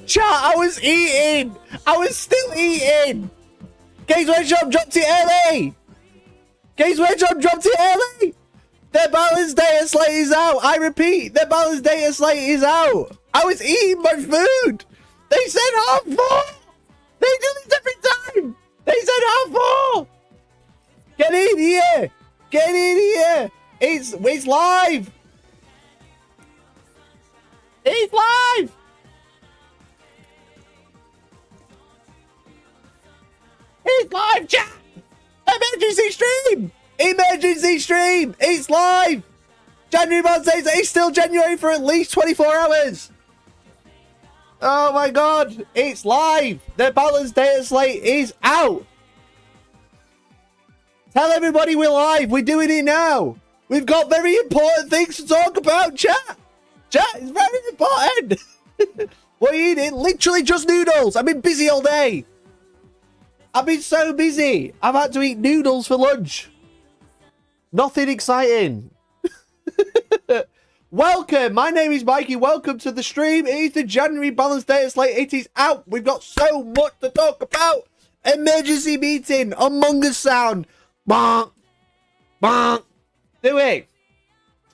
Chat, I was eating. I was still eating. Games Workshop dropped it early. Games Workshop dropped it early. Their balanced Datslate is out. I repeat, their balanced Datslate is out. I was eating my food. They said half four. They do this every time. They said half four. Get in here. Get in here. It's live. It's live. It's live, chat. Emergency stream. Emergency stream. It's live. January month says it's still January for at least 24 hours. Oh my god. It's live. The balanced Datslate is out. Tell everybody we're live. We're doing it now. We've got very important things to talk about, chat. Chat is very important. What are you eating? Literally just noodles. I've been busy all day. I've been so busy. I've had to eat noodles for lunch. Nothing exciting. Welcome. My name is Mikey. Welcome to the stream. It is the January balanced Datslate. It is out. We've got so much to talk about. Emergency meeting. Among Us sound. Bonk. Bonk. Do it.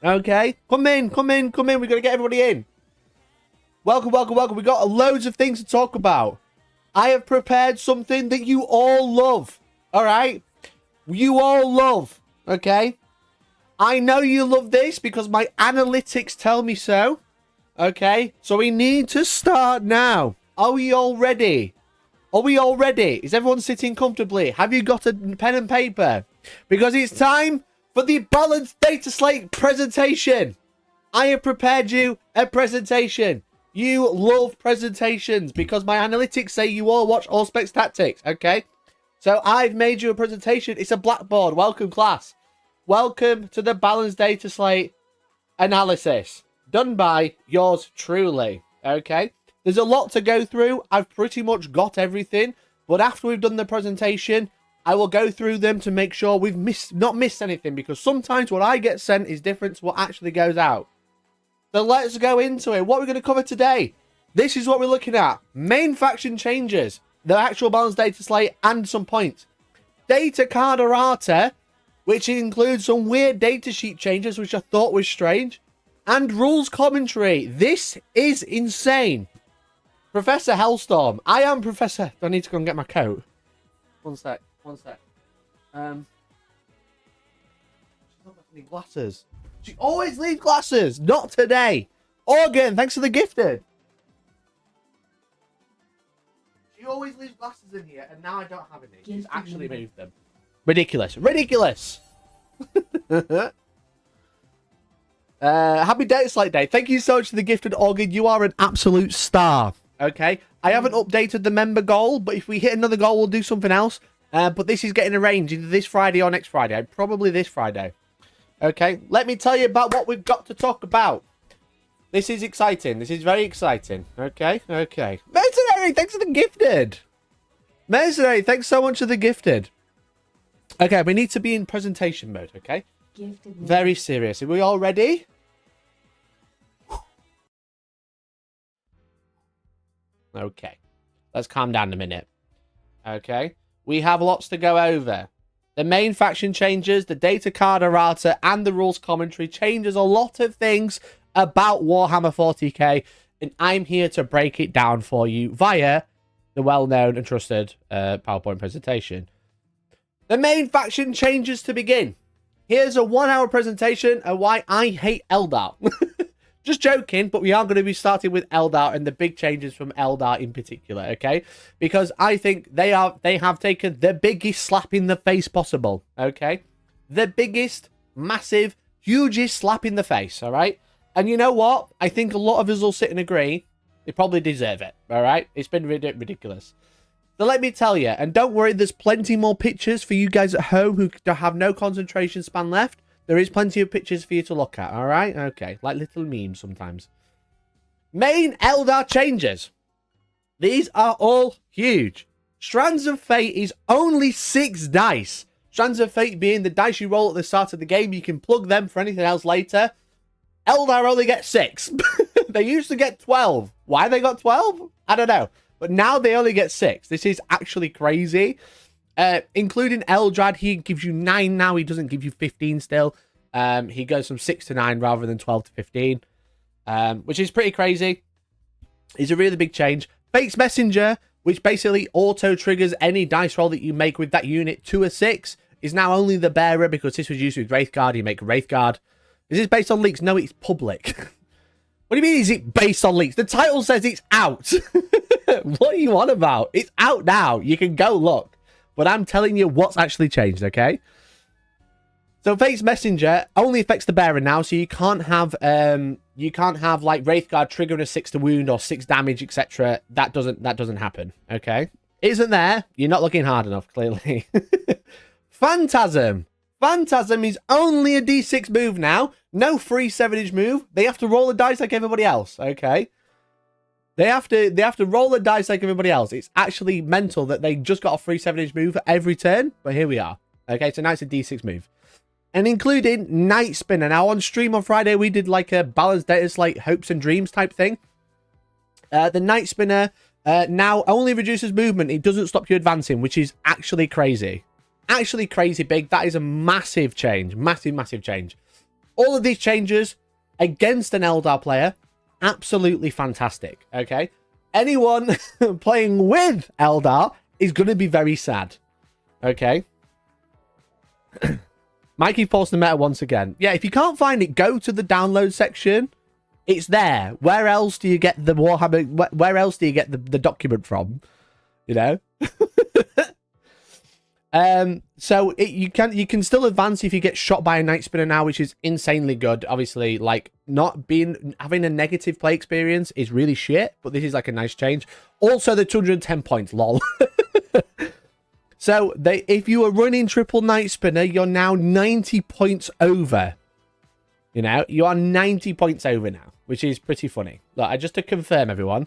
Okay. Come in. Come in. Come in. We've got to get everybody in. Welcome, welcome, welcome. We've got loads of things to talk about. I have prepared something that you all love. All right? You all love. Okay? I know you love this because my analytics tell me so. Okay? So we need to start now. Are we all ready? Are we all ready? Is everyone sitting comfortably? Have you got a pen and paper? Because it's time for the balanced Dataslate presentation. I have prepared you a presentation. You love presentations because my analytics say you all watch All Specs Tactics, okay? So I've made you a presentation. It's a blackboard. Welcome, class. Welcome to the balanced Dataslate analysis done by yours truly, okay? There's a lot to go through. I've pretty much got everything, but after we've done the presentation, I will go through them to make sure we've not missed anything, because sometimes what I get sent is different to what actually goes out. So let's go into it. What we're going to cover today. This is what we're looking at. Main faction changes. The actual balanced Datslate and some points. Data card errata, which includes some weird datasheet changes, which I thought was strange. And rules commentary. This is insane. Professor Hellstorm. I am Professor. Do I need to go and get my coat? One sec. One sec. She's not got any glasses. She always leaves glasses. Not today. Organ, thanks for the gifted. She always leaves glasses in here, and now I don't have any. She's actually moved them. Ridiculous. Ridiculous. Happy Datslate Day. Thank you so much for the gifted, Organ. You are an absolute star. Okay. I haven't updated the member goal, but if we hit another goal, we'll do something else. But this is getting arranged either this Friday or next Friday. Probably this Friday. Okay, let me tell you about what we've got to talk about. This is exciting. This is very exciting. Okay, okay. Mercenary, thanks for the gifted. Mercenary, thanks so much for the gifted. Okay, we need to be in presentation mode, okay? Gifted. Very serious. Are we all ready? Okay, let's calm down a minute. Okay, we have lots to go over. The main faction changes, the data card errata, and the rules commentary changes a lot of things about Warhammer 40k, and I'm here to break it down for you via the well-known and trusted PowerPoint presentation. The main faction changes to begin. Here's a 1-hour presentation of why I hate Eldar. Just joking, but we are going to be starting with Eldar and the big changes from Eldar in particular, okay? Because I think they have taken the biggest slap in the face possible, okay? The biggest, massive, hugest slap in the face, all right? And you know what? I think a lot of us will sit and agree they probably deserve it, all right? It's been ridiculous. So let me tell you, and don't worry, there's plenty more pictures for you guys at home who have no concentration span left. There is plenty of pictures for you to look at, all right? Okay, like little memes sometimes. Main Eldar changes. These are all huge. Strands of Fate is only 6 dice. Strands of Fate being the dice you roll at the start of the game. You can plug them for anything else later. Eldar only gets 6. They used to get 12. Why they got 12? I don't know. But now they only get 6. This is actually crazy. Including Eldrad, he gives you 9 now. He doesn't give you 15 still. He goes from 6 to 9 rather than 12 to 15. Which is pretty crazy. It's a really big change. Fate's Messenger, which basically auto-triggers any dice roll that you make with that unit to a 6, is now only the bearer because this was used with Wraithguard. You make Wraithguard. Is this based on leaks? No, it's public. What do you mean is it based on leaks? The title says it's out. What are you on about? It's out now. You can go look. But I'm telling you what's actually changed, okay? So Fate's Messenger only affects the bearer now, so you can't have like Wraithguard triggering a 6 to wound or 6 damage, etc. That doesn't happen, okay? Isn't there? You're not looking hard enough, clearly. Phantasm. Phantasm is only a D6 move now. No free 7-inch move. They have to roll the dice like everybody else, okay? They have to roll the dice like everybody else. It's actually mental that they just got a free 7-inch move every turn, but here we are. Okay, so now it's a D6 move. And including Night Spinner. Now, on stream on Friday, we did like a balanced Dataslate hopes and dreams type thing. The Night Spinner now only reduces movement. It doesn't stop you advancing, which is actually crazy. Actually crazy big. That is a massive change. Massive, massive change. All of these changes against an Eldar player, absolutely fantastic. Okay? Anyone playing with Eldar is going to be very sad. Okay? Mikey paused the meta once again. Yeah, if you can't find it, go to the download section. It's there. Where else do you get the Warhammer? Where else do you get the document from? You know? So you can still advance if you get shot by a Night Spinner now, which is insanely good. Obviously, like having a negative play experience is really shit, but this is like a nice change. Also, the 210 points, lol. So if you are running triple Night Spinner, you're now 90 points over. You know, you are 90 points over now, which is pretty funny. Look, just to confirm, everyone,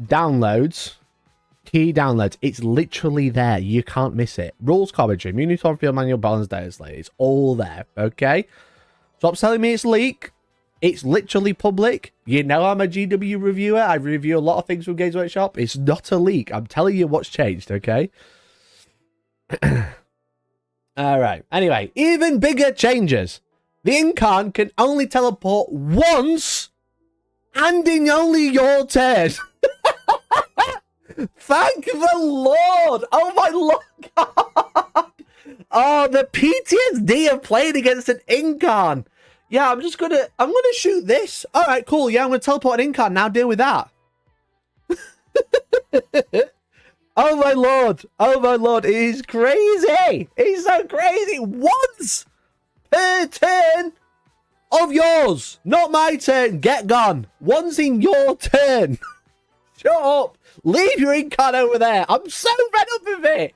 downloads. Key downloads. It's literally there. You can't miss it. Rules commentary, Munitor Field Manual, Balance Dataslate. It's all there. Okay? Stop telling me it's leak. It's literally public. You know I'm a GW reviewer. I review a lot of things from Games Workshop. It's not a leak. I'm telling you what's changed. Okay? Alright. Anyway, even bigger changes. The Incarn can only teleport once and in only your turn. Thank the Lord! Oh my Lord! God. Oh, the PTSD of playing against an Incarn. Yeah, I'm gonna shoot this. All right, cool. Yeah, I'm gonna teleport an Incarn now. Deal with that. Oh my Lord! Oh my Lord! It is crazy. It's so crazy. Once per turn of yours, not my turn. Get gone. Once in your turn. Shut up. Leave your Incarn over there. I'm so fed up with it.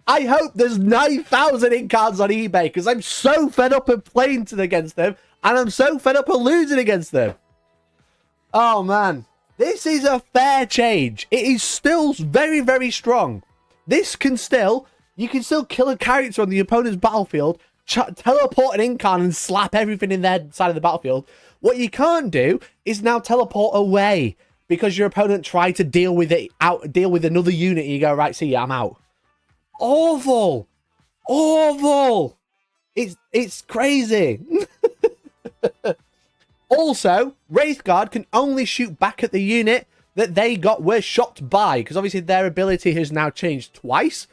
I hope there's 9,000 Incarns on eBay because I'm so fed up of playing against them and I'm so fed up of losing against them. Oh, man. This is a fair change. It is still very, very strong. You can still kill a character on the opponent's battlefield, teleport an Incarn and slap everything in their side of the battlefield. What you can't do is now teleport away. Because your opponent tried to deal with another unit, and you go, right, see ya, I'm out. Awful. Awful. It's crazy. Also, Wraithguard can only shoot back at the unit that were shot by. Because obviously their ability has now changed twice.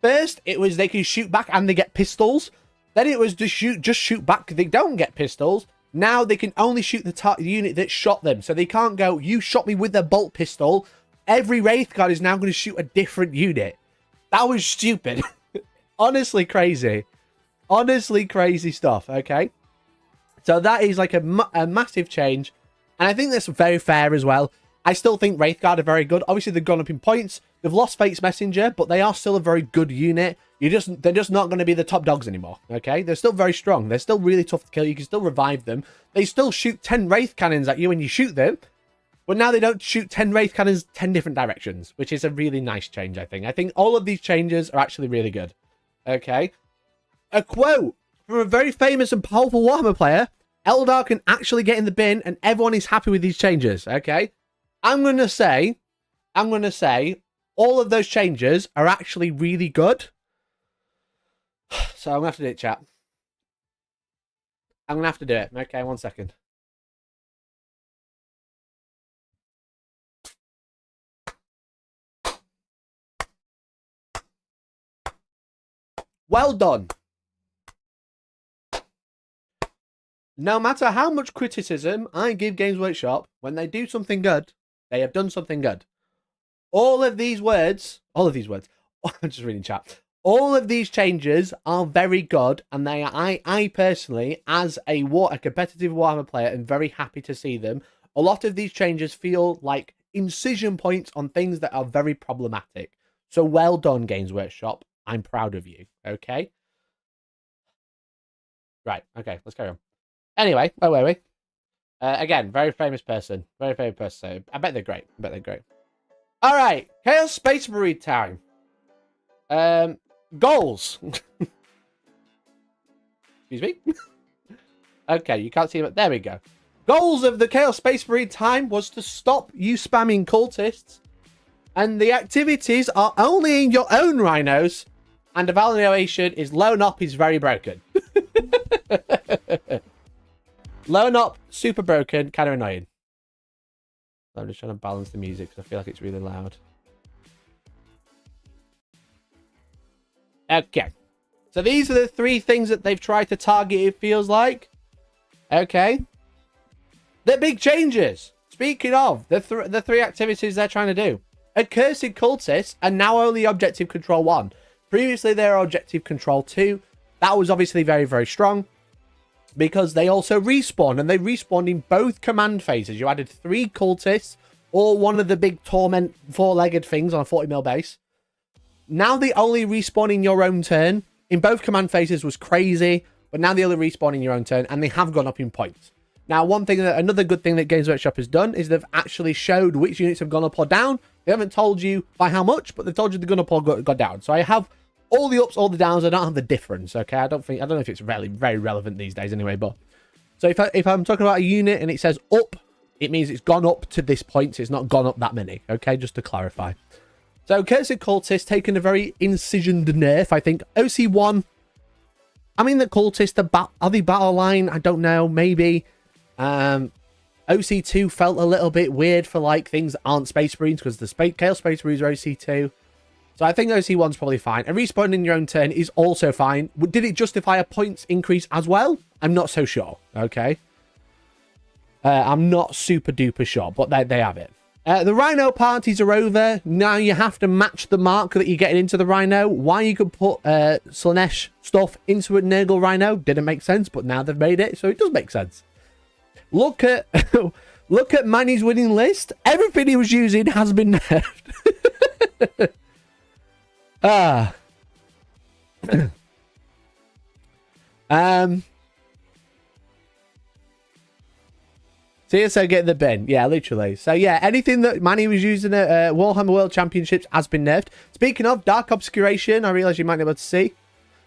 First, it was they can shoot back and they get pistols. Then it was just shoot back. They don't get pistols. Now they can only shoot the unit that shot them. So they can't go, you shot me with a bolt pistol. Every Wraithguard is now going to shoot a different unit. That was stupid. Honestly crazy. Honestly crazy stuff, okay? So that is like a massive change. And I think that's very fair as well. I still think Wraithguard are very good. Obviously, they've gone up in points. They've lost Fate's Messenger, but they are still a very good unit. They're just not going to be the top dogs anymore, okay? They're still very strong. They're still really tough to kill. You can still revive them. They still shoot 10 Wraith Cannons at you when you shoot them, but now they don't shoot 10 Wraith Cannons 10 different directions, which is a really nice change, I think. I think all of these changes are actually really good, okay? A quote from a very famous and powerful Warhammer player. Eldar can actually get in the bin and everyone is happy with these changes, okay? I'm going to say all of those changes are actually really good. So I'm going to have to do it, chat. I'm going to have to do it. Okay, 1 second. Well done. No matter how much criticism I give Games Workshop, when they do something good, they have done something good. All of these words, I'm just reading chat. All of these changes are very good, and I personally, as a competitive Warhammer player, am very happy to see them. A lot of these changes feel like incision points on things that are very problematic. So well done, Games Workshop. I'm proud of you. Okay. Right. Okay. Let's carry on. Anyway, where were we? Again, very famous person. Very famous person. I bet they're great. All right. Chaos Space Marine time. Goals. Excuse me. Okay, you can't see them. There we go. Goals of the Chaos Space Marine time was to stop you spamming cultists. And the activities are only in your own rhinos. And evaluation is loan up is very broken. Loan up, super broken, kind of annoying. I'm just trying to balance the music because I feel like it's really loud. Okay. So these are the 3 things that they've tried to target, it feels like. Okay. They're big changes. Speaking of, the 3 activities they're trying to do. Accursed cultists are now only objective control 1. Previously, they were objective control 2. That was obviously very, very strong. Because they also respawn, and they respawned in both command phases. You added 3 cultists, or one of the big torment 4-legged things on a 40mm base. Now they only respawn in your own turn. In both command phases was crazy, but now they only respawn in your own turn, and they have gone up in points. Now, another good thing that Games Workshop has done is they've actually showed which units have gone up or down. They haven't told you by how much, but they've told you they're gone up or gone down. So I have all the ups, all the downs. I don't have the difference, okay? I don't know if it's really very relevant these days anyway, but... So if I'm talking about a unit and it says up, it means it's gone up to this point. So it's not gone up that many, okay? Just to clarify. So Cursed Cultist taken a very incisioned nerf, I think. OC1, I mean, the Cultist, are they battle line? I don't know, maybe. OC2 felt a little bit weird for, like, things that aren't Space Marines, because the Chaos Space Marines are OC2. So I think OC1's probably fine. And respawning in your own turn is also fine. Did it justify a points increase as well? I'm not so sure, okay? I'm not super duper sure, but they have it. The Rhino parties are over. Now you have to match the mark that you're getting into the Rhino. Why you could put Slanesh stuff into a Nurgle Rhino didn't make sense, but now they've made it, so it does make sense. Look at Manny's winning list. Everything he was using has been nerfed. CSO get the bin. Yeah, literally. So yeah, anything that Manny was using at Warhammer World Championships has been nerfed. Speaking of Dark Obscuration, I realise you might be able to see.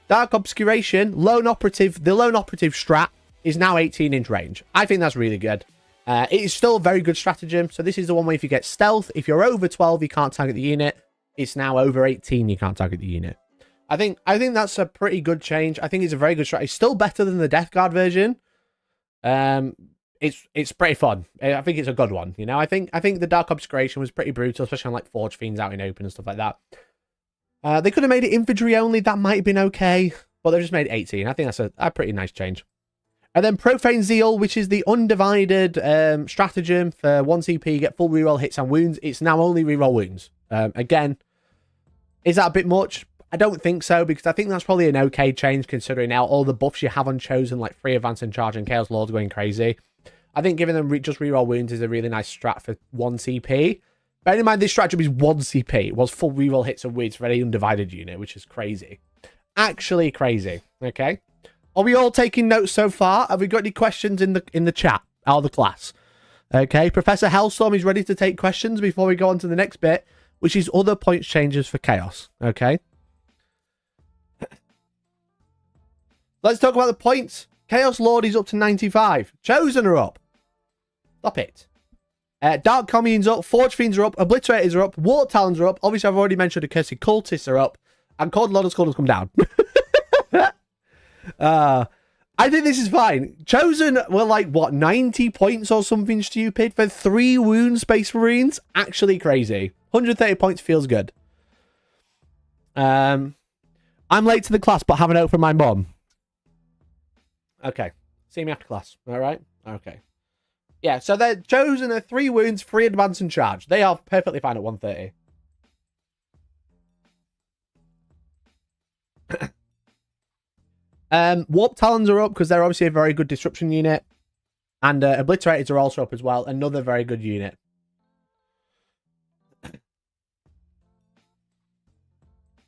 Dark Obscuration, the lone operative strat is now 18-inch range. I think that's really good. It is still a very good stratagem. So this is the one where if you get stealth, if you're over 12, you can't target the unit. It's now over 18, you can't target the unit. I think that's a pretty good change. I think it's a very good strat. It's still better than the Death Guard version. It's pretty fun. I think it's a good one. You know, I think the Dark Obscuration was pretty brutal, especially on like Forge Fiends out in open and stuff like that. They could have made it infantry only. That might have been okay, but they've just made it 18. I think that's a pretty nice change. And then Profane Zeal, which is the undivided stratagem for 1 CP, you get full reroll hits and wounds. It's now only reroll wounds. Again, is that a bit much? I don't think so, because I think that's probably an okay change considering now all the buffs you have on Chosen, like Free Advance and Charge and Chaos Lord's going crazy. I think giving them just reroll wounds is a really nice strat for 1 CP. Bear in mind, this stratagem is 1 CP. It was full reroll hits and wounds for any undivided unit, which is crazy. Actually crazy. Okay. Are we all taking notes so far? Have we got any questions in the chat out of the class? Okay. Professor Hellstorm is ready to take questions before we go on to the next bit, which is other points changes for Chaos. Okay. Let's talk about the points. Chaos Lord is up to 95. Chosen are up. Stop it. Dark Communes up. Forge Fiends are up. Obliterators are up. War Talons are up. Obviously, I've already mentioned the Cursed Cultists are up. And Cold Lord of Skull has come down. I think this is fine. Chosen were like, what, 90 points or something stupid for 3 wound Space Marines? Actually crazy. 130 points feels good. I'm late to the class, but have a note from my mom. Okay. See me after class. All right? Okay. Yeah, so they're chosen at 3 wounds, 3 advance and charge. They are perfectly fine at 130. Warp Talons are up because they're obviously a very good disruption unit. And Obliterators are also up as well. Another very good unit.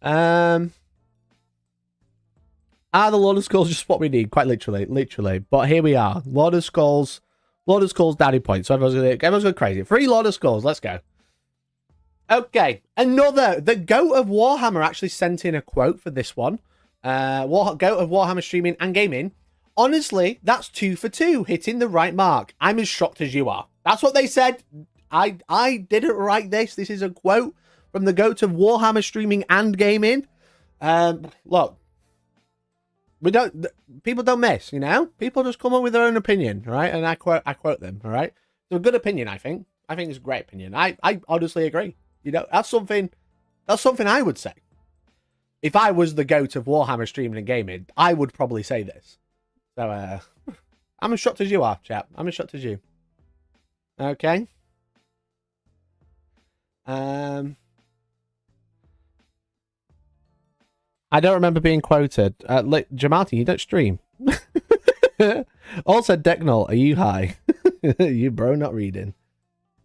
The Lord of Skulls just what we need, quite literally. But here we are. Lord of Skulls daddy point. So everyone's going crazy. 3 Lord of Skulls, let's go. Okay, the Goat of Warhammer actually sent in a quote for this one. Goat of Warhammer streaming and gaming. Honestly, that's 2 for 2, hitting the right mark. I'm as shocked as you are. That's what they said. I didn't write this. This is a quote from the Goat of Warhammer streaming and gaming. Look, people don't miss, you know? People just come up with their own opinion, right? And I quote them, all right? It's a good opinion, I think. I think it's a great opinion. I honestly agree. You know, that's something I would say. If I was the Goat of Warhammer streaming and gaming, I would probably say this. So, I'm as shocked as you are, chap. I'm as shocked as you. Okay. I don't remember being quoted. Jamalti, you don't stream. Also, Decknall, are you high? You bro, not reading.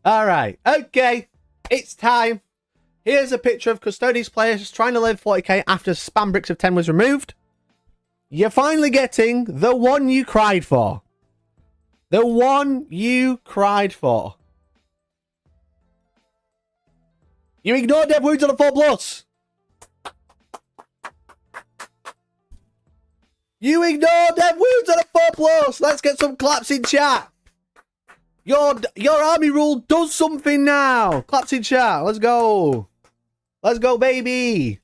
All right. Okay. It's time. Here's a picture of Custodes players trying to live 40k after spam bricks of 10 was removed. You're finally getting the one you cried for. The one you cried for. You ignored Dev Wounds on a 4+. You ignored Dev Wounds on a 4+. Let's get some claps in chat. Your army rule does something now. Claps in chat. Let's go. Let's go, baby.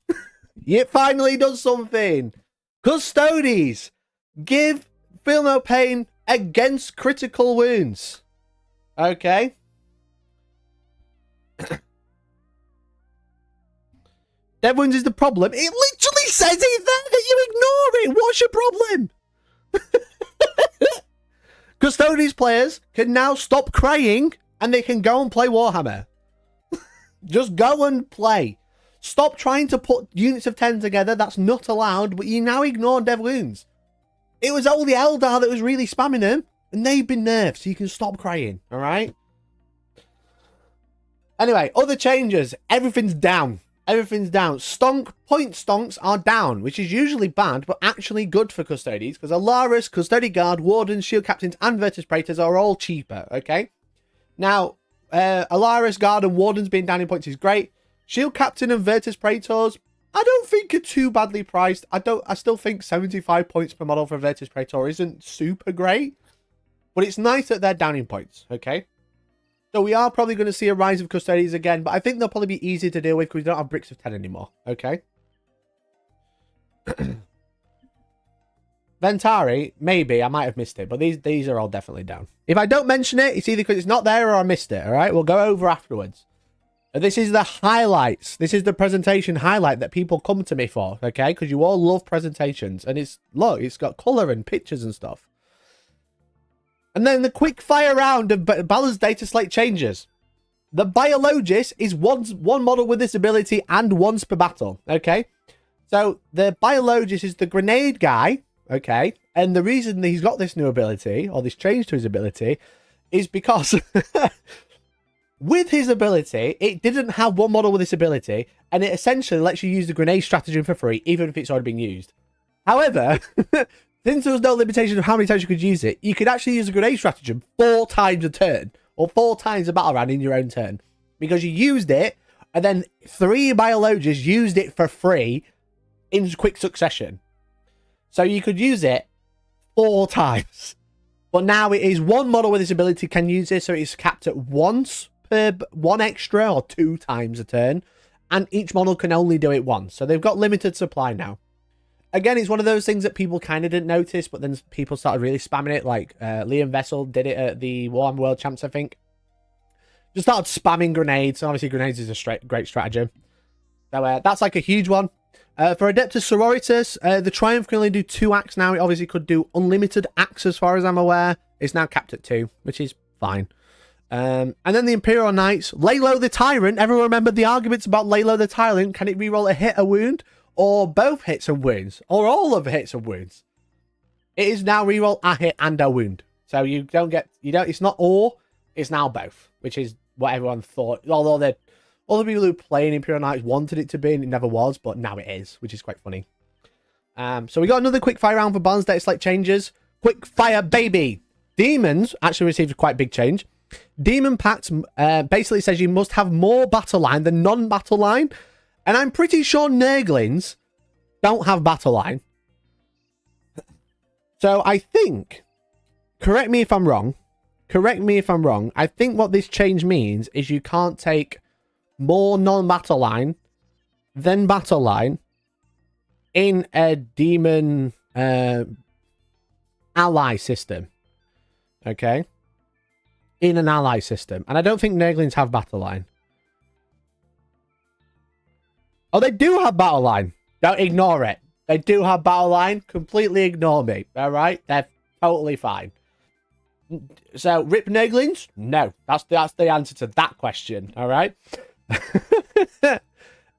It finally does something. Custodes. Feel no pain against critical wounds. Okay. Dev Wounds is the problem. It literally says it there that you ignore it. What's your problem? Custodes players can now stop crying and they can go and play Warhammer. Just go and play. Stop trying to put units of 10 together. That's not allowed, but you now ignore Dev Wounds. It was only Eldar that was really spamming them, and they've been nerfed, so you can stop crying, all right? Anyway, other changes. Everything's down. Everything's down. Point stonks are down, which is usually bad, but actually good for Custodes, because Alaris, Custodian Guard, Wardens, Shield Captains, and Virtus Praetors are all cheaper, okay? Now, Alaris, Guard, and Wardens being down in points is great. Shield Captain and Virtus Praetors, I don't think are too badly priced. I still think 75 points per model for Virtus Praetor isn't super great, but it's nice that they're down in points, okay? So we are probably going to see a rise of Custodes again, but I think they'll probably be easier to deal with because we don't have bricks of 10 anymore, okay? Ventari, maybe, I might have missed it, but these are all definitely down. If I don't mention it, it's either because it's not there or I missed it, all right? We'll go over afterwards. This is the highlights. This is the presentation highlight that people come to me for, okay? Because you all love presentations. And look, it's got colour and pictures and stuff. And then the quick fire round of Balor's Dataslate changes. The Biologist is one model with this ability and once per battle, okay? So the Biologist is the grenade guy, okay? And the reason that he's got this new ability, or this change to his ability, is because... with his ability, it didn't have one model with this ability, and it essentially lets you use the grenade stratagem for free, even if it's already been used. However, since there was no limitation of how many times you could use it, you could actually use the grenade stratagem 4 times a turn, or 4 times a battle round in your own turn, because you used it, and then 3 Biologists used it for free in quick succession. So you could use it 4 times. But now it is one model with this ability can use this, so it's capped at once per 1 extra or 2 times a turn. And each model can only do it once. So they've got limited supply now. Again, it's one of those things that people kind of didn't notice, but then people started really spamming it. Like Liam Vessel did it at the Warhammer World Champs, I think. Just started spamming grenades. And obviously, grenades is a great stratagem. So that's like a huge one. For Adeptus Sororitas, the Triumph can only do 2 acts now. It obviously could do unlimited acts as far as I'm aware. It's now capped at 2, which is fine. And then the Imperial Knights, Lalo the Tyrant. Everyone remembered the arguments about Lalo the Tyrant. Can it reroll a hit, a wound, or both hits and wounds, or all of the hits and wounds? It is now reroll a hit and a wound. So you don't get, it's not or, it's now both, which is what everyone thought. Although all the people who play in Imperial Knights wanted it to be, and it never was, but now it is, which is quite funny. So we got another quick fire round for Balanced Dataslate changes. Quick fire, baby! Demons actually received a quite big change. Demon Pact basically says you must have more battle line than non-battle line. And I'm pretty sure Nurglings don't have battle line. So I think, correct me if I'm wrong. I think what this change means is you can't take more non-battle line than battle line in a demon ally system. Okay? In an ally system. And I don't think Nurglings have battle line. Oh, they do have battle line. Don't ignore it. They do have battle line. Completely ignore me. All right? They're totally fine. So, rip Nurglings? No. That's the answer to that question. All right?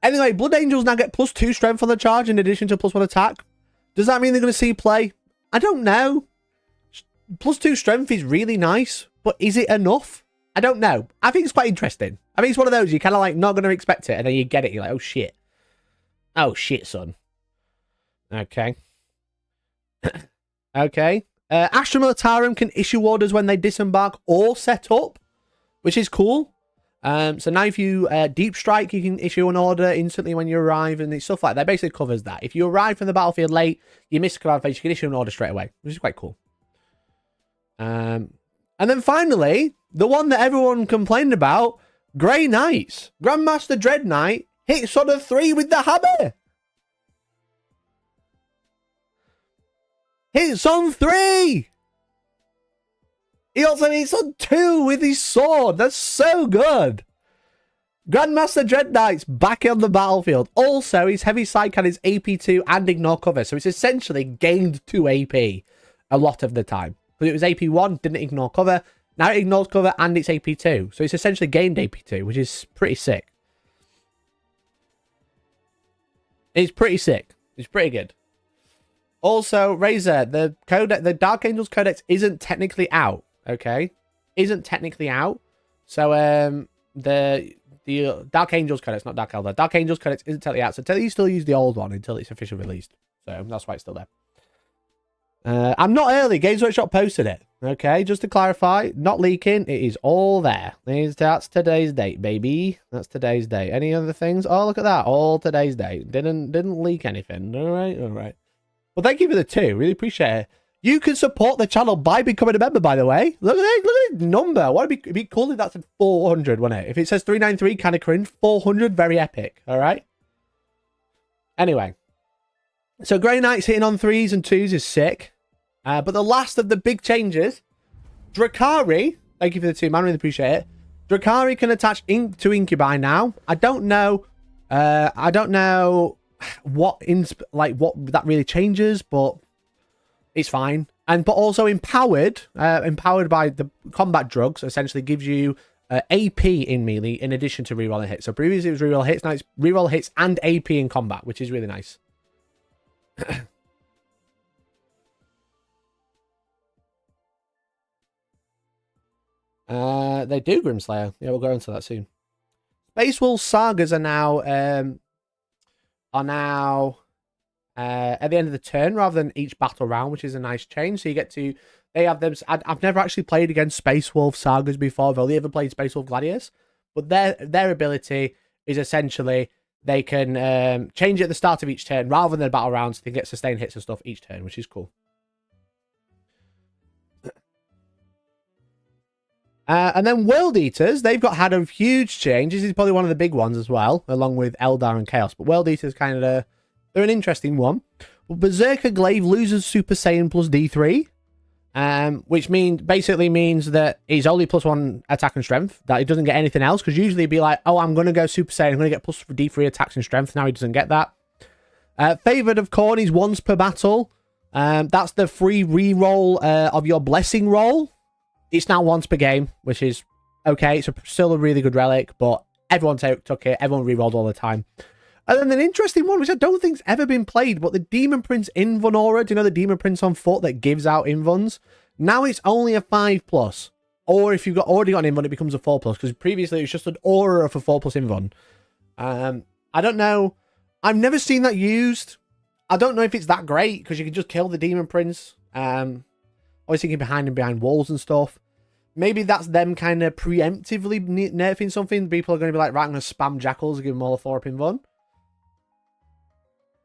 Anyway, Blood Angels now get +2 strength on the charge in addition to +1 attack. Does that mean they're going to see play? I don't know. +2 strength is really nice. But is it enough? I don't know. I think it's quite interesting. I think it's one of those, you're kind of like not going to expect it. And then you get it. You're like, oh, shit. Oh, shit, son. Okay. Okay. Astra Militarum can issue orders when they disembark or set up, which is cool. So now if you deep strike, you can issue an order instantly when you arrive and it's stuff like that. Basically covers that. If you arrive from the battlefield late, you miss a command phase, you can issue an order straight away, which is quite cool. And then finally, the one that everyone complained about, Grey Knights. Grandmaster Dread Knight hits on a 3 with the hammer. Hits on 3. He also hits on 2 with his sword. That's so good. Grandmaster Dread Knight's back on the battlefield. Also, his heavy side cannon is AP2 and ignore cover. So it's essentially gained 2 AP a lot of the time. Because it was AP1, didn't ignore cover. Now it ignores cover and it's AP2. So it's essentially gained AP2, which is pretty sick. It's pretty sick. It's pretty good. Also, Razor, the Dark Angels Codex isn't technically out. Okay? Isn't technically out. So, the Dark Angels Codex, not Dark Elder. Dark Angels Codex isn't technically out. So, you still use the old one until it's officially released. So, that's why it's still there. I'm not early. Games Workshop posted it. Okay, just to clarify, not leaking. It is all there. That's today's date, baby. That's today's date. Any other things? Oh, look at that. All today's date. Didn't leak anything. All right. Well, thank you for the 2. Really appreciate it. You can support the channel by becoming a member, by the way. Look at the number. What would be cool if that's 400, wouldn't it? If it says 393, kind of cringe. 400, very epic. All right. Anyway. So Grey Knights hitting on 3s and 2s is sick. But the last of the big changes, Drakari, thank you for the 2, man, really appreciate it. Drakari can attach to Incubi now. I don't know what that really changes, but it's fine. But also empowered by the combat drugs, essentially gives you AP in melee in addition to rerolling hits. So previously it was reroll hits, now it's reroll hits and AP in combat, which is really nice. They do, Grimslayer. Yeah, we'll go into that soon. Space Wolf sagas are now at the end of the turn rather than each battle round, which is a nice change. So you get to, they have them. I've never actually played against Space Wolf sagas before. I've only ever played Space Wolf Gladius, but their ability is essentially they can change it at the start of each turn rather than a battle round, so they get sustained hits and stuff each turn, which is cool. And then World Eaters, they've had a huge change. This is probably one of the big ones as well, along with Eldar and Chaos. But World Eaters kind of, they're an interesting one. But Berserker Glaive loses Super Saiyan plus D3. Which basically means that he's only +1 attack and strength, that he doesn't get anything else, because usually he'd be like, oh, I'm going to go Super Saiyan, I'm going to get plus D3 attacks and strength. Now he doesn't get that. Favoured of Corn, he's once per battle. That's the free reroll of your blessing roll. It's now once per game, which is okay. It's still a really good relic, but everyone took it. Everyone rerolled all the time. And then an interesting one, which I don't think's ever been played, but the Demon Prince Invuln aura. Do you know the Demon Prince on foot that gives out Invuns? Now it's only a 5+. Or if you've already got an Invuln, it becomes a 4+. Because previously it was just an aura of a 4+ Invuln. I don't know. I've never seen that used. I don't know if it's that great, because you can just kill the Demon Prince. Always thinking behind walls and stuff. Maybe that's them kind of preemptively nerfing something. People are going to be like, right, I'm going to spam Jackals and give them all a 4-up Invuln.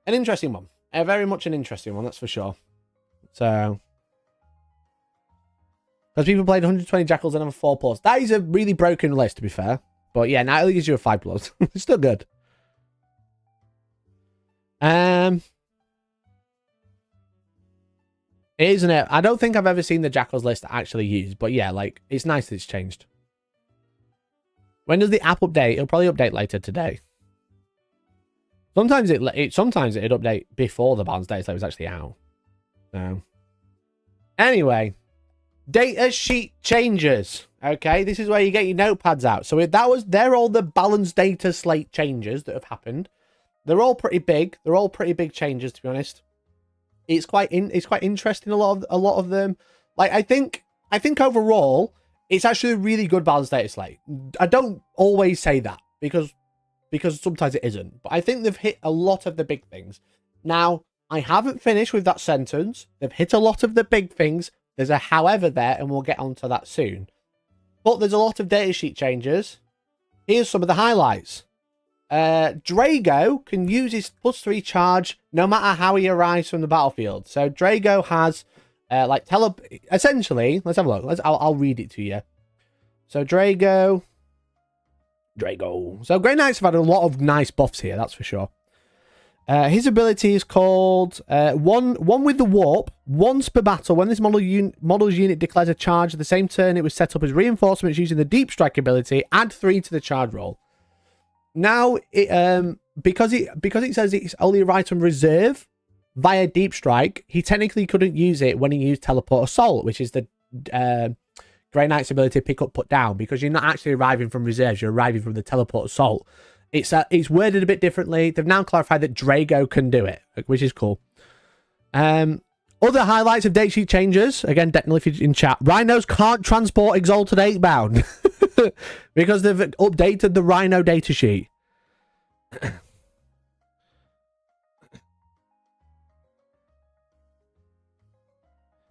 An interesting one. Very much an interesting one, that's for sure. So, because people played 120 Jackals and have a 4+. That is a really broken list, to be fair. But yeah, now it gives you a 5+. It's still good. Isn't it? I don't think I've ever seen the Jackals list actually used. But yeah, like, it's nice that it's changed. When does the app update? It'll probably update later today. Sometimes it'd update before the Balanced Dataslate was actually out. So, anyway, data sheet changes. Okay, this is where you get your notepads out. So they're all the Balanced Dataslate changes that have happened. They're all pretty big. They're all pretty big changes, to be honest. It's quite interesting. A lot of them. Like I think overall, it's actually a really good Balanced Dataslate. I don't always say that because sometimes it isn't. But I think they've hit a lot of the big things. Now, I haven't finished with that sentence. They've hit a lot of the big things. There's a however there, and we'll get onto that soon. But there's a lot of datasheet changes. Here's some of the highlights. Drago can use his +3 charge no matter how he arrives from the battlefield. So Drago has, essentially, let's have a look. I'll read it to you. So Drago. So Grey Knights have had a lot of nice buffs here, that's for sure. His ability is called one with the warp. Once per battle, when this model's unit declares a charge at the same turn it was set up as reinforcements using the deep strike ability, add 3 to the charge roll. Now, because it says it's only a right on reserve via deep strike, he technically couldn't use it when he used teleport assault, which is the Grey Knight's ability to pick up, put down, because you're not actually arriving from reserves, you're arriving from the teleport assault. It's worded a bit differently. They've now clarified that Drago can do it, which is cool. Other highlights of datasheet changes, again, technically if you're in chat, Rhinos can't transport Exalted 8-bound because they've updated the Rhino datasheet.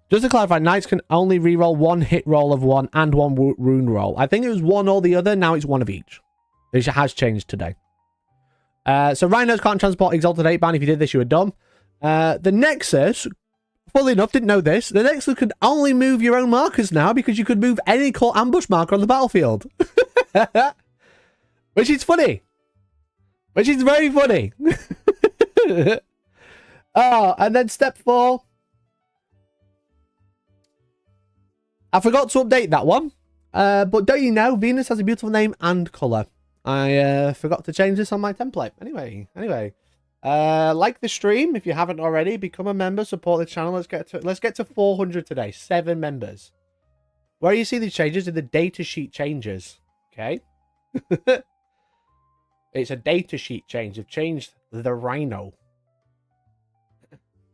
Just to clarify, Knights can only reroll 1 hit roll of 1 and 1 rune roll. I think it was 1 or the other. Now it's 1 of each. Which has changed today. So Rhinos can't transport Exalted 8-bound. If you did this, you were dumb. The Nexus, funnily enough, didn't know this. The Nexus could only move your own markers now because you could move any core ambush marker on the battlefield. Which is funny. Which is very funny. Oh, and then step 4. I forgot to update that one. But don't you know, Venus has a beautiful name and colour. I forgot to change this on my template. Anyway. Like the stream if you haven't already. Become a member, support the channel. Let's get to 400 today. 7 members. Where you see these changes are the datasheet changes. Okay. It's a datasheet change. They've changed the Rhino.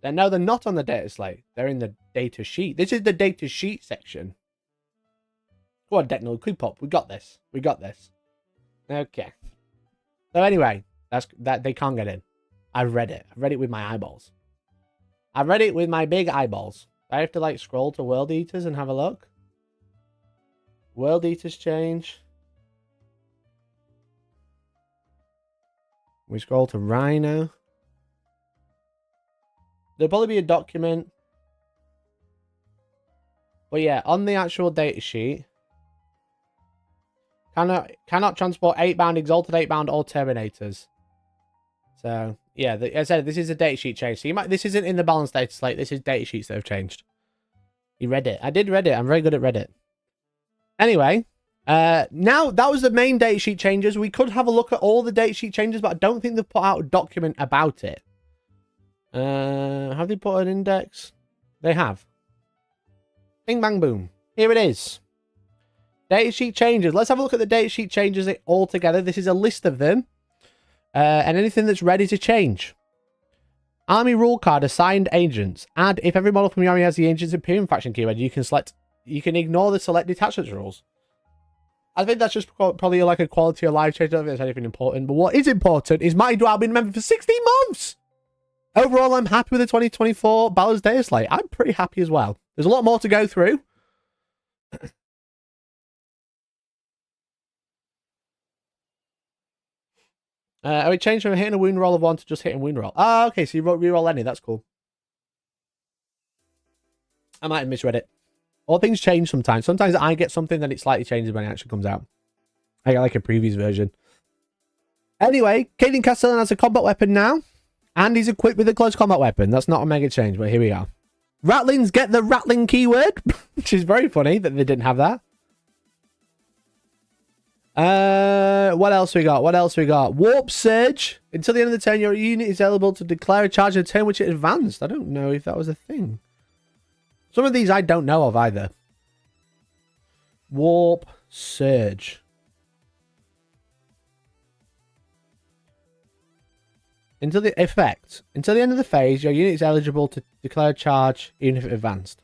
No, they're not on the Dataslate. They're in the datasheet. This is the datasheet section. Go on, Decnal, quick pop. We got this. Okay. So anyway, that they can't get in. I've read it. I've read it with my eyeballs. I've read it with my big eyeballs. I have to scroll to World Eaters and have a look. World Eaters change. We scroll to Rhino. There'll probably be a document. But yeah, on the actual datasheet. Cannot transport 8-bound, Exalted 8-bound, or Terminators. So, yeah, as I said, this is a datasheet change. So this isn't in the balanced data slate. This is datasheets that have changed. You read it. I did read it. I'm very good at Reddit. Anyway, now that was the main datasheet changes. We could have a look at all the datasheet changes, but I don't think they've put out a document about it. Have they put an index? They have. Bing, bang, boom. Here it is. Datasheet changes. Let's have a look at the datasheet changes all together. This is a list of them. And anything that's ready to change. Army rule card, assigned agents. Add, if every model from your army has the Agents Imperium faction keyword, you can ignore the select detachments rules. I think that's just probably like a quality of life change. I don't think that's anything important. But what is important is Mighty Dwarf been a member for 16 months. Overall, I'm happy with the 2024 Balanced Dataslate. I'm pretty happy as well. There's a lot more to go through. We changed from hitting a wound roll of 1 to just hitting wound roll. Ah, okay, so you reroll any. That's cool. I might have misread it. All things change sometimes. Sometimes I get something, then it slightly changes when it actually comes out. I get like a previous version. Anyway, Caden Castellan has a combat weapon now. And he's equipped with a close combat weapon. That's not a mega change, but here we are. Rattlings get the rattling keyword, which is very funny that they didn't have that. What else we got? Warp Surge. Until the end of the turn, your unit is eligible to declare a charge in a turn which it advanced. I don't know if that was a thing. Some of these I don't know of either. Warp Surge. Until the end of the phase, your unit is eligible to declare a charge even if it advanced.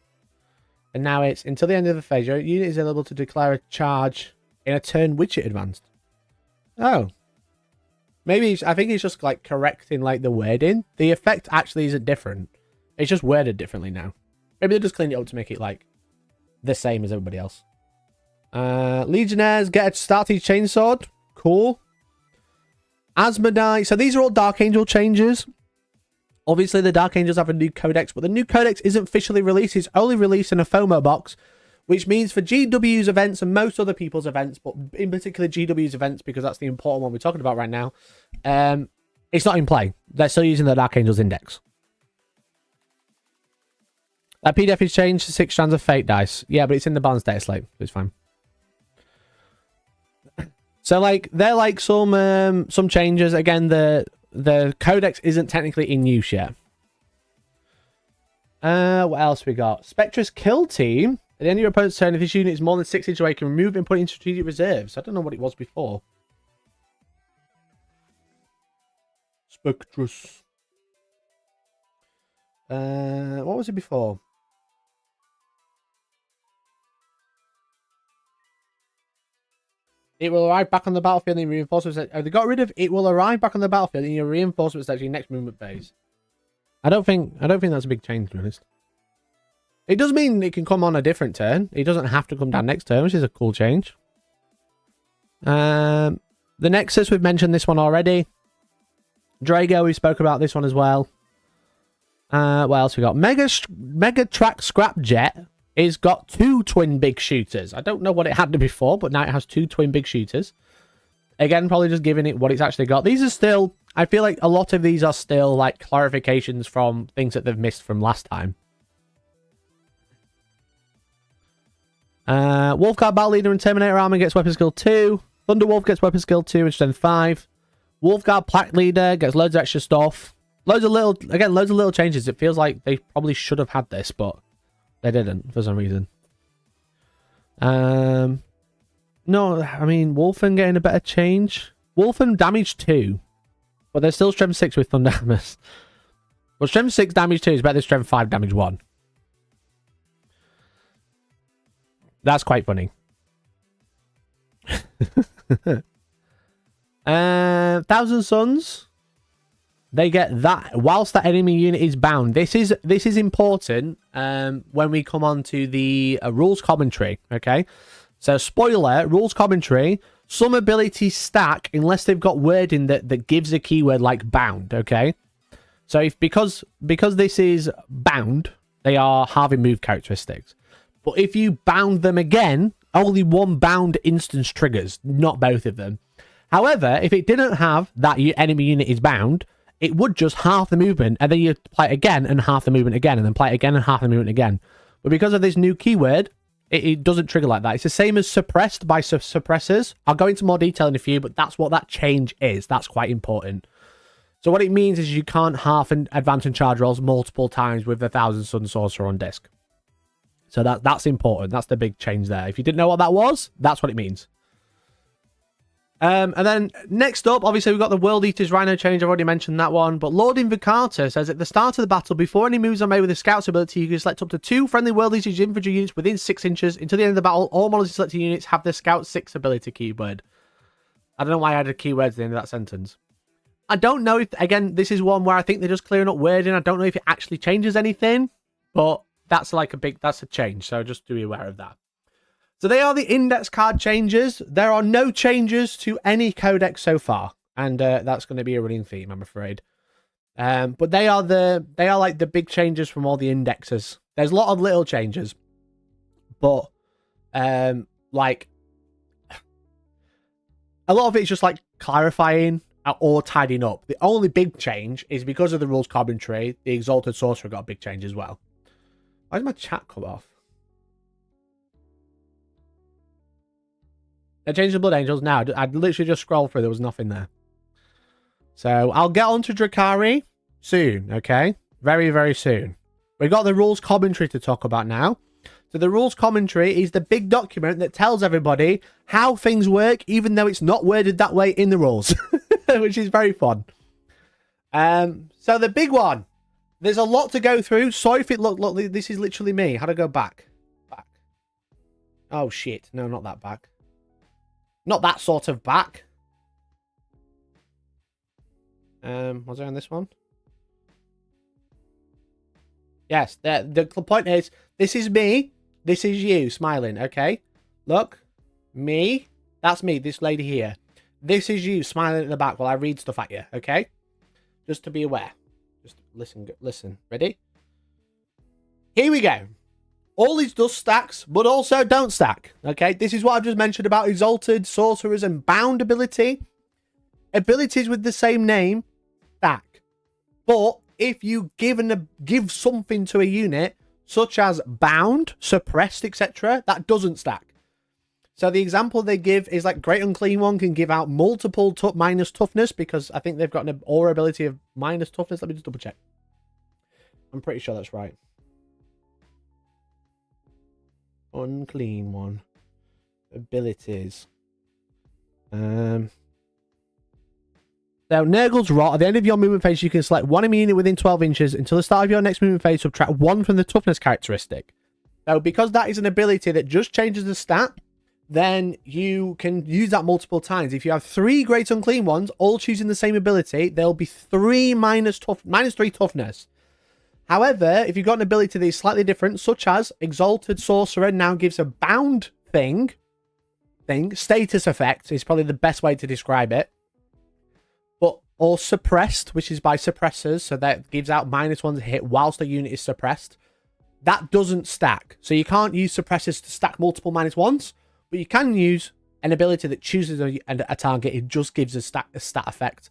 And now it's until the end of the phase, your unit is eligible to declare a charge in a turn which it advanced. Oh. Maybe I think it's just like correcting like the wording. The effect actually isn't different. It's just worded differently now. Maybe they just cleaned it up to make it like the same as everybody else. Legionnaires get a starting chainsword. Cool. Asmodai. So these are all Dark Angel changes. Obviously, the Dark Angels have a new codex, but the new codex isn't officially released. It's only released in a FOMO box, which means for GW's events and most other people's events, but in particular GW's events, because that's the important one we're talking about right now, it's not in play. They're still using the Dark Angels index. That PDF is changed to 6 strands of fate dice. Yeah, but it's in the balanced data slate. So it's fine. So like they're like some changes. Again, the codex isn't technically in use yet. What else we got? Spectre's kill team. At the end of your opponent's turn, if this unit is more than 6 inches away, you can remove and put it in strategic reserves. I don't know what it was before. Spectrus. What was it before? It will arrive back on the battlefield in reinforcements. They got rid of it will arrive back on the battlefield in your reinforcements section next movement phase. I don't think that's a big change, to be honest. It does mean it can come on a different turn. It doesn't have to come down next turn, which is a cool change. The Nexus, we've mentioned this one already. Drago, we spoke about this one as well. What else we got? Mega Track Scrapjet. It's got 2 twin big shooters. I don't know what it had before, but now it has 2 twin big shooters. Again, probably just giving it what it's actually got. These are still, I feel like a lot of these are still like clarifications from things that they've missed from last time. Wolfguard Battle Leader and Terminator Armor gets weapon skill 2. Thunderwolf gets weapon skill 2 and strength 5. Wolfguard Pack Leader gets loads of extra stuff. Loads of little changes. It feels like they probably should have had this, but they didn't for some reason. No, I mean, Wolfen getting a better change. Wolfen damage 2. But they're still strength 6 with Thunder Hammers. Well, strength 6 damage 2 is better than strength 5 damage 1. That's quite funny. Thousand Suns. They get that whilst that enemy unit is bound. This is important when we come on to the rules commentary. Okay, so spoiler, rules commentary. Some abilities stack unless they've got wording that gives a keyword like bound. Okay, so because this is bound, they are halving move characteristics. But if you bound them again only one bound instance triggers, not both of them. However, if it didn't have that enemy unit is bound, it would just half the movement, and then you play it again and half the movement again, and then play it again and half the movement again. But because of this new keyword, it doesn't trigger like that. It's the same as suppressed by suppressors. I'll go into more detail in a few, but that's what that change is. That's quite important. So what it means is you can't half and advance and charge rolls multiple times with the 1,000 Sun Sorcerer on disc. So that's important. That's the big change there. If you didn't know what that was, that's what it means. And then next up, obviously, we've got the World Eater's Rhino change. I've already mentioned that one. But Lord Invocata says at the start of the battle, before any moves are made with the Scout's ability, you can select up to 2 friendly World Eater's infantry units within 6 inches. Until the end of the battle, all models selected units have the Scout 6 ability keyword. I don't know why I added keywords at the end of that sentence. I don't know if, again, this is one where I think they're just clearing up wording. I don't know if it actually changes anything, but that's like that's a change. So just to be aware of that. So they are the index card changes. There are no changes to any codex so far, and that's going to be a running theme, I'm afraid. But they are like the big changes from all the indexes. There's a lot of little changes, but like a lot of it's just like clarifying or tidying up. The only big change is because of the rules commentary. The Exalted Sorcerer got a big change as well. Why did my chat come off? They changed the Blood Angels now. I'd literally just scrolled through. There was nothing there. So I'll get on to Drakari soon, okay? Very, very soon. We've got the rules commentary to talk about now. So the rules commentary is the big document that tells everybody how things work, even though it's not worded that way in the rules, which is very fun. So the big one. There's a lot to go through. Sorry if it look, this is literally me. How do I go back? Back. Oh, shit. No, not that back. Not that sort of back. Was I on this one? Yes, the point is, this is me. This is you smiling, okay? Look. Me. That's me, this lady here. This is you smiling at the back while I read stuff at you, okay? Just to be aware. Just listen. Ready? Here we go. All these does stacks, but also don't stack. Okay, this is what I've just mentioned about Exalted, Sorcerers, and Bound ability. Abilities with the same name stack. But if you give something to a unit, such as Bound, Suppressed, etc., that doesn't stack. So the example they give is like Great Unclean One can give out multiple minus toughness, because I think they've got an aura ability of minus toughness. Let me just double check. I'm pretty sure that's right. Unclean One abilities. So Nurgle's Rot. At the end of your movement phase, you can select one enemy unit within 12 inches. Until the start of your next movement phase, subtract 1 from the toughness characteristic. Now, because that is an ability that just changes the stat, then you can use that multiple times. If you have 3 Great Unclean Ones, all choosing the same ability, there'll be 3 minus 3 toughness. However, if you've got an ability that is slightly different, such as Exalted Sorcerer now gives a bound thing, status effect is probably the best way to describe it. But, or suppressed, which is by suppressors, so that gives out -1 to hit whilst the unit is suppressed. That doesn't stack. So you can't use suppressors to stack multiple -1s, but you can use an ability that chooses a target. It just gives a stat effect.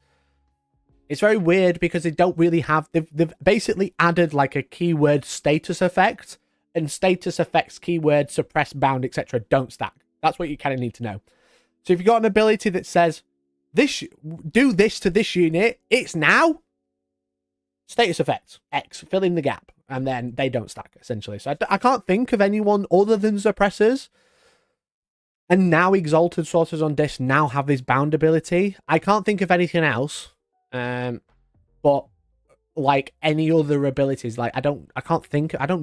It's very weird because they don't really have... They've basically added like a keyword status effect, and status effects, keyword, suppress, bound, etc. don't stack. That's what you kind of need to know. So if you've got an ability that says, do this to this unit, it's now status effect, X, fill in the gap, and then they don't stack, essentially. So I can't think of anyone other than suppressors. And now Exalted Sorcerers on disc now have this bound ability. I can't think of anything else. But like any other abilities, like I don't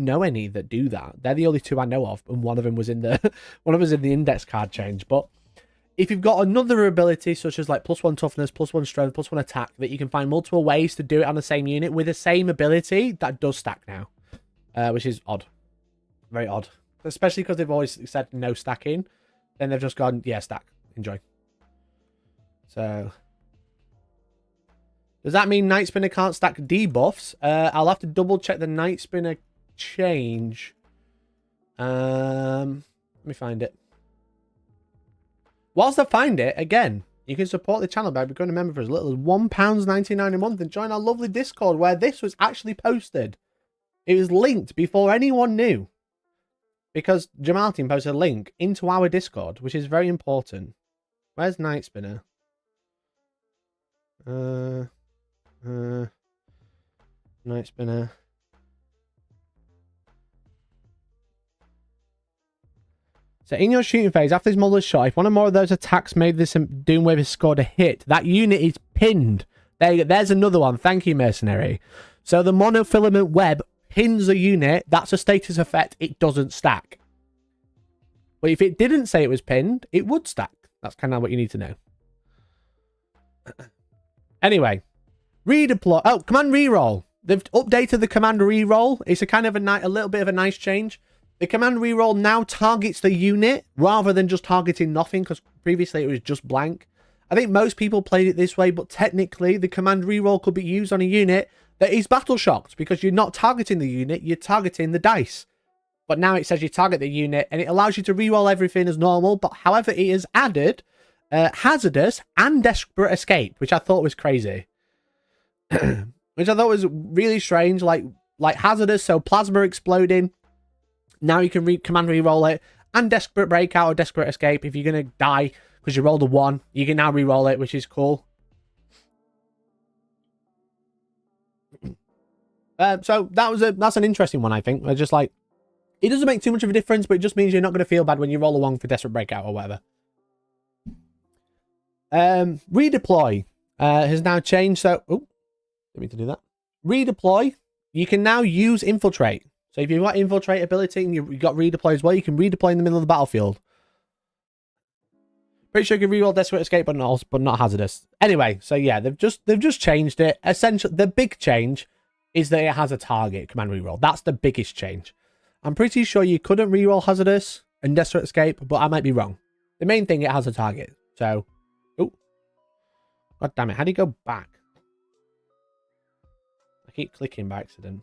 know any that do that. They're the only 2 I know of, and one of them was in the index card change. But if you've got another ability such as like +1 toughness, +1 strength, +1 attack, that you can find multiple ways to do it on the same unit with the same ability, that does stack now, which is odd, very odd, especially because they've always said no stacking. Then they've just gone, yeah, stack, enjoy. So does that mean Night Spinner can't stack debuffs? I'll have to double check the Night Spinner change. Let me find it. Whilst I find it, again, you can support the channel by becoming a member for as little as £1.99 a month and join our lovely Discord where this was actually posted. It was linked before anyone knew. Because Jamal Team posted a link into our Discord, which is very important. Where's Night Spinner? Night Spinner. So in your shooting phase, after this model is shot, if one or more of those attacks made this Doomwave has scored a hit, that unit is pinned. There's another one. Thank you, Mercenary. So the monofilament web pins a unit. That's a status effect. It doesn't stack. But if it didn't say it was pinned, it would stack. That's kind of what you need to know. Anyway, redeploy. Oh, command reroll. They've updated the command reroll. It's a kind of a little bit of a nice change. The command reroll now targets the unit rather than just targeting nothing, because previously it was just blank. I think most people played it this way, but technically the command reroll could be used on a unit that is battle shocked, because you're not targeting the unit, you're targeting the dice. But now it says you target the unit and it allows you to reroll everything as normal, but however it is added hazardous and desperate escape, which I thought was crazy. Which I thought was really strange, like hazardous, so plasma exploding. Now you can command reroll it, and desperate breakout or desperate escape. If you're going to die because you rolled a 1, you can now reroll it, which is cool. So that's an interesting one, I think. Just like, it doesn't make too much of a difference, but it just means you're not going to feel bad when you roll a 1 for desperate breakout or whatever. Redeploy has now changed. So, oh, didn't mean to do that. Redeploy, you can now use infiltrate. So if you've got infiltrate ability and you've got redeploy as well, you can redeploy in the middle of the battlefield. Pretty sure you can reroll desperate escape, but not hazardous. Anyway, so yeah, they've just changed it. Essentially, the big change is that it has a target command reroll. That's the biggest change. I'm pretty sure you couldn't reroll hazardous and desperate escape, but I might be wrong. The main thing, it has a target. So, oh, god damn it! How do you go back? I keep clicking by accident.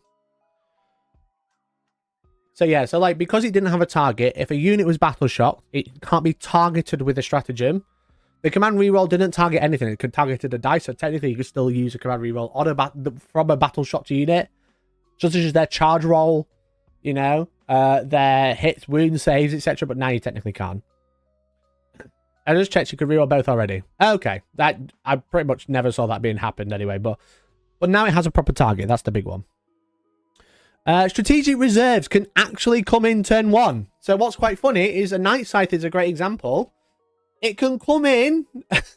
So yeah, so like, because it didn't have a target, if a unit was battle shocked, it can't be targeted with a stratagem. The command reroll didn't target anything. It could target a dice, so technically you could still use a command reroll on from a battle shocked unit, such as their charge roll, you know, their hits, wound saves, etc. But now you technically can't. I just checked you could reroll both already. Okay, that I pretty much never saw that being happened anyway, but now it has a proper target. That's the big one. Strategic reserves can actually come in turn 1. So what's quite funny is a Night Scythe is a great example. It can come in.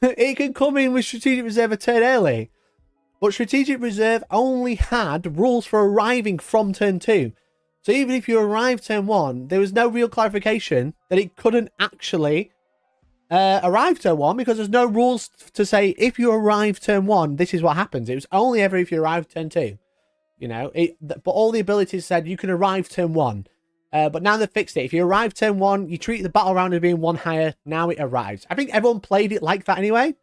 It can come in with strategic reserve a turn early, but strategic reserve only had rules for arriving from turn 2. So even if you arrived turn 1, there was no real clarification that it couldn't actually arrive turn 1, because there's no rules to say if you arrive turn 1, this is what happens. It was only ever if you arrived turn 2. You know, but all the abilities said you can arrive turn 1. But now they've fixed it. If you arrive turn 1, you treat the battle round as being 1 higher. Now it arrives. I think everyone played it like that anyway.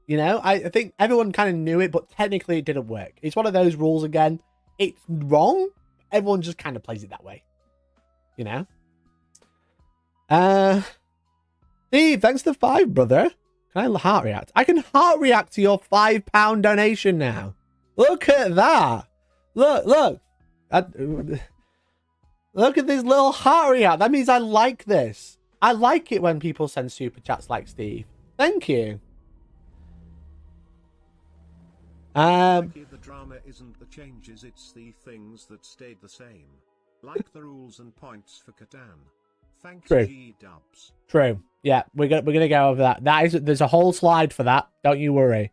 You know, I think everyone kind of knew it, but technically it didn't work. It's one of those rules again. It's wrong. Everyone just kind of plays it that way. You know? Steve, thanks to 5, brother. Can I heart react? I can heart react to your £5 donation now. Look at that. Look. Look at this little heart react. That means I like this. I like it when people send super chats like Steve. Thank you. The drama isn't the changes, it's the things that stayed the same. Like the rules and points for Catan. Thanks, True. G-dubs. True. Yeah, we're gonna go over that. There's a whole slide for that. Don't you worry.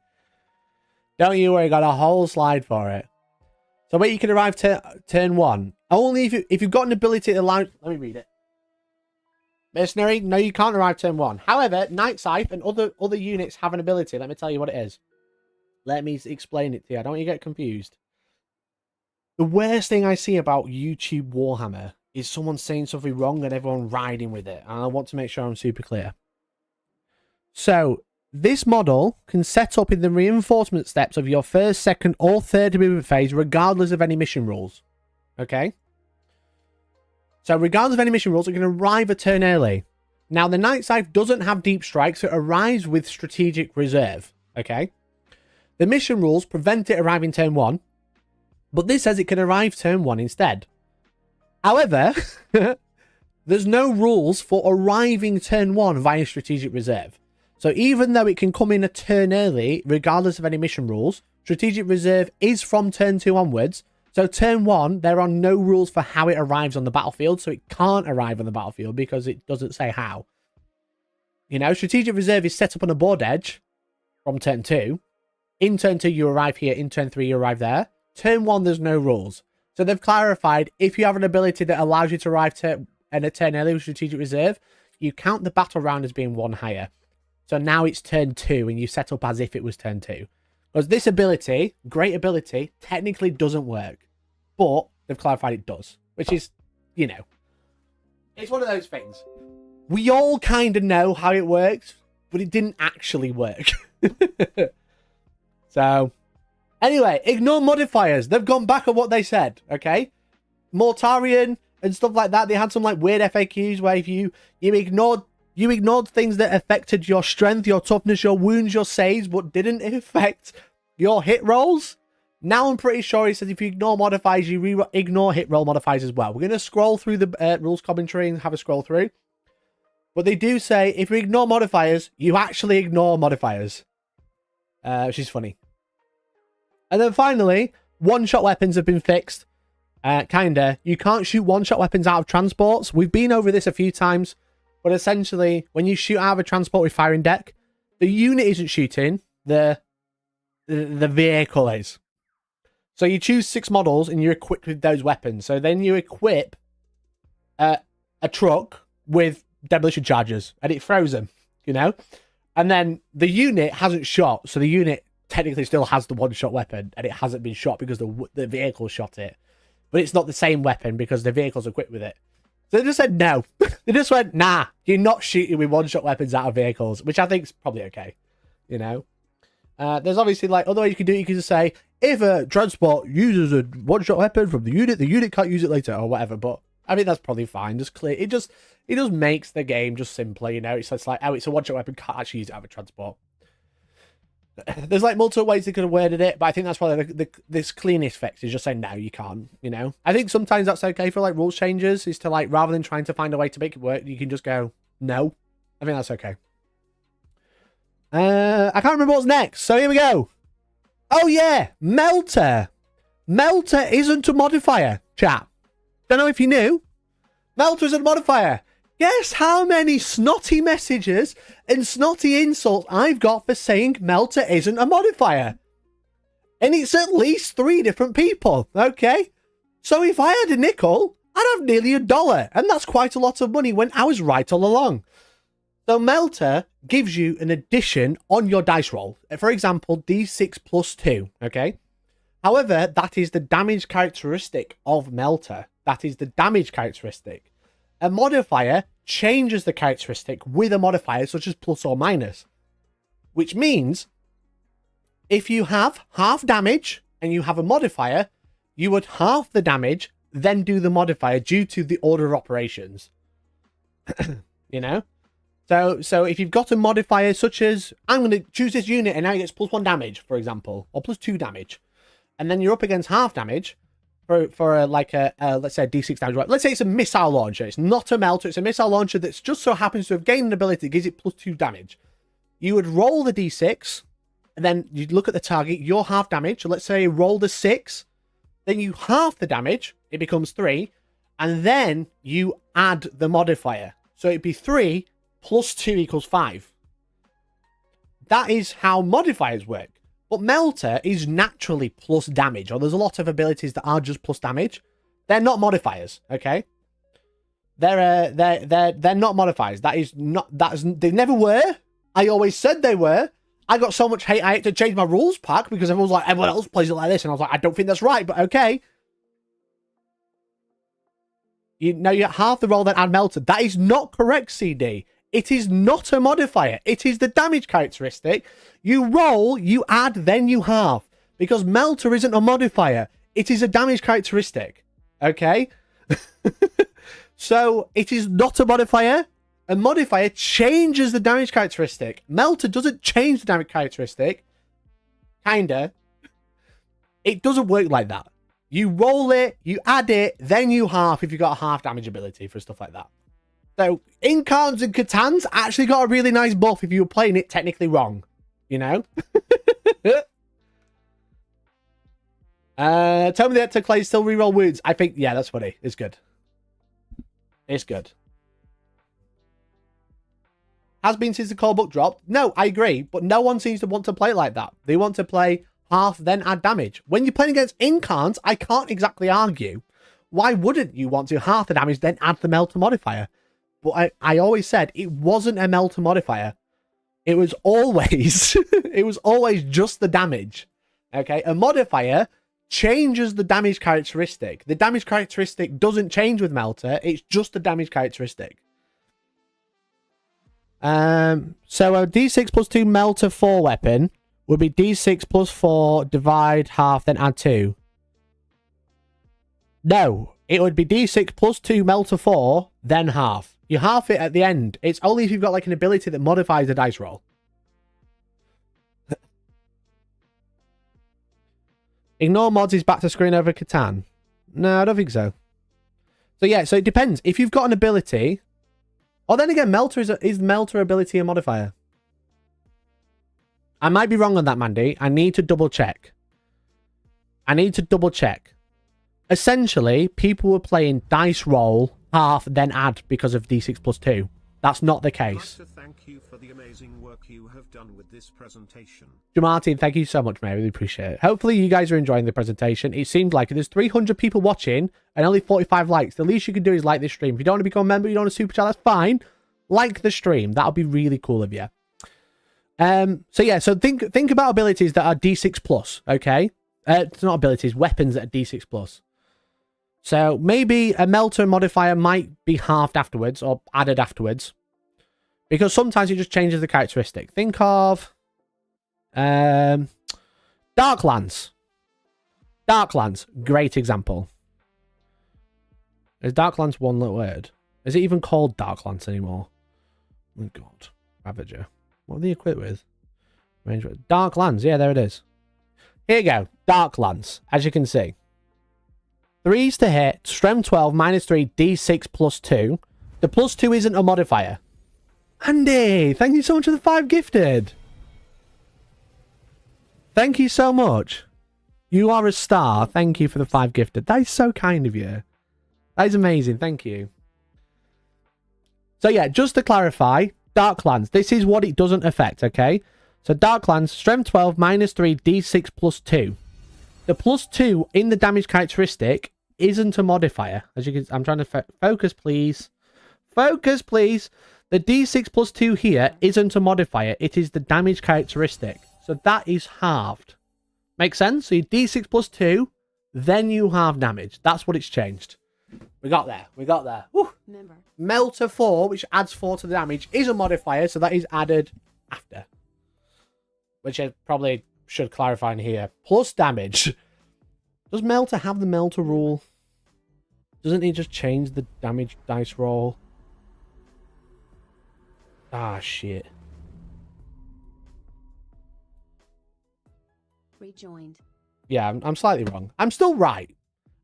Don't you worry. Got a whole slide for it. So wait, you can arrive turn 1 only if you've got an ability to allow. Let me read it. Mercenary, no, you can't arrive turn 1. However, Night Scythe and other units have an ability. Let me tell you what it is. Let me explain it to you. I don't want you to get confused. The worst thing I see about YouTube Warhammer is someone saying something wrong and everyone riding with it. And I want to make sure I'm super clear. So, this model can set up in the reinforcement steps of your first, second, or third movement phase, regardless of any mission rules. Okay? So regardless of any mission rules, it can arrive a turn early. Now, the Night Scythe doesn't have deep strike, so it arrives with strategic reserve. Okay? The mission rules prevent it arriving turn 1, but this says it can arrive turn 1 instead. However, there's no rules for arriving turn 1 via strategic reserve. So even though it can come in a turn early, regardless of any mission rules, strategic reserve is from turn 2 onwards. So turn 1, there are no rules for how it arrives on the battlefield, so it can't arrive on the battlefield because it doesn't say how. You know, strategic reserve is set up on a board edge from turn 2. In turn 2, you arrive here. In turn 3, you arrive there. Turn 1, there's no rules. So they've clarified, if you have an ability that allows you to arrive in a turn early with strategic reserve, you count the battle round as being 1 higher. So now it's turn 2, and you set up as if it was turn 2. Because this ability, great ability, technically doesn't work. But they've clarified it does. Which is, you know, it's one of those things. We all kind of know how it works, but it didn't actually work. So, anyway, ignore modifiers. They've gone back on what they said, okay? Mortarion and stuff like that, they had some like weird FAQs where if you ignored things that affected your strength, your toughness, your wounds, your saves, but didn't affect your hit rolls. Now I'm pretty sure he says if you ignore modifiers, you ignore hit roll modifiers as well. We're going to scroll through the rules commentary and have a scroll through. But they do say if you ignore modifiers, you actually ignore modifiers. Which is funny. And then finally, one-shot weapons have been fixed. Kinda. You can't shoot one-shot weapons out of transports. We've been over this a few times. But essentially, when you shoot out of a transport with firing deck, the unit isn't shooting. The vehicle is. So you choose 6 models and you're equipped with those weapons. So then you equip a truck with demolition charges and it throws them, you know? And then the unit hasn't shot. So the unit technically still has the one-shot weapon and it hasn't been shot because the vehicle shot it. But it's not the same weapon because the vehicle's equipped with it. So they just said no. They just went, nah, you're not shooting with one-shot weapons out of vehicles, which I think is probably okay, you know? There's obviously like other ways you can do it. You can just say, if a transport uses a one-shot weapon from the unit can't use it later or whatever. But I mean, that's probably fine. Just clear. It just makes the game just simpler, you know? It's just like, oh, it's a one-shot weapon, can't actually use it out of a transport. There's like multiple ways they could have worded it, but I think that's probably this cleanest fix is just saying, no, you can't, you know? I think sometimes that's okay for like rules changes, is to like, rather than trying to find a way to make it work, you can just go, no. I think that's okay. I can't remember what's next, so here we go. Oh yeah, Melter. Melter isn't a modifier, chat. Don't know if you knew. Melter isn't a modifier. Guess how many snotty messages and snotty insults I've got for saying Melter isn't a modifier. And it's at least 3 different people, okay? So if I had a nickel, I'd have nearly $1, and that's quite a lot of money when I was right all along. So Melter gives you an addition on your dice roll. For example, D6 plus 2, okay? However, that is the damage characteristic of Melter. That is the damage characteristic. A modifier changes the characteristic with a modifier such as plus or minus. Which means, if you have half damage and you have a modifier, you would half the damage, then do the modifier due to the order of operations. You know? So if you've got a modifier such as, I'm going to choose this unit and now it gets plus 1 damage, for example, or plus 2 damage, and then you're up against half damage for let's say a D6 damage. Right? Let's say it's a missile launcher. It's not a melter. It's a missile launcher that just so happens to have gained an ability that gives it plus 2 damage. You would roll the D6, and then you'd look at the target. You're half damage. So let's say you roll the 6, then you half the damage. It becomes 3, and then you add the modifier. So it'd be 3 plus 2 equals 5. That is how modifiers work. But Melter is naturally plus damage, or there's a lot of abilities that are just plus damage. They're not modifiers, okay? They're not modifiers. They never were. I always said they were. I got so much hate I had to change my rules pack because everyone was like, everyone else plays it like this, and I was like, I don't think that's right, but okay. You get half the roll that add Melter. That is not correct, CD. It is not a modifier. It is the damage characteristic. You roll, you add, then you halve. Because Melter isn't a modifier. It is a damage characteristic. Okay? So it is not a modifier. A modifier changes the damage characteristic. Melter doesn't change the damage characteristic. Kinda. It doesn't work like that. You roll it, you add it, then you half if you've got a half damage ability for stuff like that. So Incarns and Catan's actually got a really nice buff if you were playing it technically wrong. You know? Tell me that to Clay still reroll wounds. I think, yeah, that's funny. It's good. It's good. Has been since the core book dropped. No, I agree. But no one seems to want to play it like that. They want to play half, then add damage. When you're playing against Incarns, I can't exactly argue. Why wouldn't you want to half the damage, then add the Melter modifier? But I always said it wasn't a Melter modifier. It was always, it was always just the damage. Okay, a modifier changes the damage characteristic. The damage characteristic doesn't change with Melter. It's just the damage characteristic. So a D6 plus 2 Melter 4 weapon would be D6 plus 4, divide, half, then add 2. No, it would be D6 plus 2 Melter 4, then half. You half it at the end. It's only if you've got like an ability that modifies the dice roll. Ignore mods is back to screen over Catan. No, I don't think so. So yeah, so it depends. If you've got an ability... Or then again, Melter is Melter ability a modifier? I might be wrong on that, Mandy. I need to double check. Essentially, people were playing dice roll, half, then add because of D6 plus 2. That's not the case. I'd like to thank you for the amazing work you have done with this presentation. Martin, thank you so much, mate. I really appreciate it. Hopefully you guys are enjoying the presentation. It seems like there's 300 people watching and only 45 likes. The least you can do is like this stream. If you don't want to become a member, you don't want to super chat, that's fine. Like the stream. That'll be really cool of you. So yeah, so think about abilities that are D6 plus, okay? It's not abilities, weapons that are D6 plus. So maybe a Melter modifier might be halved afterwards or added afterwards. Because sometimes it just changes the characteristic. Think of Darklands. Darklands, great example. Is Darklands one little word? Is it even called Darklands anymore? Oh god. Ravager. What are they equipped with? Range. Darklands, yeah, there it is. Here you go. Darklands, as you can see. 3s to hit, strength 12, minus 3, d6 plus 2. The plus 2 isn't a modifier. Andy, thank you so much for the 5 gifted. Thank you so much. You are a star. Thank you for the 5 gifted. That is so kind of you. That is amazing. Thank you. So yeah, just to clarify, Darklands, this is what it doesn't affect, okay? So Darklands, strength 12, minus 3, d6 plus 2. The plus 2 in the damage characteristic isn't a modifier. As you can, I'm trying to focus, please. Focus, please. The d6 plus 2 here isn't a modifier. It is the damage characteristic. So that is halved. Make sense? So you d6 plus 2, then you halve damage. That's what it's changed. We got there. We got there. Woo. Melter 4, which adds 4 to the damage, is a modifier. So that is added after. Which I probably should clarify in here. Plus damage. Does Melter have the Melter rule? Doesn't he just change the damage dice roll? Ah, shit. Rejoined. Yeah, I'm slightly wrong. I'm still right.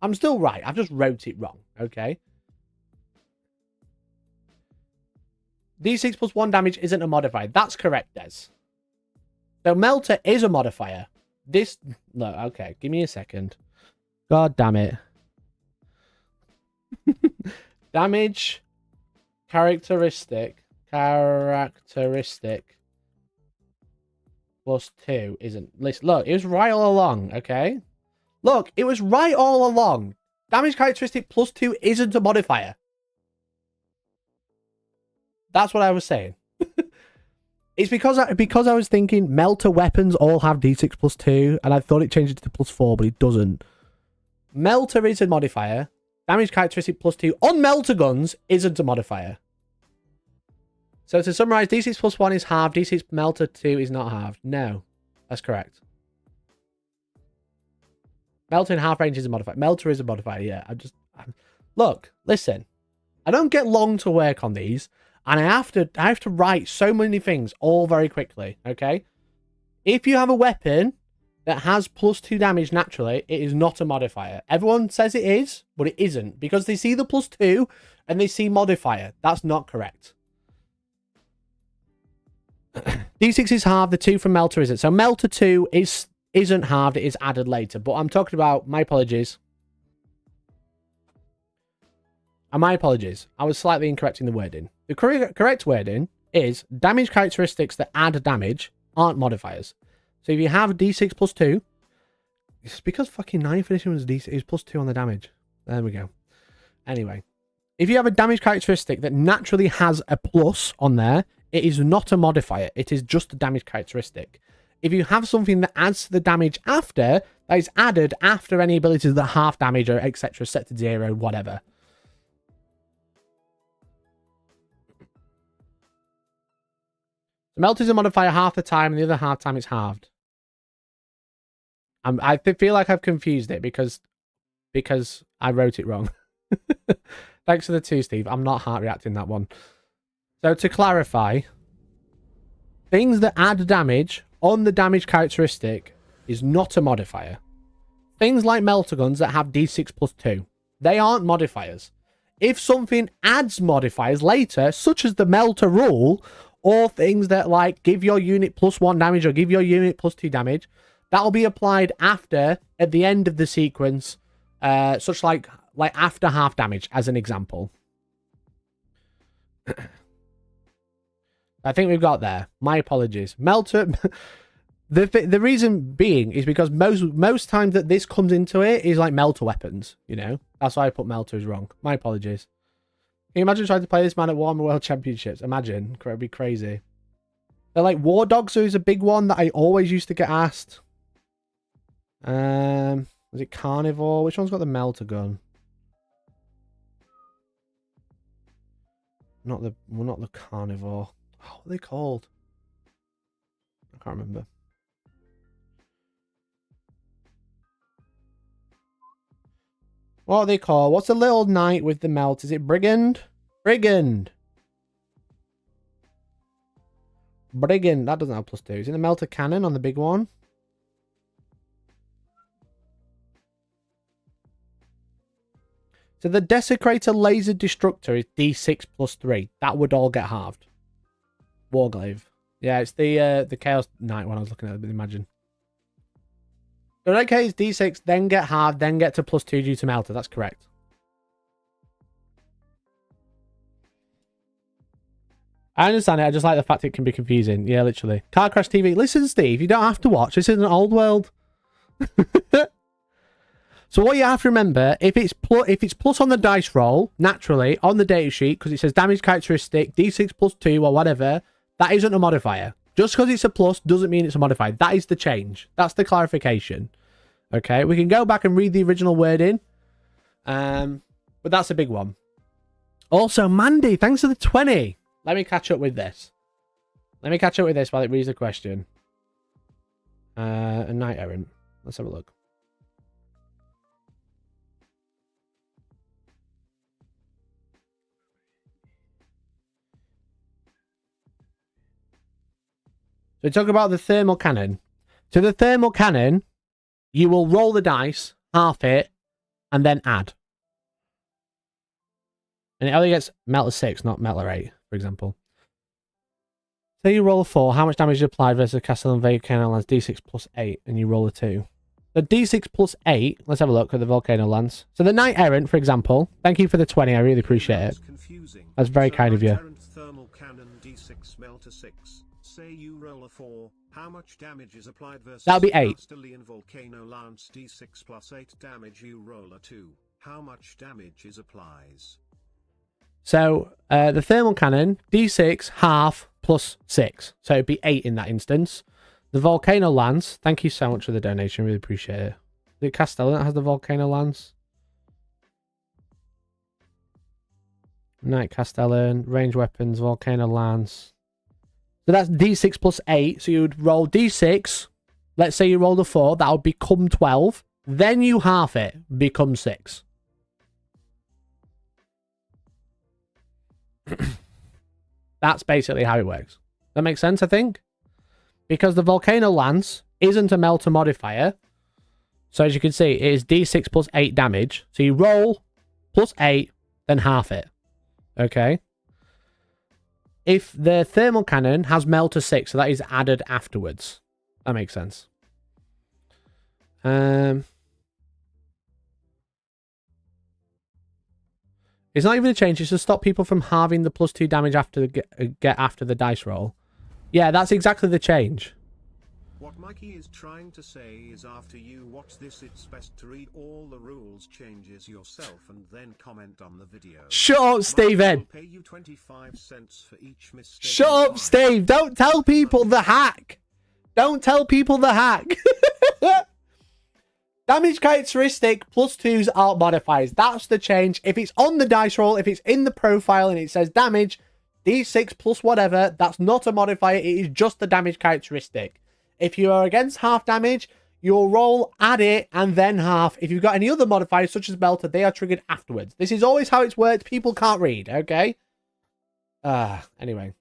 I'm still right. I've just wrote it wrong. Okay. D6 plus 1 damage isn't a modifier. That's correct, Des. So Melter is a modifier. This... No, okay. Give me a second. God damn it. Damage. Characteristic. Plus 2 isn't... Listen, look, it was right all along, okay? Look, it was right all along. Damage characteristic plus 2 isn't a modifier. That's what I was saying. It's because I was thinking Melter weapons all have D6 plus 2, and I thought it changed it to plus 4, but it doesn't. Melter is a modifier. Damage characteristic plus 2 on Melter guns isn't a modifier. So to summarize, D6 plus 1 is halved, D6 Melter 2 is not halved. No, that's correct. Melter in half range is a modifier. Melter is a modifier, yeah. Look, listen. I don't get long to work on these, and I have to write so many things all very quickly, okay? If you have a weapon that has +2 damage naturally, it is not a modifier. Everyone says it is, but it isn't, because they see the +2 and they see modifier. That's not correct. D6 is halved, the 2 from Melter isn't. So Melter 2 isn't halved, it is added later. But I'm talking about, my apologies. And my apologies, I was slightly incorrect in the wording. The correct wording is damage characteristics that add damage aren't modifiers. So if you have D6 +2, it's because fucking 9th edition was D6 is +2 on the damage. There we go. Anyway, if you have a damage characteristic that naturally has a plus on there, it is not a modifier. It is just a damage characteristic. If you have something that adds to the damage after, that is added after any abilities that half damage or etc. set to 0, whatever. The melt is a modifier half the time, and the other half time it's halved. I feel like I've confused it because I wrote it wrong. Thanks for the 2, Steve. I'm not heart reacting that one. So to clarify, things that add damage on the damage characteristic is not a modifier. Things like melter guns that have D6 +2, they aren't modifiers. If something adds modifiers later, such as the melter rule, or things that like give your unit +1 damage or give your unit +2 damage, that'll be applied after, at the end of the sequence, such like after half damage, as an example. I think we've got there. My apologies. Melter. The reason being is because most times that this comes into it is like melter weapons. You know, that's why I put melters wrong. My apologies. Can you imagine trying to play this man at Warhammer World Championships? Imagine. It would be crazy. They're like War Dogs is a big one that I always used to get asked. Was it Carnivore? Which one's got the melter gun? Not the Carnivore. Oh, what are they called? I can't remember. What are they called? What's the little knight with the melt? Is it Brigand? Brigand! Brigand. That doesn't have +2. Is it the melter cannon on the big one? So the Desecrator Laser Destructor is D6 +3. That would all get halved. Warglaive. Yeah, it's the Chaos Knight one I was looking at, imagine. So in that case, D6, then get halved, then get to +2 due to melter. That's correct. I understand it. I just like the fact it can be confusing. Yeah, literally. Car Crash TV. Listen, Steve, you don't have to watch. This is an old world. So what you have to remember, if it's plus on the dice roll, naturally, on the data sheet, because it says damage characteristic, D6 +2 or whatever, that isn't a modifier. Just because it's a plus doesn't mean it's a modifier. That is the change. That's the clarification. Okay, we can go back and read the original wording. But that's a big one. Also, Mandy, thanks for the 20. Let me catch up with this. Let me catch up with this while it reads the question. A Knight Errant. Let's have a look. So talk about the thermal cannon. So the thermal cannon, you will roll the dice, half it, and then add. And it only gets melter 6, not melter 8, for example. Say you roll a 4, how much damage is applied versus Castle and Volcano Lance D6 +8, and you roll a 2. The D6 +8, let's have a look at the Volcano Lance. So the Knight Errant, for example, thank you for the 20, I really appreciate it. That's very kind of you. Thermal cannon D6 melter 6. Say you roll a 4, how much damage is applied versus that'll be 8. Castellian Volcano Lance D6 +8 damage, you roll a 2. How much damage is applies? So the thermal cannon, D6, half, +6. So it'd be 8 in that instance. The Volcano Lance, thank you so much for the donation, really appreciate it. The Castellan that has the Volcano Lance. Knight Castellan, range weapons, Volcano Lance. So that's D6 +8. So you would roll D6. Let's say you rolled a 4. That would become 12. Then you half it. Become 6. That's basically how it works. That makes sense, I think? Because the Volcano Lance isn't a melter modifier. So as you can see, it is D6 plus 8 damage. So you roll plus 8, then half it. Okay? If the thermal cannon has melter 6, so that is added afterwards. That makes sense. It's not even a change. It's to stop people from halving the plus 2 damage after get after the dice roll. Yeah, that's exactly the change. What Mikey is trying to say is after you watch this, it's best to read all the rules changes yourself and then comment on the video. Shut up, Steven. Pay you 25 cents for each mistake. Shut up, Steve. Don't tell people the hack. Don't tell people the hack. Damage characteristic plus 2's art modifiers. That's the change. If it's on the dice roll, if it's in the profile and it says damage, D6 plus whatever, that's not a modifier. It is just the damage characteristic. If you are against half damage, you'll roll, add it, and then half. If you've got any other modifiers, such as Melter, they are triggered afterwards. This is always how it's worked. People can't read, okay? Anyway.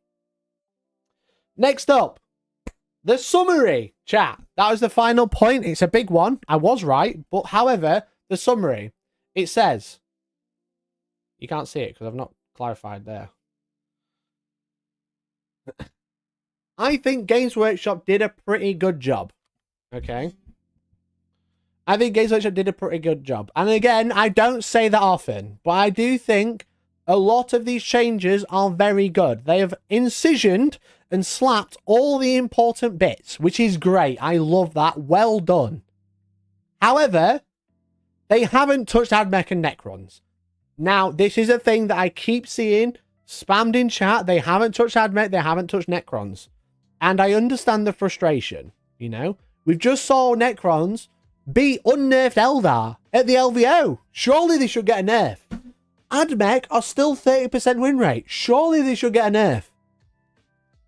Next up, the summary, chat. That was the final point. It's a big one. I was right. But, however, the summary, it says... You can't see it because I've not clarified there. I think Games Workshop did a pretty good job. Okay. I think Games Workshop did a pretty good job. And again, I don't say that often, but I do think a lot of these changes are very good. They have incisioned and slapped all the important bits, which is great. I love that. Well done. However, they haven't touched AdMech and Necrons. Now, this is a thing that I keep seeing spammed in chat. They haven't touched AdMech. They haven't touched Necrons. And I understand the frustration, you know? We've just saw Necrons beat unnerfed Eldar at the LVO. Surely they should get a nerf. AdMech are still 30% win rate. Surely they should get a nerf.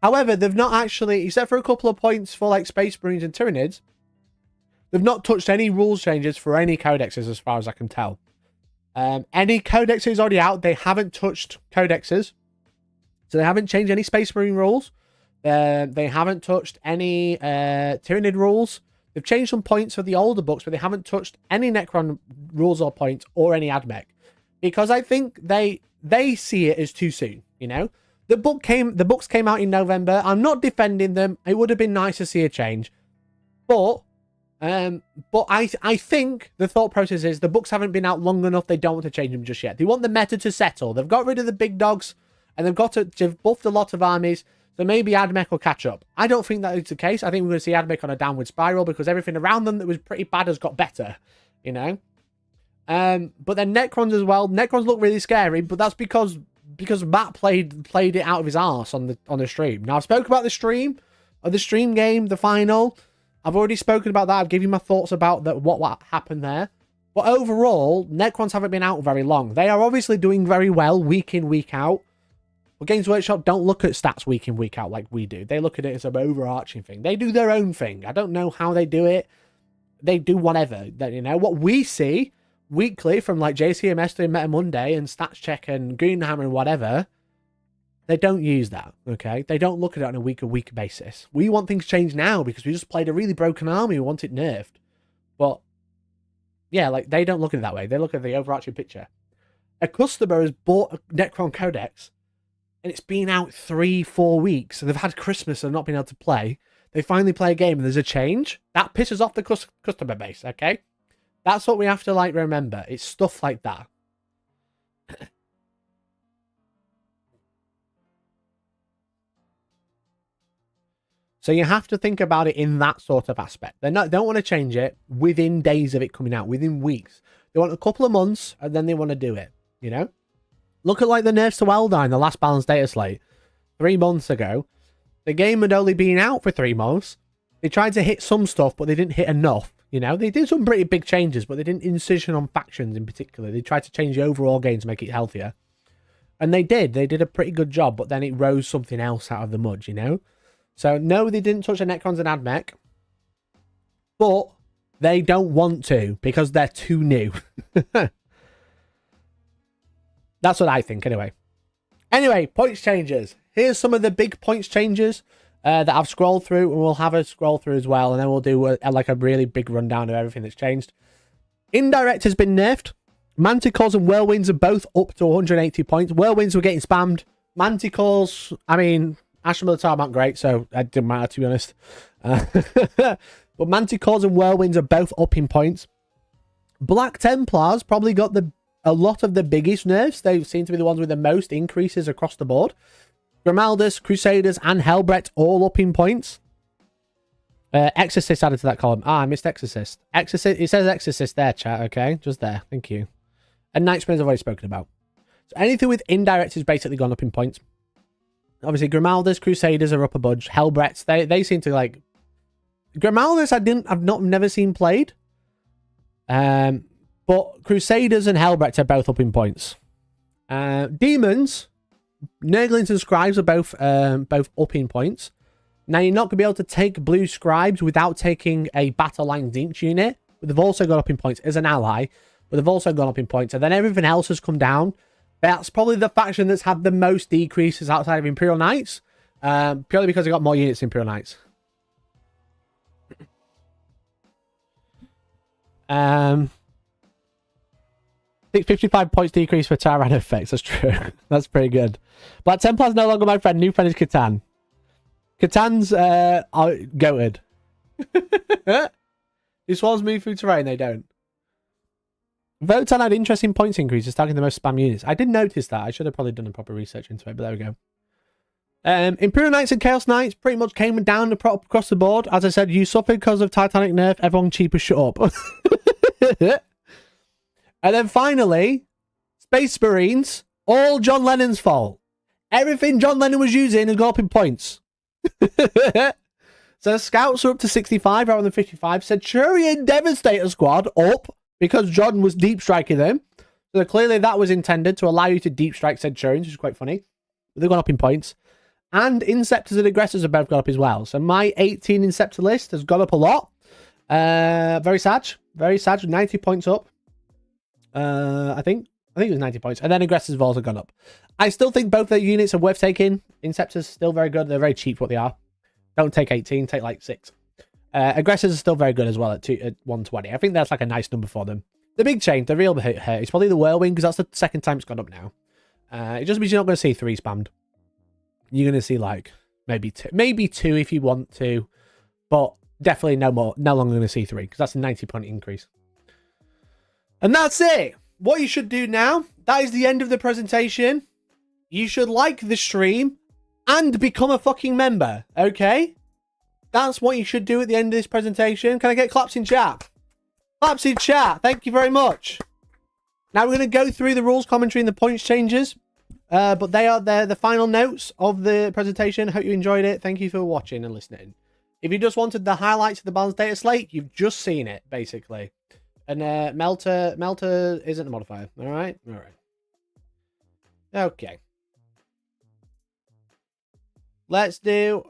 However, they've not actually, except for a couple of points for like Space Marines and Tyranids, they've not touched any rules changes for any codexes as far as I can tell. Any codexes already out, they haven't touched codexes. So they haven't changed any Space Marine rules. They haven't touched any Tyranid rules. They've changed some points for the older books, but they haven't touched any Necron rules or points or any AdMech. Because I think they see it as too soon, you know? The books came out in November. I'm not defending them. It would have been nice to see a change. But I think the thought process is the books haven't been out long enough. They don't want to change them just yet. They want the meta to settle. They've got rid of the big dogs and they've buffed a lot of armies. So maybe AdMech will catch up. I don't think that is the case. I think we're going to see AdMech on a downward spiral because everything around them that was pretty bad has got better, you know? But then Necrons as well. Necrons look really scary, but that's because Matt played it out of his arse on the stream. Now, I've spoken about the stream game, the final. I've already spoken about that. I've given you my thoughts about what happened there. But overall, Necrons haven't been out very long. They are obviously doing very well week in, week out. But Games Workshop don't look at stats week in, week out like we do. They look at it as an overarching thing. They do their own thing. I don't know how they do it. They do whatever. You know, what we see weekly from like JCMS to Meta Monday and Stats Check and Greenhammer and whatever, they don't use that, okay? They don't look at it on a week-to-week basis. We want things changed now because we just played a really broken army. We want it nerfed. But, yeah, like, they don't look at it that way. They look at the overarching picture. A customer has bought a Necron Codex and it's been out 3-4 weeks and they've had Christmas and not been able to play. They finally play a game and there's a change. That pisses off the customer base, okay? That's what we have to, like, remember. It's stuff like that. So you have to think about it in that sort of aspect. They don't want to change it within days of it coming out, within weeks. They want a couple of months, and then they want to do it, you know? Look at, like, the nerfs to Eldar in the last balanced Dataslate. 3 months ago. The game had only been out for 3 months. They tried to hit some stuff, but they didn't hit enough, you know? They did some pretty big changes, but they didn't incision on factions in particular. They tried to change the overall game to make it healthier. And they did. They did a pretty good job, but then it rose something else out of the mud, you know? So, no, they didn't touch the Necrons and AdMech. But they don't want to because they're too new. That's what I think, anyway. Anyway, points changes. Here's some of the big points changes that I've scrolled through, and we'll have a scroll through as well, and then we'll do like a really big rundown of everything that's changed. Indirect has been nerfed. Manticores and Whirlwinds are both up to 180 points. Whirlwinds were getting spammed. Manticores, I mean, Ashen Militar aren't great, so it didn't matter, to be honest. But Manticores and Whirlwinds are both up in points. Black Templars probably got a lot of the biggest nerfs. They seem to be the ones with the most increases across the board. Grimaldus, Crusaders, and Hellbrett all up in points. Exorcist added to that column. Ah, I missed Exorcist. Exorcist. It says Exorcist there, chat. Okay, just there. Thank you. And Nightsprings I've already spoken about. So anything with indirect has basically gone up in points. Obviously, Grimaldus, Crusaders are up a bunch. Hellbretts, they seem to like. Grimaldus, I've never seen played. But Crusaders and Hellbretts are both up in points. Demons, Nurglings and Scribes are both up in points. Now, you're not going to be able to take blue Scribes without taking a Battle Line Zinch unit. But they've also gone up in points as an ally. But they've also gone up in points. And then everything else has come down. That's probably the faction that's had the most decreases outside of Imperial Knights. Purely because they got more units than Imperial Knights. I think 55 points decrease for Tyrant effects. That's true. That's pretty good. Black Templar's no longer my friend. New friend is Catan. Catan's goated. These ones move through terrain, they don't. Votan had interesting points increases, targeting the most spam units. I did notice that. I should have probably done a proper research into it, but there we go. Imperial Knights and Chaos Knights pretty much came down across the board. As I said, you suffered because of Titanic nerf. Everyone cheaper, shut up. And then finally, Space Marines, all John Lennon's fault. Everything John Lennon was using has gone up in points. So Scouts are up to 65 rather than 55. Centurion Devastator Squad up because John was deep striking them. So clearly that was intended to allow you to deep strike Centurions, which is quite funny. But they've gone up in points. And Inceptors and Aggressors have both gone up as well. So my 18 Inceptor list has gone up a lot. Very sad. Very sad. 90 points up. I think it was 90 points. And then Aggressors have also gone up. I still think both their units are worth taking. Inceptors still very good. They're very cheap for what they are. Don't take 18. Take like 6. Aggressors are still very good as well at 120. I think that's like a nice number for them. The big change, the real hit, is probably the Whirlwind, because that's the second time it's gone up now. It just means you're not going to see 3 spammed. You're going to see like maybe 2 if you want to, but definitely no longer going to see 3, because that's a 90-point increase. And that's it. What you should do now, that is the end of the presentation. You should like the stream and become a fucking member, okay? That's what you should do at the end of this presentation. Can I get claps in chat? Claps in chat. Thank you very much. Now we're going to go through the rules commentary and the points changes. But they're the final notes of the presentation. Hope you enjoyed it. Thank you for watching and listening. If you just wanted the highlights of the balanced data slate, you've just seen it, basically. And Melter isn't a modifier. All right? All right. Okay. Let's do...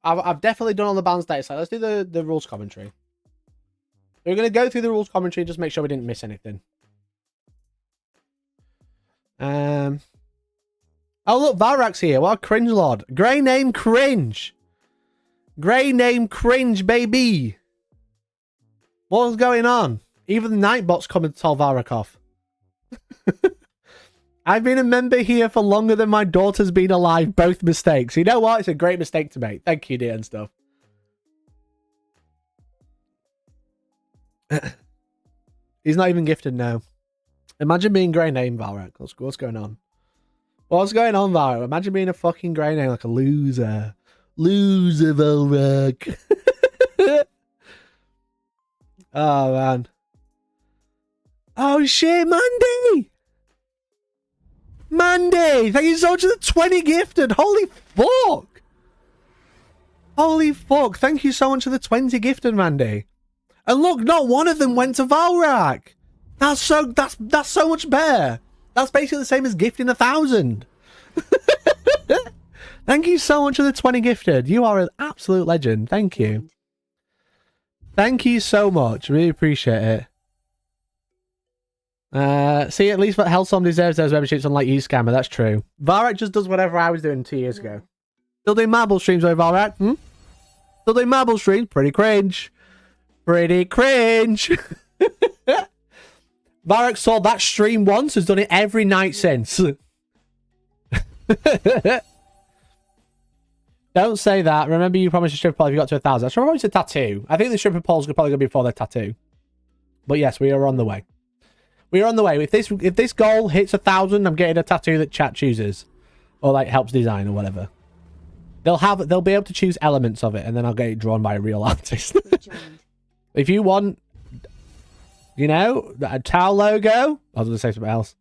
I've definitely done all the balanced data slate. Let's do the rules commentary. We're going to go through the rules commentary and just make sure we didn't miss anything. Oh, look, Valrak's here. What a cringe lord. Grey name cringe. Grey name cringe, baby. What's going on? Even the Nightbot's coming to tell Valrak off. I've been a member here for longer than my daughter's been alive. Both mistakes. You know what? It's a great mistake to make. Thank you, dear, and stuff. He's not even gifted now. Imagine being grey name, Valrak. What's going on? What's going on, Valrak? Imagine being a fucking grey name, like a loser. Loser, Valrak. Oh, man. Oh, shit, Mandy! Mandy! Thank you so much for the 20 gifted. Holy fuck! Holy fuck. Thank you so much for the 20 gifted, Mandy. And look, not one of them went to Valrak. That's so much better. That's basically the same as gifting 1,000. Thank you so much for the 20 gifted. You are an absolute legend. Thank you. Thank you so much. Really appreciate it. See, at least Hellstorm deserves those memberships, unlike you, scammer. That's true. Varak just does whatever I was doing 2 years ago. Still doing marble streams, though, Varak? Still doing marble streams? Pretty cringe. Pretty cringe. Varak saw that stream once, has done it every night since. Don't say that. Remember, you promised a stripper pole if you got to 1,000. I promised a tattoo. I think the stripper pole's probably going to be before the tattoo. But yes, we are on the way. We are on the way. If this goal hits 1,000, I'm getting a tattoo that chat chooses, or like helps design or whatever. They'll be able to choose elements of it, and then I'll get it drawn by a real artist. If you want, you know, a towel logo, I was going to say something else.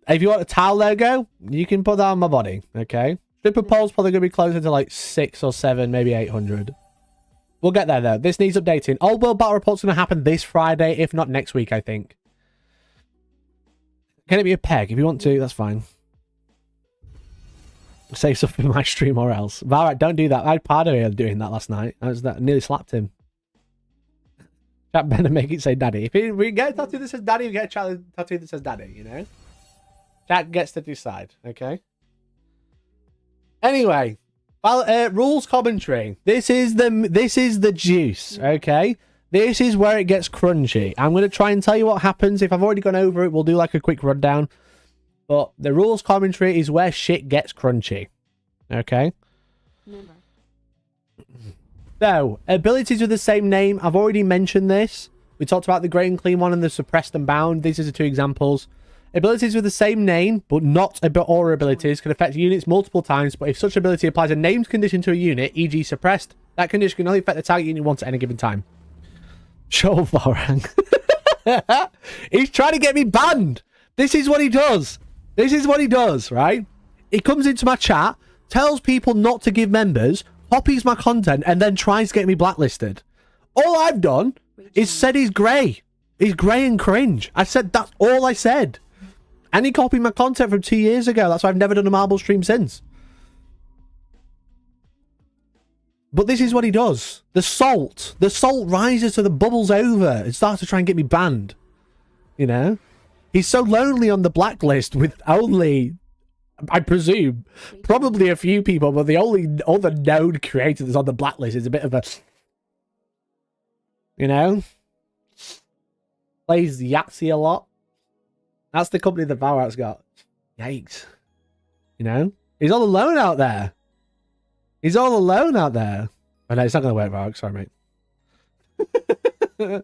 If you want a towel logo, you can put that on my body. Okay. Stripper pole's probably going to be closer to like 6 or 7, maybe 800. We'll get there, though. This needs updating. Old World Battle Report's going to happen this Friday, if not next week, I think. Can it be a peg? If you want to, that's fine. Say something in my stream or else. Varak, don't do that. I had Pardo doing that last night. I nearly slapped him. Chat better make it say daddy. If we get a tattoo that says daddy, we get a tattoo that says daddy, you know? Chat gets to decide, okay? Anyway, rules commentary. This is the juice, okay? This is where it gets crunchy. I'm going to try and tell you what happens. If I've already gone over it, we'll do like a quick rundown. But the rules commentary is where shit gets crunchy, okay? Never. So, abilities with the same name. I've already mentioned this. We talked about the Great and Clean one and the Suppressed and Bound. These are the two examples. Abilities with the same name, but not aura abilities, can affect units multiple times, but if such ability applies a named condition to a unit, e.g. suppressed, that condition can only affect the target unit once at any given time. Show Vorang. He's trying to get me banned. This is what he does. This is what he does, right? He comes into my chat, tells people not to give members, copies my content, and then tries to get me blacklisted. All I've done is said he's grey. He's grey and cringe. I said that's all I said. And he copied my content from 2 years ago. That's why I've never done a marble stream since. But this is what he does. The salt rises to the bubbles over and starts to try and get me banned. You know? He's so lonely on the blacklist with only, I presume, probably a few people, but the only other known creator that's on the blacklist is a bit of a, you know? Plays Yahtzee a lot. That's the company that Varak's got. Yikes. You know? He's all alone out there. He's all alone out there. Oh no, it's not going to work, Varak. Sorry, mate.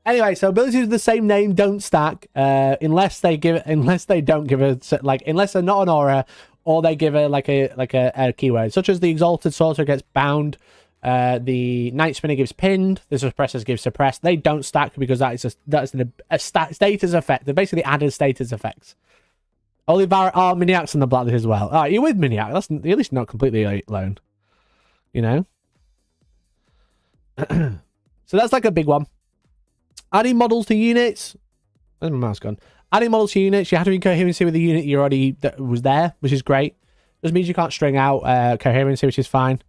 Anyway, so abilities with the same name don't stack unless they're not an aura, or they give a a keyword, such as the Exalted Sorcerer gets bound. The Night Spinner gives pinned. The Suppressors give suppressed. They don't stack because that's a status effect. They're basically added status effects. Only Miniac's on the blacklist as well. Alright, you're with Miniac. That's at least not completely alone. You know? So that's like a big one. Adding models to units. Where's my mouse gone? Adding models to units. You have to be in coherency with the unit you already that was there, which is great. Just means you can't string out coherency, which is fine.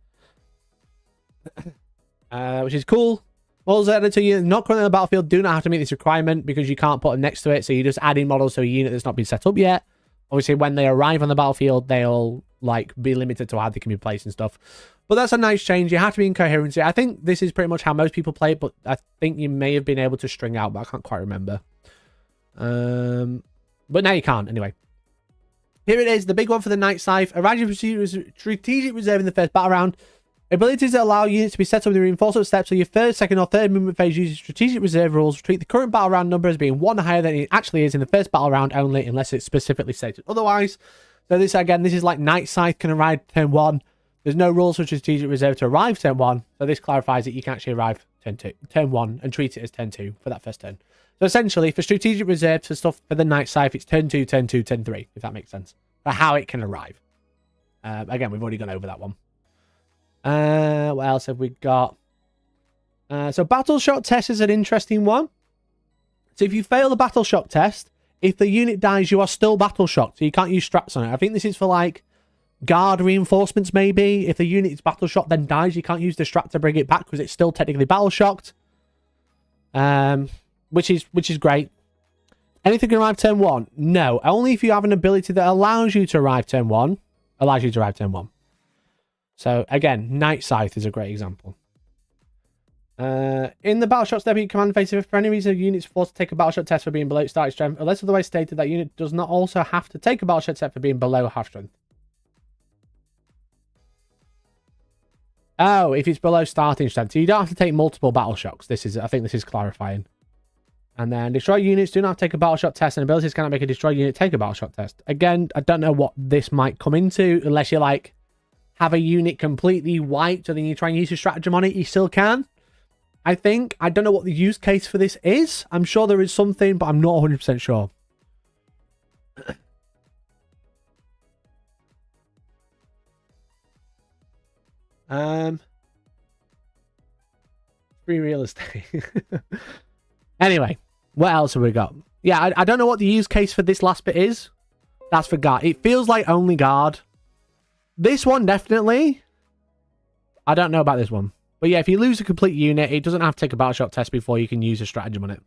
Which is cool. Models added to a unit not currently on the battlefield do not have to meet this requirement because you can't put them next to it, so you're just adding models to a unit that's not been set up yet. Obviously, when they arrive on the battlefield, they'll be limited to how they can be placed and stuff. But that's a nice change. You have to be in coherency. I think this is pretty much how most people play it, but I think you may have been able to string out, but I can't quite remember. But now you can't, anyway. Here it is, the big one for the Night Scythe. Arrive strategic reserve in the first battle round. Abilities that allow units to be set up with the reinforcement steps, so your first, second, or third movement phase uses strategic reserve rules. Treat the current battle round number as being one higher than it actually is in the first battle round only, unless it's specifically stated otherwise. So this, again, this is like Night Scythe can arrive turn 1. There's no rules for strategic reserve to arrive turn 1. So this clarifies that you can actually arrive turn 1 and treat it as turn 2 for that first turn. So essentially, for strategic reserve for stuff for the Night Scythe, it's turn 2, turn 2, turn 3, if that makes sense. For how it can arrive. Again, we've already gone over that one. What else have we got? So battle shock test is an interesting one. So if you fail the battle shock test, if the unit dies, you are still battle shocked. So you can't use strats on it. I think this is for like guard reinforcements, maybe. If the unit is battle shocked then dies, you can't use the strat to bring it back because it's still technically battle shocked. which is great. Anything can arrive turn 1? No, only if you have an ability that allows you to arrive turn 1. So again, Night Scythe is a great example. In the Battleshock debut command phase, if for any reason a unit is forced to take a Battleshock test for being below its starting strength, unless otherwise stated, that unit does not also have to take a Battleshock test for being below half strength. Oh, if it's below starting strength, so you don't have to take multiple Battleshocks. I think this is clarifying. And then destroy units do not have to take a Battleshock test, and abilities cannot make a destroy unit take a Battleshock test. Again, I don't know what this might come into, unless you like have a unit completely wiped and then you try and use your stratagem on it, you still can. I think. I don't know what the use case for this is. I'm sure there is something, but I'm not 100% sure. Free real estate. Anyway, what else have we got? Yeah, I don't know what the use case for this last bit is. That's for guard. It feels like only guard. This one, definitely. I don't know about this one. But yeah, if you lose a complete unit, it doesn't have to take a Battleshock test before you can use a stratagem on it.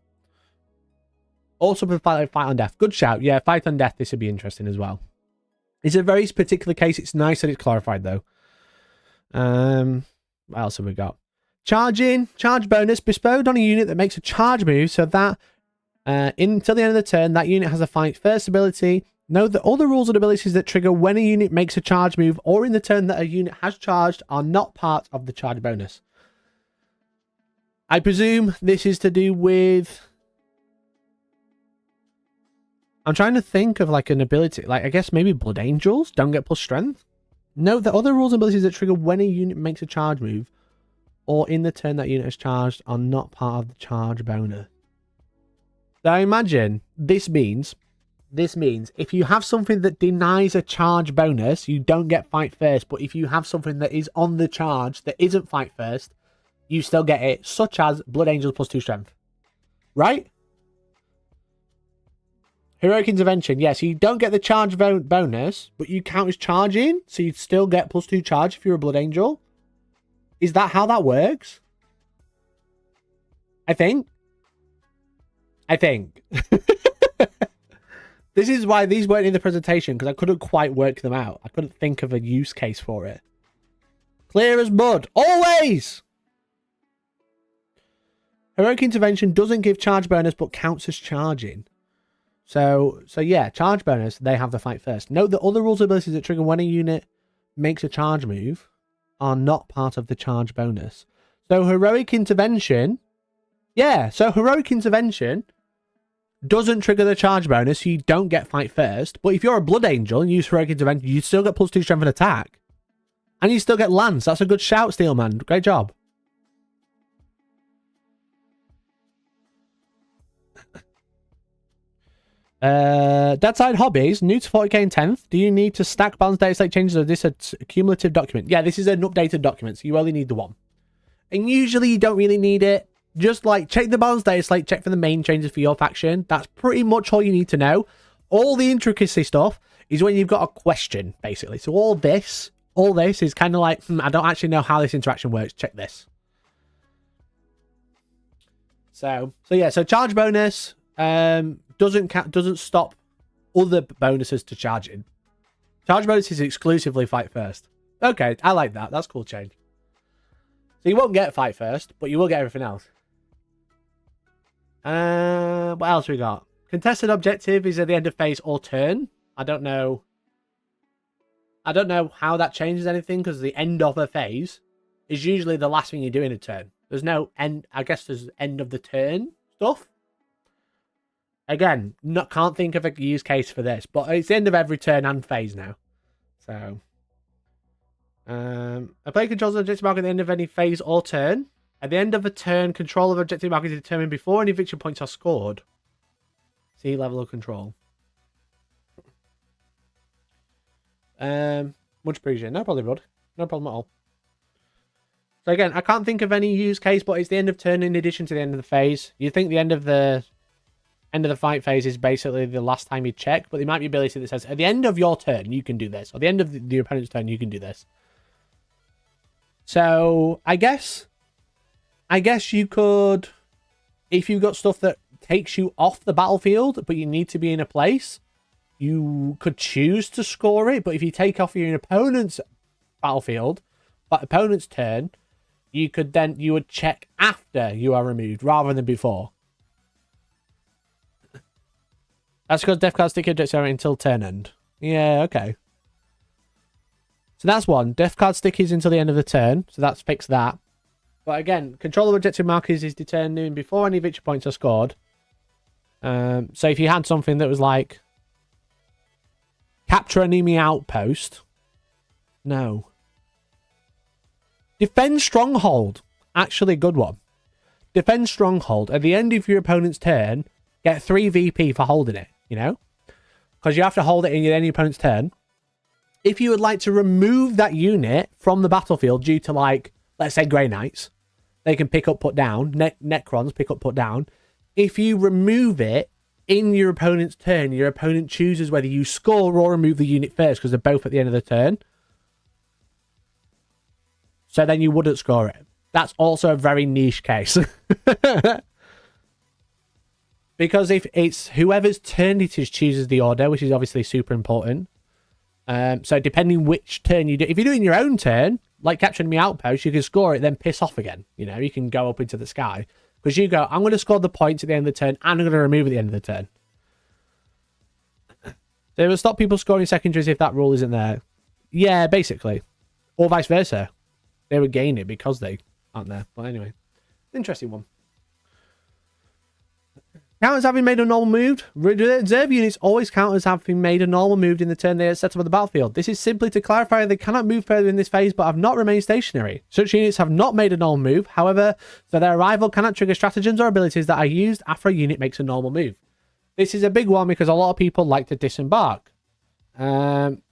Also, for fight on death. Good shout. Yeah, fight on death, this would be interesting as well. It's a very particular case. It's nice that it's clarified, though. What else have we got? Charging. Charge bonus bestowed on a unit that makes a charge move so that until the end of the turn, that unit has a fight first ability. Note that all the rules and abilities that trigger when a unit makes a charge move or in the turn that a unit has charged are not part of the charge bonus. I presume this is to do with... I'm trying to think of like an ability. Like, I guess maybe Blood Angels don't get plus strength. Note that other rules and abilities that trigger when a unit makes a charge move or in the turn that unit has charged are not part of the charge bonus. So I imagine this means if you have something that denies a charge bonus, you don't get fight first. But if you have something that is on the charge that isn't fight first, you still get it, such as Blood Angels plus 2 strength. Right? Heroic Intervention. Yes, you don't get the charge bonus, but you count as charging, so you'd still get plus 2 charge if you're a Blood Angel. Is that how that works? I think. This is why these weren't in the presentation, because I couldn't quite work them out. I couldn't think of a use case for it. Clear as mud. Always! Heroic Intervention doesn't give charge bonus, but counts as charging. So yeah, charge bonus, they have the fight first. Note that other rules and abilities that trigger when a unit makes a charge move are not part of the charge bonus. So Heroic Intervention... Yeah, so Heroic Intervention doesn't trigger the charge bonus, so you don't get fight first. But if you're a Blood Angel and use Heroic Intervention, you still get plus 2 strength and attack. And you still get Lance. That's a good shout, Steelman. Great job. Deadside Hobbies, new to 40k in 10th. Do you need to stack balance Dataslate changes, or is this a cumulative document? Yeah, this is an updated document, so you only need the one. And usually you don't really need it. Just like check the balance Dataslate, check for the main changes for your faction. That's pretty much all you need to know. All the intricacy stuff is when you've got a question, basically. So all this is kind of like, I don't actually know how this interaction works. Check this. So yeah, so charge bonus doesn't stop other bonuses to charging. Charge bonus is exclusively fight first. Okay, I like that. That's a cool change. So you won't get fight first, but you will get everything else. What else we got? Contested objective is at the end of phase or turn. I don't know how that changes anything, because the end of a phase is usually the last thing you do in a turn. There's no end. I guess there's end of the turn stuff. Again, can't think of a use case for this, but it's the end of every turn and phase now. So, a player controls an objective mark at the end of any phase or turn. At the end of a turn, control of objective mark is determined before any victory points are scored. See level of control. Much appreciated. No problem, bud. No problem at all. So again, I can't think of any use case, but it's the end of turn in addition to the end of the phase. You think the end of the fight phase is basically the last time you check, but there might be ability that says at the end of your turn you can do this, or the end of the opponent's turn you can do this. So I guess you could If you've got stuff that takes you off the battlefield, but you need to be in a place, you could choose to score it. But if you take off your opponent's battlefield, but opponent's turn, you would check after you are removed rather than before. That's because death card stick objects are until turn end. Yeah, okay. So that's one. Death card stick is until the end of the turn, so that's fixed that. But again, control of objective markers is determined before any victory points are scored. So if you had something that was like capture enemy outpost, no. Defend stronghold, actually a good one. Defend stronghold at the end of your opponent's turn, get 3 VP for holding it. You know, because you have to hold it in your opponent's turn. If you would like to remove that unit from the battlefield due to, like, let's say Grey Knights, they can pick up, put down. Necrons pick up, put down. If you remove it in your opponent's turn, your opponent chooses whether you score or remove the unit first because they're both at the end of the turn. So then you wouldn't score it. That's also a very niche case. Because if it's whoever's turn it is chooses the order, which is obviously super important. So depending which turn you do, if you do it in your own turn, like capturing me outpost, you can score it, then piss off again. You know, you can go up into the sky. Because you go, I'm going to score the points at the end of the turn, and I'm going to remove at the end of the turn. They will stop people scoring secondaries if that rule isn't there. Yeah, basically. Or vice versa. They would gain it because they aren't there. But anyway, interesting one. Count as having made a normal move. Reserve units always count as having made a normal move in the turn they are set up on the battlefield. This is simply to clarify they cannot move further in this phase but have not remained stationary. Such units have not made a normal move, however, so their arrival cannot trigger stratagems or abilities that are used after a unit makes a normal move. This is a big one because a lot of people like to disembark from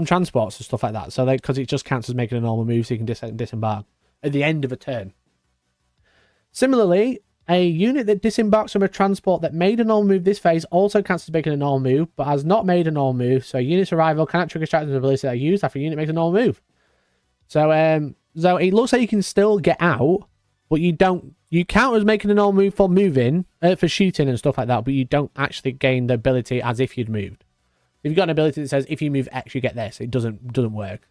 transports and stuff like that. So because it just counts as making a normal move, so you can disembark at the end of a turn. Similarly, a unit that disembarks from a transport that made a normal move this phase also counts as making a normal move, but has not made a normal move, so a unit's arrival cannot trigger stratagems abilities that are used after a unit makes a normal move. So, so it looks like you can still get out, but you count as making a normal move for moving, for shooting and stuff like that, but you don't actually gain the ability as if you'd moved. If you've got an ability that says if you move X, you get this, it doesn't work.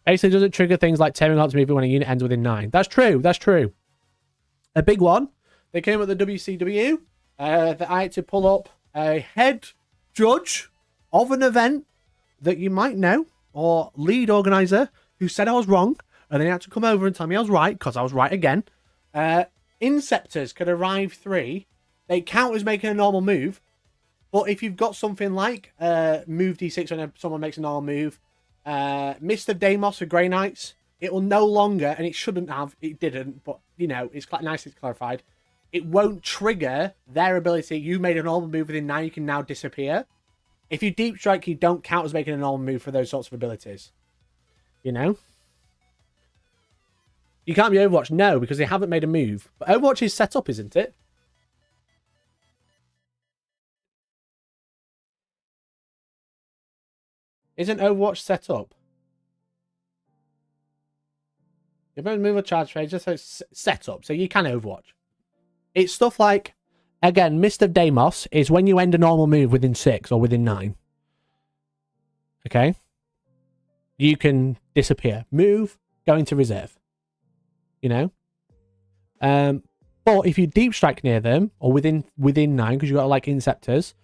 Basically, doesn't trigger things like tearing out to movement when a unit ends within 9. That's true. That's true. A big one. They came at the WCW. That I had to pull up a head judge of an event that you might know, or lead organizer, who said I was wrong, and they had to come over and tell me I was right, because I was right again. Inceptors can arrive 3. They count as making a normal move, but if you've got something like move D6 when someone makes a normal move, Mist of Deimos for Grey Knights, it will no longer, and it shouldn't have, it didn't, but you know, it's quite nicely clarified, it won't trigger their ability. You made a normal move within 9, you can now disappear. If you deep strike, you don't count as making a normal move for those sorts of abilities. You know? You can't be Overwatch, no, because they haven't made a move. But Overwatch is set up, isn't it? Isn't Overwatch set up? You don't move a charge phase, just so it's set up, so you can Overwatch. It's stuff like, again, Mist of Deimos is when you end a normal move within 6 or within 9. Okay? You can disappear. Move, go into reserve. You know? But if you deep strike near them, or within 9, because you've got like Inceptors,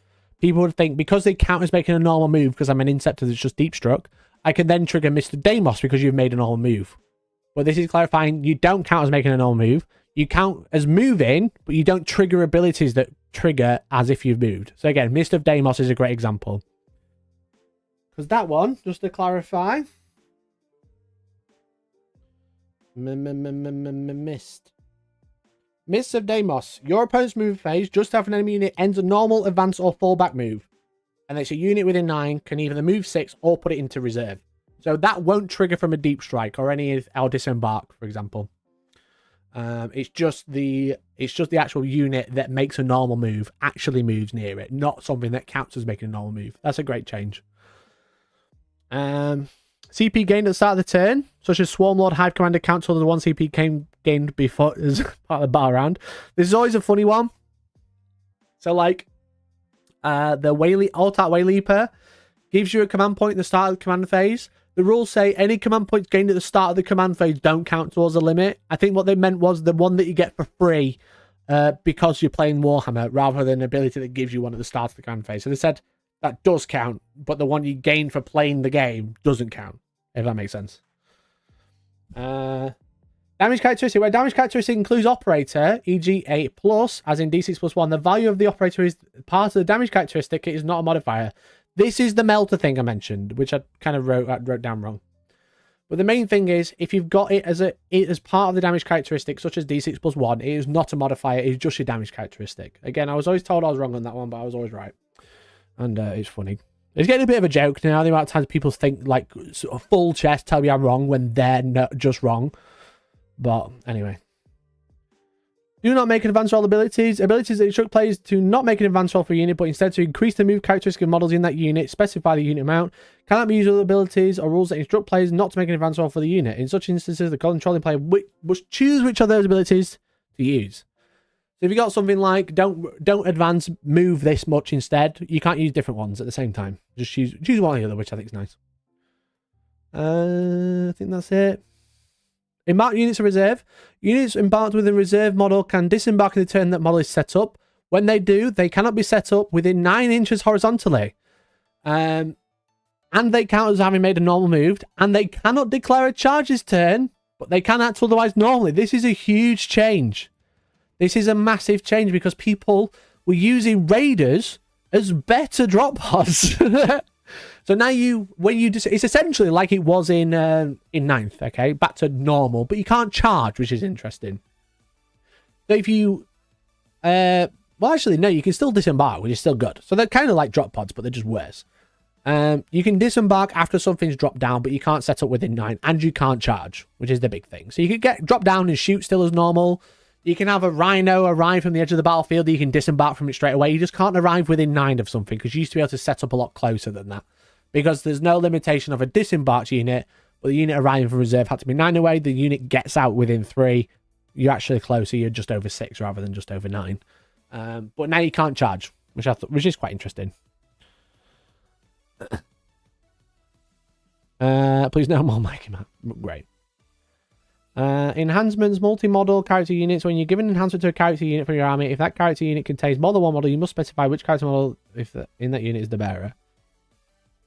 people would think, because they count as making a normal move, because I'm an Inceptor that's just deep struck, I can then trigger Mr. Deimos because you've made a normal move. But this is clarifying, you don't count as making a normal move. You count as moving, but you don't trigger abilities that trigger as if you've moved. So again, Mist of Deimos is a great example. Because that one, just to clarify... Mist. Mist of Deimos. Your opponent's move phase, just after an enemy unit ends a normal, advance, or fallback move. And it's a unit within 9 can either move 6 or put it into reserve. So that won't trigger from a deep strike or any or disembark, for example. It's just the actual unit that makes a normal move actually moves near it, not something that counts as making a normal move. That's a great change. CP gained at the start of the turn, such as Swarm Lord, Hive Commander, Council, the one CP gained before as part of the battle round. This is always a funny one. So, like, the Alt-Art Wayleaper gives you a command point at the start of the command phase. The rules say any command points gained at the start of the command phase don't count towards the limit. I think what they meant was the one that you get for free because you're playing Warhammer, rather than an ability that gives you one at the start of the command phase. So they said that does count, but the one you gain for playing the game doesn't count, if that makes sense. Damage characteristic. Where damage characteristic includes operator, e.g. 8+, as in d6 plus 1, the value of the operator is part of the damage characteristic. It is not a modifier. This is the melter thing I mentioned, which I kind of wrote down wrong. But the main thing is, if you've got it as part of the damage characteristic, such as d6 plus 1, it is not a modifier. It is just your damage characteristic. Again, I was always told I was wrong on that one, but I was always right. And it's funny. It's getting a bit of a joke now. The amount of times people think, like, sort of full chest, tell me I'm wrong when they're not just wrong. But anyway. Do not make an advance roll abilities. Abilities that instruct players to not make an advance roll for a unit, but instead to increase the move characteristic of models in that unit, specify the unit amount. Cannot be used with abilities or rules that instruct players not to make an advance roll for the unit. In such instances, the controlling player must choose which of those abilities to use. So if you got something like don't advance, move this much instead, you can't use different ones at the same time. Just choose one or the other, which I think is nice. I think that's it. Embark units of reserve. Units embarked with a reserve model can disembark in the turn that model is set up. When they do, they cannot be set up within 9 inches horizontally. And they count as having made a normal move. And they cannot declare a charge this turn, but they can act otherwise normally. This is a huge change. This is a massive change because people were using raiders as better drop pods. So now it's essentially like it was in 9th, okay? Back to normal, but you can't charge, which is interesting. So if you, well, actually, no, you can still disembark, which is still good. So they're kind of like drop pods, but they're just worse. You can disembark after something's dropped down, but you can't set up within 9, and you can't charge, which is the big thing. So you can get drop down and shoot still as normal. You can have a rhino arrive from the edge of the battlefield. You can disembark from it straight away. You just can't arrive within 9 of something, because you used to be able to set up a lot closer than that. Because there's no limitation of a disembarked unit, but the unit arriving from reserve had to be 9 away. The unit gets out within 3. You're actually closer. You're just over 6 rather than just over 9. But now you can't charge, which is quite interesting. Please no more Mikey Matt. Great. Enhancements, multi-model character units. When you're given an enhancement to a character unit from your army, if that character unit contains more than one model, you must specify which character model in that unit is the bearer.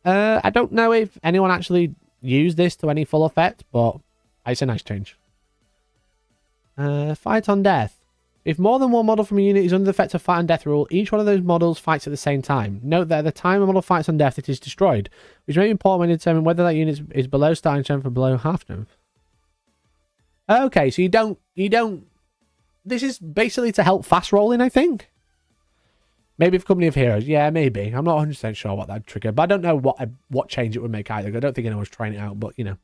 I don't know if anyone actually used this to any full effect, but it's a nice change. Fight on death. If more than one model from a unit is under the effect of fight on death rule, each one of those models fights at the same time. Note that at the time a model fights on death, it is destroyed, which may be important when determining whether that unit is below starting strength or below half strength. Okay, so you don't... This is basically to help fast rolling, I think. Maybe for Company of Heroes. Yeah, maybe. I'm not 100% sure what that'd trigger, but I don't know what change it would make either. I don't think anyone's trying it out, but, you know,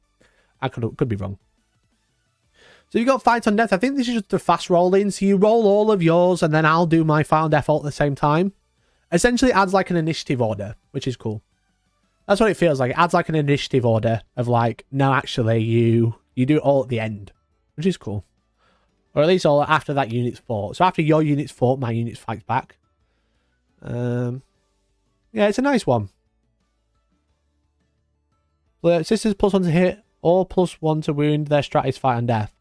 I could be wrong. So you got Fight on Death. I think this is just the fast rolling. So you roll all of yours, and then I'll do my Fight on Death all at the same time. Essentially, it adds like an initiative order, which is cool. That's what it feels like. It adds like an initiative order of like, no, actually, you do it all at the end, which is cool. Or at least all after that unit's fought. So after your unit's fought, my unit fights back. Yeah, it's a nice one. Sisters +1 to hit or +1 to wound. Their strat is Fight on Death.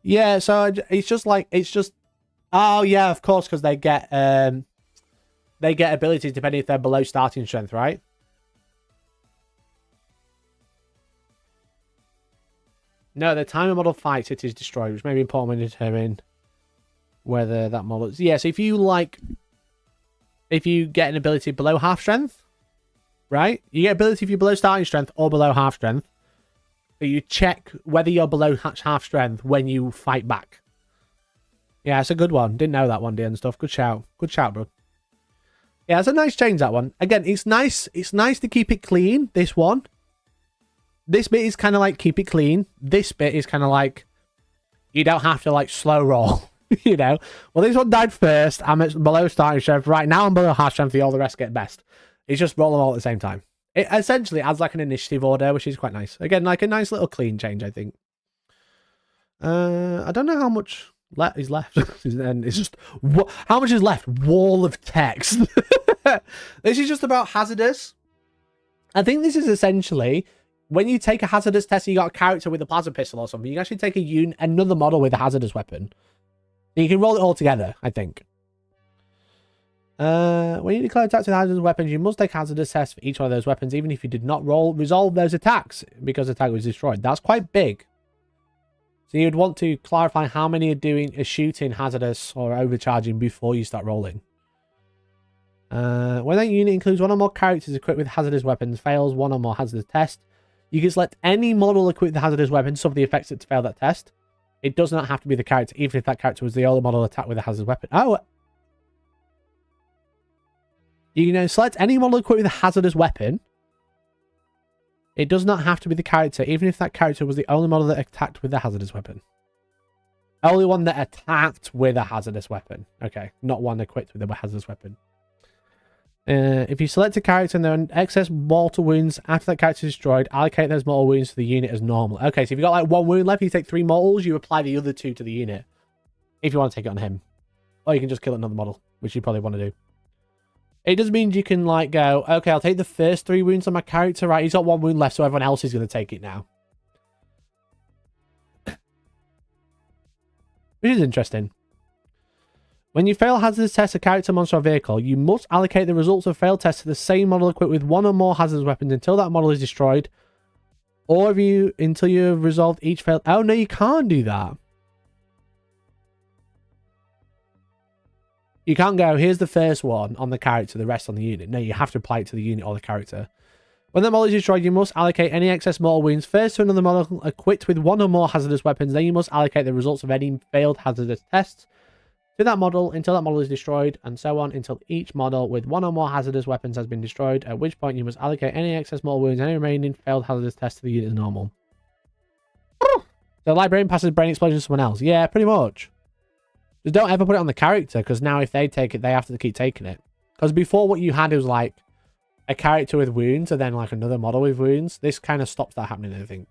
Yeah, so it's just like, oh yeah, of course, because they get abilities depending if they're below starting strength, right? No, the time a model fights, it is destroyed, which may be important when determining whether that model is... Yeah, so if you get an ability below half strength, right? You get ability if you're below starting strength or below half strength. But you check whether you're below half strength when you fight back. Yeah, it's a good one. Didn't know that one, dear, and stuff. Good shout. Good shout, bro. Yeah, it's a nice change, that one. Again, it's nice to keep it clean, this one. This bit is kind of like keep it clean. This bit is kind of like you don't have to like slow roll, you know. Well, this one died first. I'm at below starting strength. Right now I'm below half strength. All the rest get best. It's just roll them all at the same time. It essentially adds like an initiative order, which is quite nice. Again, like a nice little clean change, I think. I don't know how much is left. And it's just how much is left? Wall of text. This is just about hazardous. I think this is essentially when you take a hazardous test and you got a character with a plasma pistol or something, you can actually take another model with a hazardous weapon. And you can roll it all together, I think. When you declare attacks with hazardous weapons, you must take hazardous tests for each one of those weapons, even if you did not resolve those attacks because the attack was destroyed. That's quite big. So you'd want to clarify how many are shooting hazardous or overcharging before you start rolling. When that unit includes one or more characters equipped with hazardous weapons, fails one or more hazardous tests, you can select any model equipped with hazardous weapons, suffer the effects to fail that test. It does not have to be the character, even if that character was the only model attacked with a hazardous weapon. Oh! You can select any model equipped with a hazardous weapon. It does not have to be the character, even if that character was the only model that attacked with a hazardous weapon. Only one that attacked with a hazardous weapon. Okay, not one equipped with a hazardous weapon. If you select a character and there are excess mortal wounds after that character is destroyed, allocate those mortal wounds to the unit as normal. Okay, so if you've got like one wound left, you take 3 mortals, you apply the other 2 to the unit. If you want to take it on him. Or you can just kill another model, which you probably want to do. It does mean you can like go, okay, I'll take the first 3 wounds on my character, right? He's got 1 wound left, so everyone else is going to take it now. Which is interesting. When you fail hazardous tests, a character, monster, or vehicle, you must allocate the results of failed tests to the same model equipped with 1 or more hazardous weapons until that model is destroyed. Or until you have resolved each failed... Oh, no, you can't do that. You can't go, here's the first one on the character, the rest on the unit. No, you have to apply it to the unit or the character. When the model is destroyed, you must allocate any excess mortal wounds first to another model equipped with 1 or more hazardous weapons. Then you must allocate the results of any failed hazardous tests to that model until that model is destroyed, and so on until each model with 1 or more hazardous weapons has been destroyed, at which point you must allocate any excess mortal wounds and any remaining failed hazardous tests to the unit as normal. So librarian passes brain explosion to someone else. Yeah, pretty much. Just don't ever put it on the character, because now if they take it, they have to keep taking it. Because before what you had was like a character with wounds and then like another model with wounds. This kind of stops that happening, I think.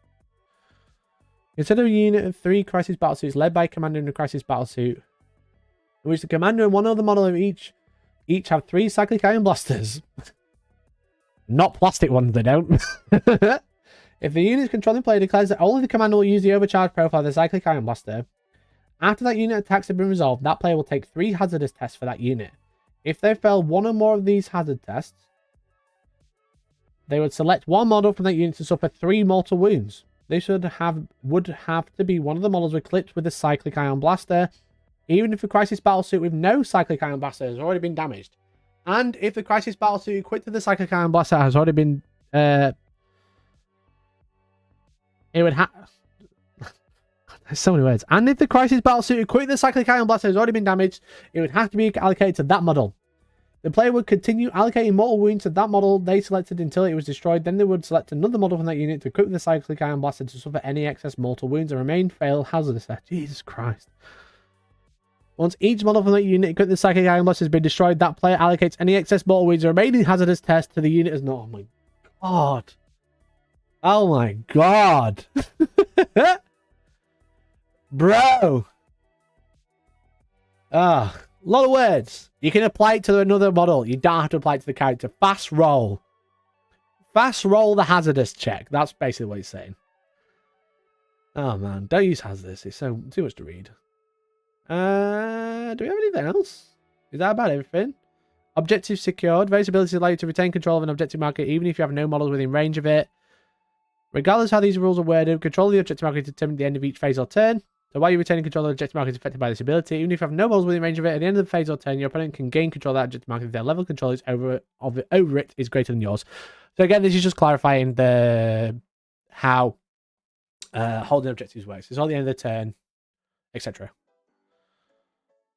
Consider a unit of 3 crisis battlesuits led by a commander in a crisis battlesuit, in which the commander and one other model of each have 3 cyclic ion blasters. Not plastic ones, they don't. If the unit's controlling player declares that only the commander will use the overcharge profile of the cyclic ion blaster, after that unit attacks have been resolved, that player will take 3 hazardous tests for that unit. If they fail 1 or more of these hazard tests, they would select 1 model from that unit to suffer 3 mortal wounds. This would have to be one of the models equipped with a cyclic ion blaster, even if the crisis battlesuit with no cyclic ion blaster has already been damaged. And if the crisis battlesuit equipped with the cyclic ion blaster has already been... it would have... There's so many words. And if the crisis battlesuit equipped with the cyclic ion blaster has already been damaged, it would have to be allocated to that model. The player would continue allocating mortal wounds to that model they selected until it was destroyed. Then they would select another model from that unit to equip with the cyclic ion blaster to suffer any excess mortal wounds and remain failed hazardous test. Jesus Christ. Once each model from that unit equipped with the cyclic ion blaster has been destroyed, that player allocates any excess mortal wounds and remaining hazardous test to the unit as normal. Oh my god. Oh my god. Bro. Ah, a lot of words. You can apply it to another model. You don't have to apply it to the character. Fast roll. Fast roll the hazardous check. That's basically what he's saying. Oh man, don't use hazardous. It's so too much to read. Do we have anything else? Is that about everything? Objective secured. Various abilities allow you to retain control of an objective market even if you have no models within range of it. Regardless of how these rules are worded, control of the objective market to determine the end of each phase or turn. So while you're retaining control of the objective market is affected by this ability, even if you have no models within range of it, at the end of the phase or turn, your opponent can gain control of that objective market if their level of control is over it is greater than yours. So again, this is just clarifying how holding objectives works. It's all the end of the turn, etc.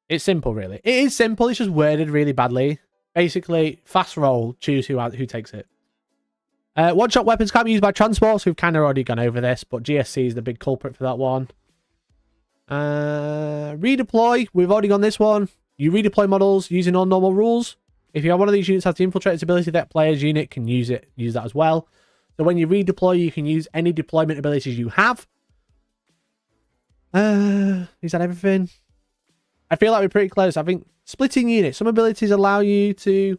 It's simple, really. It is simple. It's just worded really badly. Basically, fast roll, choose who takes it. One-shot weapons can't be used by transports. We've kind of already gone over this, but GSC is the big culprit for that one. Redeploy. We've already gone this one. You redeploy models using all normal rules. If you have one of these units that has the infiltrator's ability, that player's unit can use that as well. So when you redeploy, you can use any deployment abilities you have. Is that everything? I feel like we're pretty close. I think splitting units. Some abilities allow you to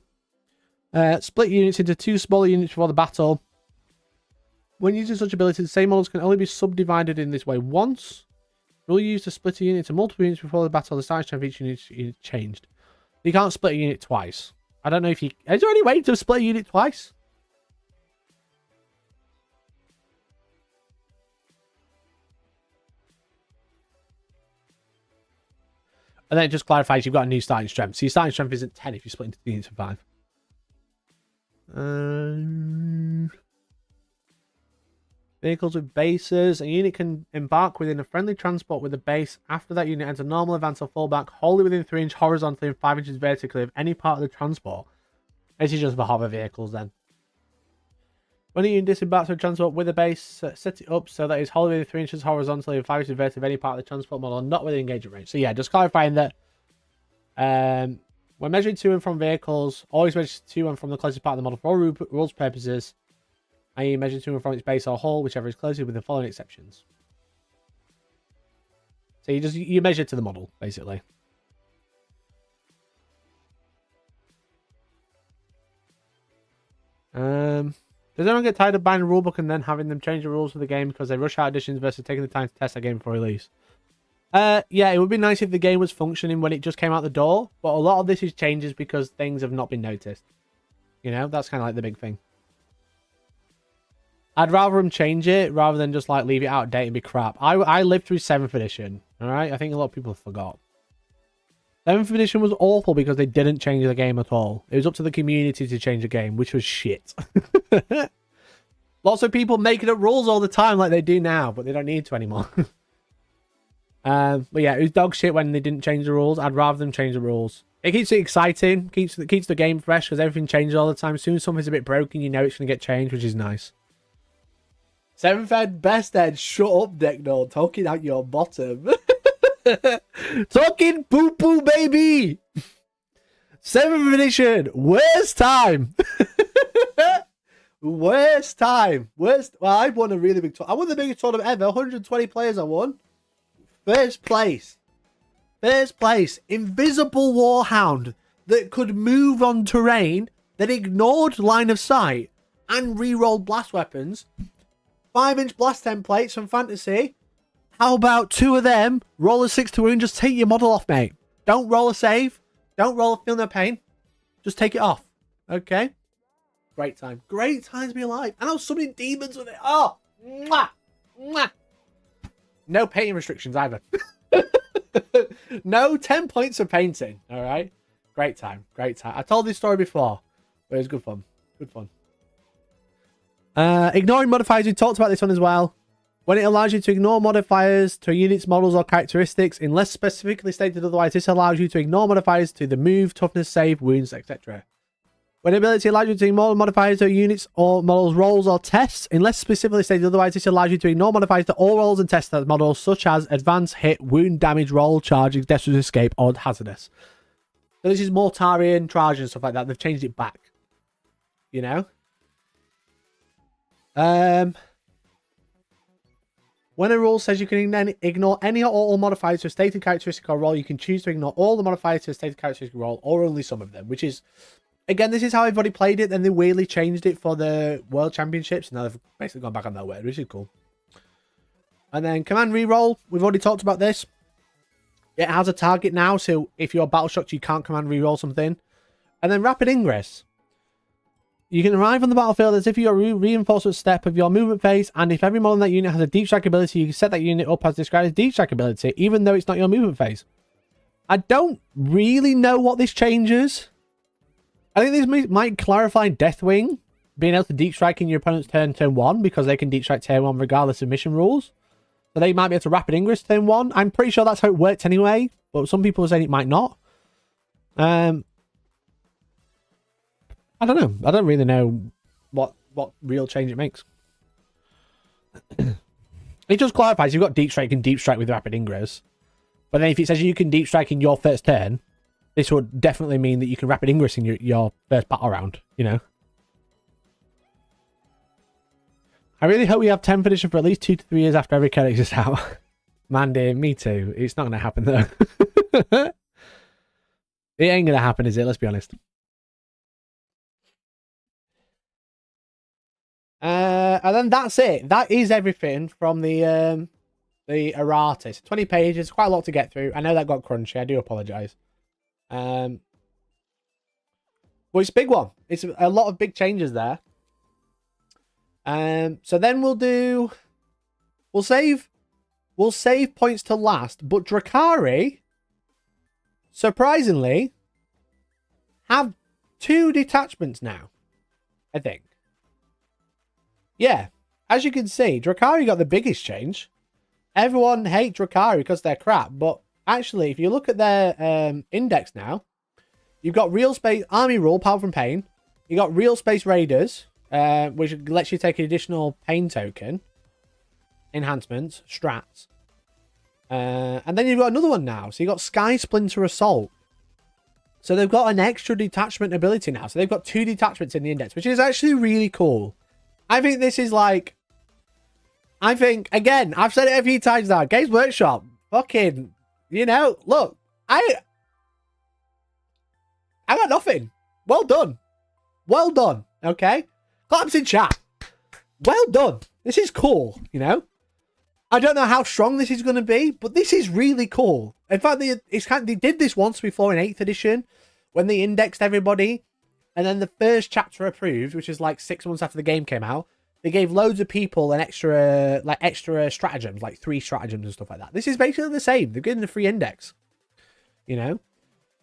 split units into 2 smaller units before the battle. When using such abilities, the same models can only be subdivided in this way once. Rule used to split a unit into multiple units before the battle. The size strength of each unit is changed. You can't split a unit twice. I don't know if you... Is there any way to split a unit twice? And then it just clarifies you've got a new starting strength. So your starting strength isn't 10 if you split into the units of 5. Vehicles with bases. A unit can embark within a friendly transport with a base. After that unit enters normal advance or fall back wholly within 3 inches horizontally and 5 inches vertically of any part of the transport. This is just for hover vehicles then. When a unit disembarks from a transport with a base, set it up so that it's wholly within 3 inches horizontally and 5 inches vertically of any part of the transport model, not within engagement range. So yeah, just clarifying that when measuring to and from vehicles, always measure to and from the closest part of the model for all rules purposes, i.e. measure to and from its base or hull, whichever is closest, with the following exceptions. So you measure to the model, basically. Does anyone get tired of buying a rulebook and then having them change the rules for the game because they rush out editions versus taking the time to test the game before release? Yeah, it would be nice if the game was functioning when it just came out the door, but a lot of this is changes because things have not been noticed. You know, that's kind of like the big thing. I'd rather them change it rather than just like leave it out of date and be crap. I lived through 7th edition, alright? I think a lot of people forgot. 7th edition was awful because they didn't change the game at all. It was up to the community to change the game, which was shit. Lots of people making up rules all the time like they do now, but they don't need to anymore. But yeah, it was dog shit when they didn't change the rules. I'd rather them change the rules. It keeps it exciting, keeps the game fresh because everything changes all the time. As soon as something's a bit broken, you know it's going to get changed, which is nice. 7th ed, best ed, shut up, Decknall, talking out your bottom. Talking poo-poo, baby! 7th edition, worst time! Worst time. Worst. Well, I won a really big tournament. I won the biggest tournament ever. 120 players I won. First place. First place. Invisible Warhound that could move on terrain, that ignored line of sight, and re-rolled blast weapons. 5-inch blast templates from Fantasy. How about 2 of them? Roll a 6 to wound. Just take your model off, mate. Don't roll a save. Don't roll a feel no pain. Just take it off. Okay? Great time. Great time to be alive. And I was summoning demons with it. Oh! Mwah! Mwah! No painting restrictions either. No 10 points of painting. Alright? Great time. Great time. I told this story before. But it was good fun. Good fun. Ignoring modifiers. We talked about this one as well. When it allows you to ignore modifiers to units, models, or characteristics, unless specifically stated otherwise, this allows you to ignore modifiers to the move, toughness, save, wounds, etc. When ability allows you to ignore modifiers to units or models, rolls, or tests, unless specifically stated otherwise, this allows you to ignore modifiers to all rolls and tests that models, such as advance, hit, wound, damage, roll, charge, dexterous escape, or hazardous. So this is Mortarian, Trajan, and stuff like that. They've changed it back. You know? When a rule says you can ignore any or all modifiers to a stated characteristic or roll, you can choose to ignore all the modifiers to a stated characteristic roll, or only some of them, which is... Again, this is how everybody played it, then they weirdly changed it for the World Championships. Now they've basically gone back on their word, which is cool. And then Command Reroll, we've already talked about this. It has a target now, so if you're battle shocked, you can't Command Reroll something. And then Rapid Ingress. You can arrive on the battlefield as if you're a reinforcement step of your movement phase, and if every model in that unit has a deep strike ability, you can set that unit up as described as deep strike ability, even though it's not your movement phase. I don't really know what this changes. I think this might clarify Deathwing being able to deep strike in your opponent's turn 1, because they can deep strike turn 1 regardless of mission rules. So they might be able to Rapid Ingress turn 1. I'm pretty sure that's how it worked anyway, but some people are saying it might not. I don't know. I don't really know what real change it makes. It just clarifies you've got deep strike and deep strike with Rapid Ingress. But then if it says you can deep strike in your first turn, this would definitely mean that you can rapid ingress in your first battle round, you know. I really hope we have 10th edition for at least 2 to 3 years after every codex is out. Mandy, me too. It's not going to happen, though. It ain't going to happen, is it? Let's be honest. And then that's it. That is everything from the errata. 20 pages, quite a lot to get through. I know that got crunchy. I do apologise. Well, it's a big one. It's a lot of big changes there. So then we'll save points to last, but Drakari, surprisingly, have 2 detachments now, I think. Yeah, as you can see, Drakari got the biggest change. Everyone hates Drakari because they're crap, but actually, if you look at their index now, you've got Real Space Army Rule, Power from Pain. You got Real Space Raiders, which lets you take an additional pain token, enhancements, strats. And then you've got another one now. So you've got Sky Splinter Assault. So they've got an extra detachment ability now. So they've got 2 detachments in the index, which is actually really cool. I think this is like... I think, again, I've said it a few times now. Games Workshop, fucking, you know, look, I got nothing. Well done. Well done, okay? Claps in chat. Well done. This is cool, you know? I don't know how strong this is going to be, but this is really cool. In fact, they did this once before in 8th edition when they indexed everybody. And then the first chapter approved, which is like 6 months after the game came out, they gave loads of people an extra stratagems, like 3 stratagems and stuff like that. This is basically the same. They're getting the free index. You know?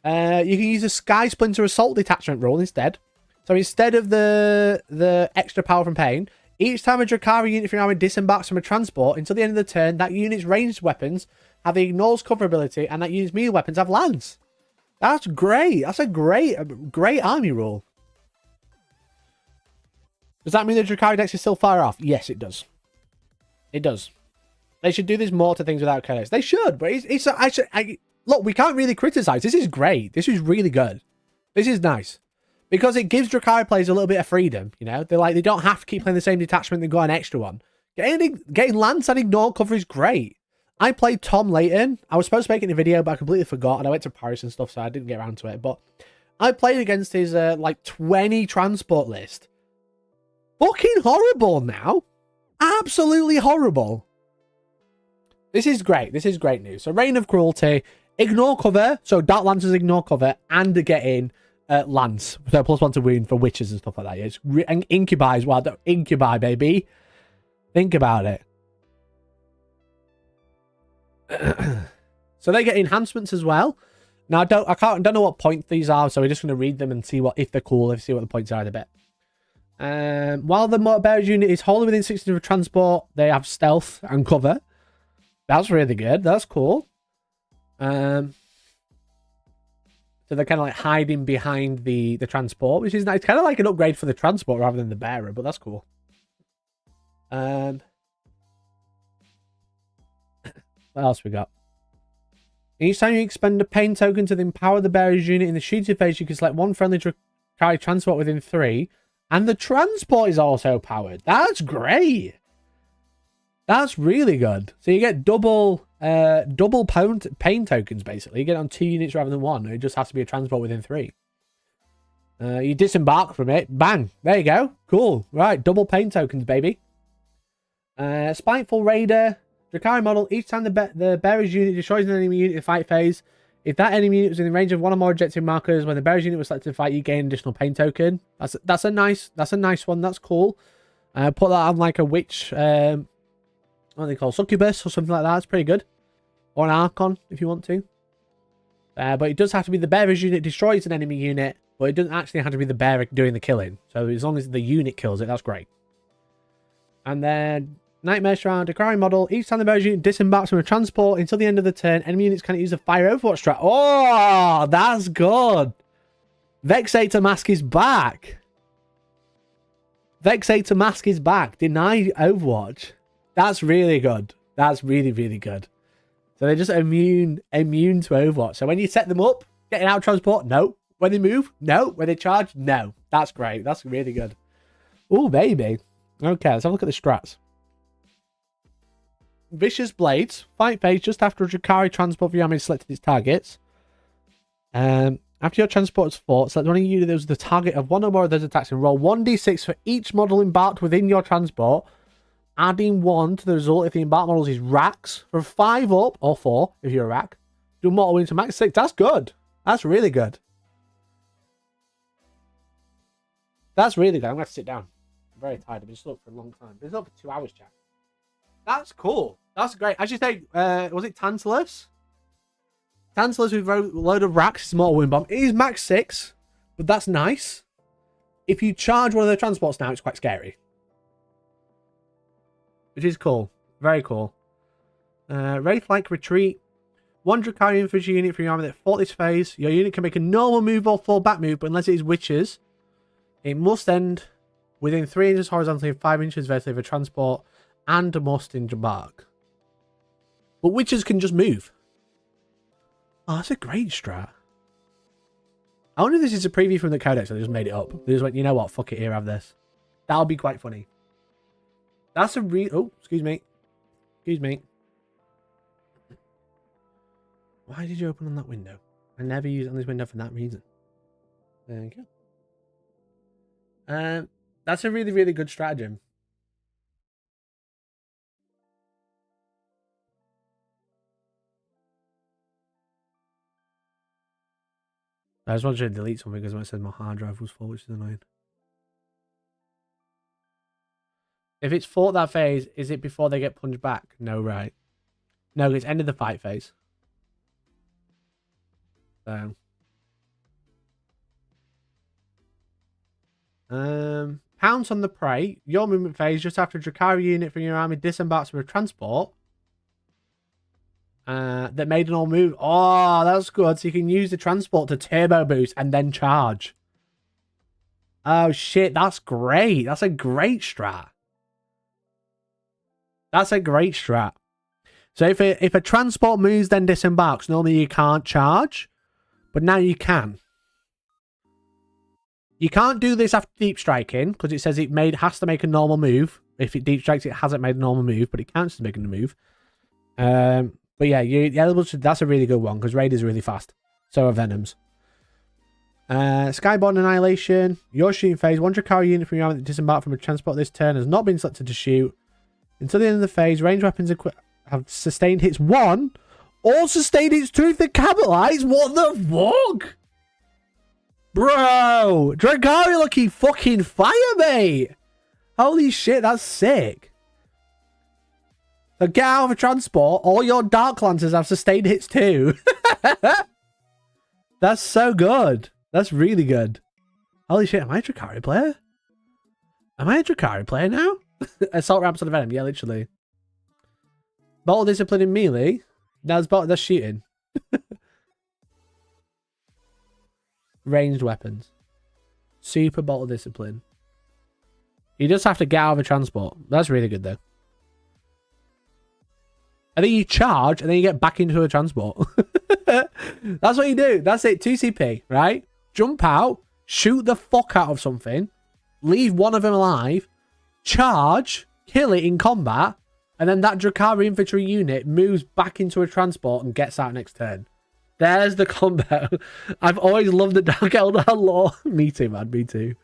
You can use a Sky Splinter Assault detachment rule instead. So instead of the extra power from pain, each time a Drakari unit from your army disembarks from a transport, until the end of the turn, that unit's ranged weapons have the ignores cover ability, and that unit's melee weapons have lance. That's great. That's a great army rule. Does that mean the Drakari dex is still far off? Yes, it does. It does. They should do this more to things without codex. They should, but look, we can't really criticize. This is great. This is really good. This is nice. Because it gives Drakari players a little bit of freedom, you know? They don't have to keep playing the same detachment, they've got an extra one. Getting lance and ignore cover is great. I played Tom Layton. I was supposed to make it in a video, but I completely forgot, and I went to Paris and stuff, so I didn't get around to it. But I played against his, 20 transport list. Fucking horrible now. Absolutely horrible. This is great. This is great news. So, Reign of Cruelty, ignore cover. So, Dark Lancers ignore cover, and getting lance. So, +1 to wound for witches and stuff like that. Yeah, it's and Incubi as well. Incubi, baby. Think about it. So they get enhancements as well. Now I don't know what point these are, so we're just going to read them and see if they're cool, see what the points are in a bit. While the mortar bearers unit is wholly within 60 of transport, they have stealth and cover. That's really good. That's cool. So they're kind of like hiding behind the transport, which is nice. It's kind of like an upgrade for the transport rather than the bearer, but that's cool. What else we got? Each time you expend a pain token to empower the bearer's unit in the shooting phase, you can select one friendly Drakari transport within 3. And the transport is also powered. That's great. That's really good. So you get double pain tokens, basically. You get it on 2 units rather than 1. It just has to be a transport within 3. You disembark from it. Bang. There you go. Cool. Right. Double pain tokens, baby. Spiteful Raider. Drakari model, each time the bearer's unit destroys an enemy unit in the fight phase, if that enemy unit was in the range of 1 or more objective markers when the bearer's unit was selected to fight, you gain an additional pain token. That's a nice one. That's cool. Put that on like a witch, what are they called? Succubus or something like that. It's pretty good. Or an Archon if you want to. But it does have to be the bearer's unit destroys an enemy unit, but it doesn't actually have to be the bearer doing the killing. So as long as the unit kills it, that's great. And then Nightmare Shroud, Drakari model. Each time the bearer's unit disembarks from a transport until the end of the turn, enemy units can't use a fire overwatch strat. Oh, that's good. Vexator Mask is back. Vexator Mask is back. Deny overwatch. That's really good. That's really, really good. So they're just immune to overwatch. So when you set them up, Getting out of transport? No. When they move? No. When they charge? No. That's great. That's really good. Oh, baby. Okay, let's have a look at the strats. Vicious Blades. Fight phase just after a Drakari transport for your army has selected its targets. After your transport is fought, select one of you that was the target of one or more of those attacks and roll 1d6 for each model embarked within your transport, adding 1 to the result if the embarked models is racks. From 5 up, or 4 if you're a rack, do mortal wounds to max 6. That's good. That's really good. That's really good. I'm going to sit down. I'm very tired. I've been stuck for a long time. I've been up for 2 hours, Jack. That's cool. That's great. As you say, was it Tantalus? Tantalus with a load of racks, small wind bomb. It is max 6, but that's nice. If you charge one of the transports now, it's quite scary. Which is cool. Very cool. Wraith-like retreat. 1 Drakari infantry unit from your army that fought this phase. Your unit can make a normal move or fall back move, but unless it is witches, it must end within 3 inches horizontally and 5 inches vertically of a transport and must embark. But witches can just move. Oh, that's a great strat. I wonder if this is a preview from the Codex or they just made it up. They just went, you know what, fuck it, here, have this. That'll be quite funny. That's a oh, excuse me. Excuse me. Why did you open on that window? I never use it on this window for that reason. There you go. That's a really, really good stratagem. I just wanted to delete something because when it said my hard drive was full, which is annoying. If it's fought that phase, is it before they get punched back? No, right. No, it's ended the fight phase. So. Pounce on the prey. Your movement phase just after a Drakari unit from your army disembarks from a transport. That made an all move. Oh, that's good. So you can use the transport to turbo boost and then charge. Oh shit, that's great. That's a great strat. That's a great strat. So if a transport moves then disembarks, normally you can't charge, but now you can. You can't do this after deep striking because it says it has to make a normal move. If it deep strikes, it hasn't made a normal move, but it counts as making a move. But yeah, you're eligible to, that's a really good one because Raid is really fast. So are Venoms. Skyborn Annihilation. Your shooting phase. 1 Drakari unit from your army that disembarked from a transport this turn has not been selected to shoot. Until the end of the phase, range weapons have sustained hits 1 or sustained hits 2 if they capitalize. What the fuck? Bro, Drakari looking fucking fire, mate. Holy shit, that's sick. So get out of a transport. All your Dark Lancers have sustained hits too. That's so good. That's really good. Holy shit, am I a Drakari player? Am I a Drakari player now? Assault ramps on the Venom, yeah, literally. Bottle discipline in melee. That's shooting. Ranged weapons. Super bottle discipline. You just have to get out of a transport. That's really good though. And then you charge and then you get back into a transport. That's what you do. That's it. 2CP, right? Jump out, shoot the fuck out of something, leave one of them alive, charge, kill it in combat, and then that Drakari infantry unit moves back into a transport and gets out next turn. There's the combo. I've always loved the Dark Eldar lore. Me too, man. Me too.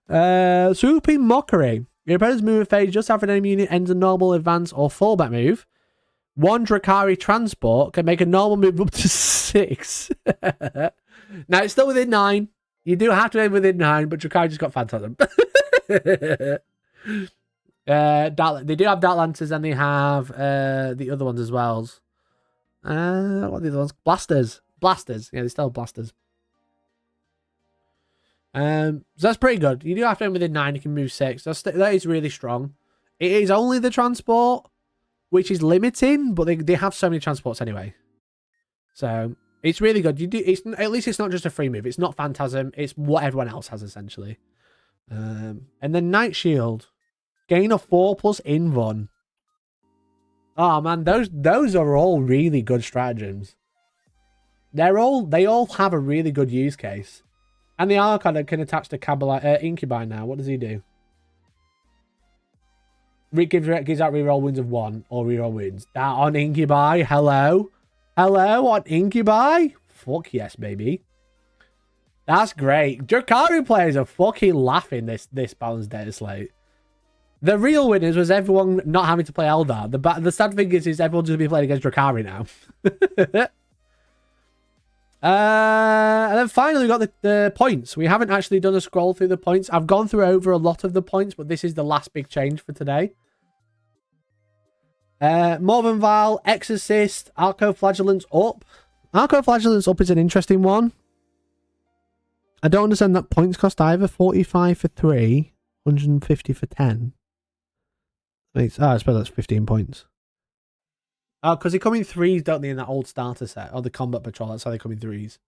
Swooping Mockery. Your opponent's movement phase just after an enemy unit ends a normal advance or fallback move. 1 Drakari transport can make a normal move up to 6. Now, it's still within 9. You do have to end within 9, but Drakari just got Phantasm. They do have Dark Lancers and they have the other ones as well. What are the other ones? Blasters. Yeah, they still have blasters. So that's pretty good. You do have to end within 9. You can move 6. That is really strong. It is only the transport, which is limiting, but they have so many transports anyway. So it's really good. At least it's not just a free move. It's not Phantasm. It's what everyone else has essentially. And then Night Shield. Gain a 4+ Invuln. Oh man, those are all really good stratagems. They all have a really good use case. And the Archon can attach to Incubi now. What does he do? Gives out reroll wounds of 1 or reroll wounds. That on Incubi. Hello? Hello on Incubi? Fuck yes, baby. That's great. Drakari players are fucking laughing this balanced data slate. The real winners was everyone not having to play Eldar. The sad thing is everyone's going to be playing against Drakari now. And then finally we got the points. We haven't actually done a scroll through the points. I've gone through over a lot of the points, but this is the last big change for today. Morven Vial, Exorcist, Arcoflagellant's up. Arcoflagellant's up is an interesting one. I don't understand that points cost either. 45 for 3, 150 for 10. I suppose that's 15 points. Oh, because they come in 3s, don't they, in that old starter set? Or the Combat Patrol, that's how they come in 3s.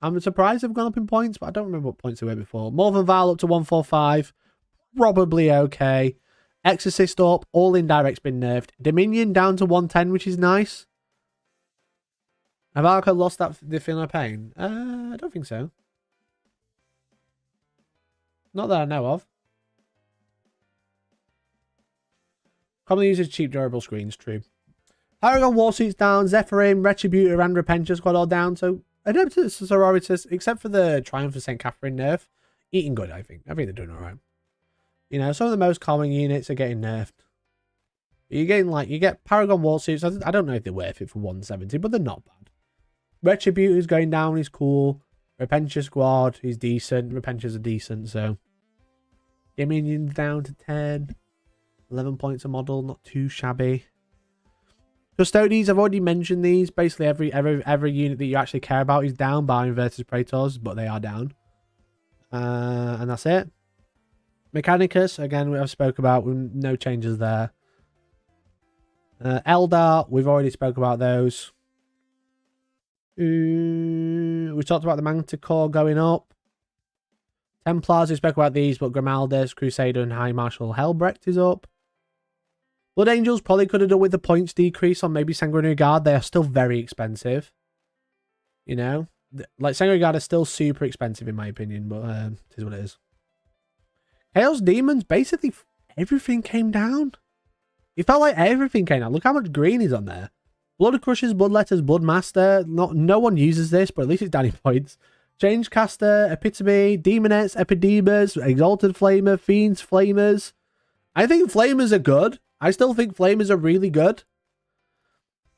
I'm surprised they've gone up in points, but I don't remember what points they were before. Morven Vial up to 145. Probably okay. Exorcist up. All indirects been nerfed. Dominion down to 110, which is nice. Have Arco lost the feeling of pain? I don't think so. Not that I know of. Commonly uses cheap durable screens, true. Paragon Warsuit's down, Zephyrim, Retributor, and Repentia Squad all down. So Adeptus Sororitas, except for the Triumph of St. Catherine nerf, eating good, I think. I think they're doing alright. You know, some of the most common units are getting nerfed. You're getting you get Paragon Warsuits. I don't know if they're worth it for 170, but they're not bad. Retributor's going down, he's cool. Repentia Squad, he's decent. Repentias are decent, so. Dominion's down to 10. 11 points a model, not too shabby. Custodies, I've already mentioned these. Basically, every unit that you actually care about is down, barring Vertus Praetors, but they are down. And that's it. Mechanicus, again, we have spoke about. No changes there. Eldar, we've already spoke about those. We talked about the Manticore going up. Templars, we spoke about these, but Grimaldus, Crusader, and High Marshal Helbrecht is up. Blood Angels probably could have done with the points decrease on maybe Sanguinary Guard. They are still very expensive. You know? Like, Sanguinary Guard is still super expensive in my opinion, but it is what it is. Chaos Demons, basically everything came down. It felt like everything came down. Look how much green is on there. Blood Crushers, Bloodletters, Bloodmaster. No one uses this, but at least it's down in points. Changecaster, Epitome, Demonettes, Epidemas, Exalted Flamer, Fiends, Flamers. I think Flamers are good. I still think Flamers are really good.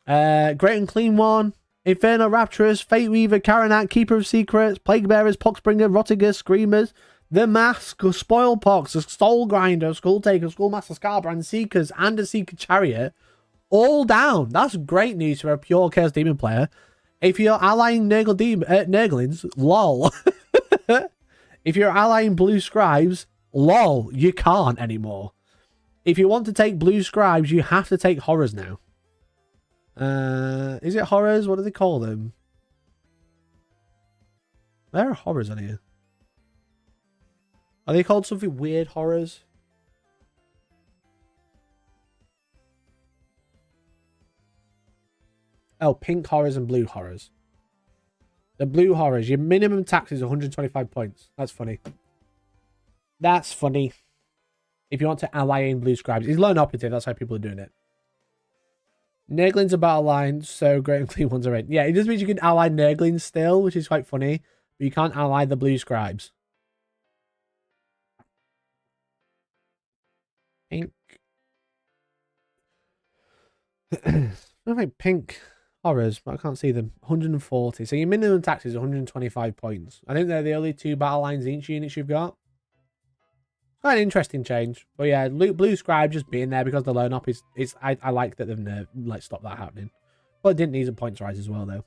Great and Clean One, Inferno Rapturous, Fate Weaver, Karanak, Keeper of Secrets, Plague Bearers, Poxbringer, Rotiger, Screamers, The Mask, Spoilpox, Soul Grinder, Skull Taker, Skullmaster, Scarbrand, Seekers, and a Seeker Chariot. All down. That's great news for a pure Chaos Demon player. If you're allying Nurglings, lol. If you're allying Blue Scribes, lol, you can't anymore. If you want to take Blue Scribes, you have to take Horrors now. Is it Horrors? What do they call them? There are Horrors on here. Are they called something weird, Horrors? Oh, Pink Horrors and Blue Horrors. The Blue Horrors, your minimum tax is 125 points. That's funny. That's funny. If you want to ally in Blue Scribes. He's lone operative, that's how people are doing it. Nurglings are battle lines, so Great and Clean Ones are in. Yeah, it just means you can ally Nurglings still, which is quite funny. But you can't ally the Blue Scribes. Pink. I think Pink Horrors, but I can't see them. 140. So your minimum tax is 125 points. I think they're the only 2 battle lines each units you've got. Quite an interesting change. But yeah, Blue Scribe just being there because the lone op is I like that they've stopped that happening. But it didn't need a points rise as well though.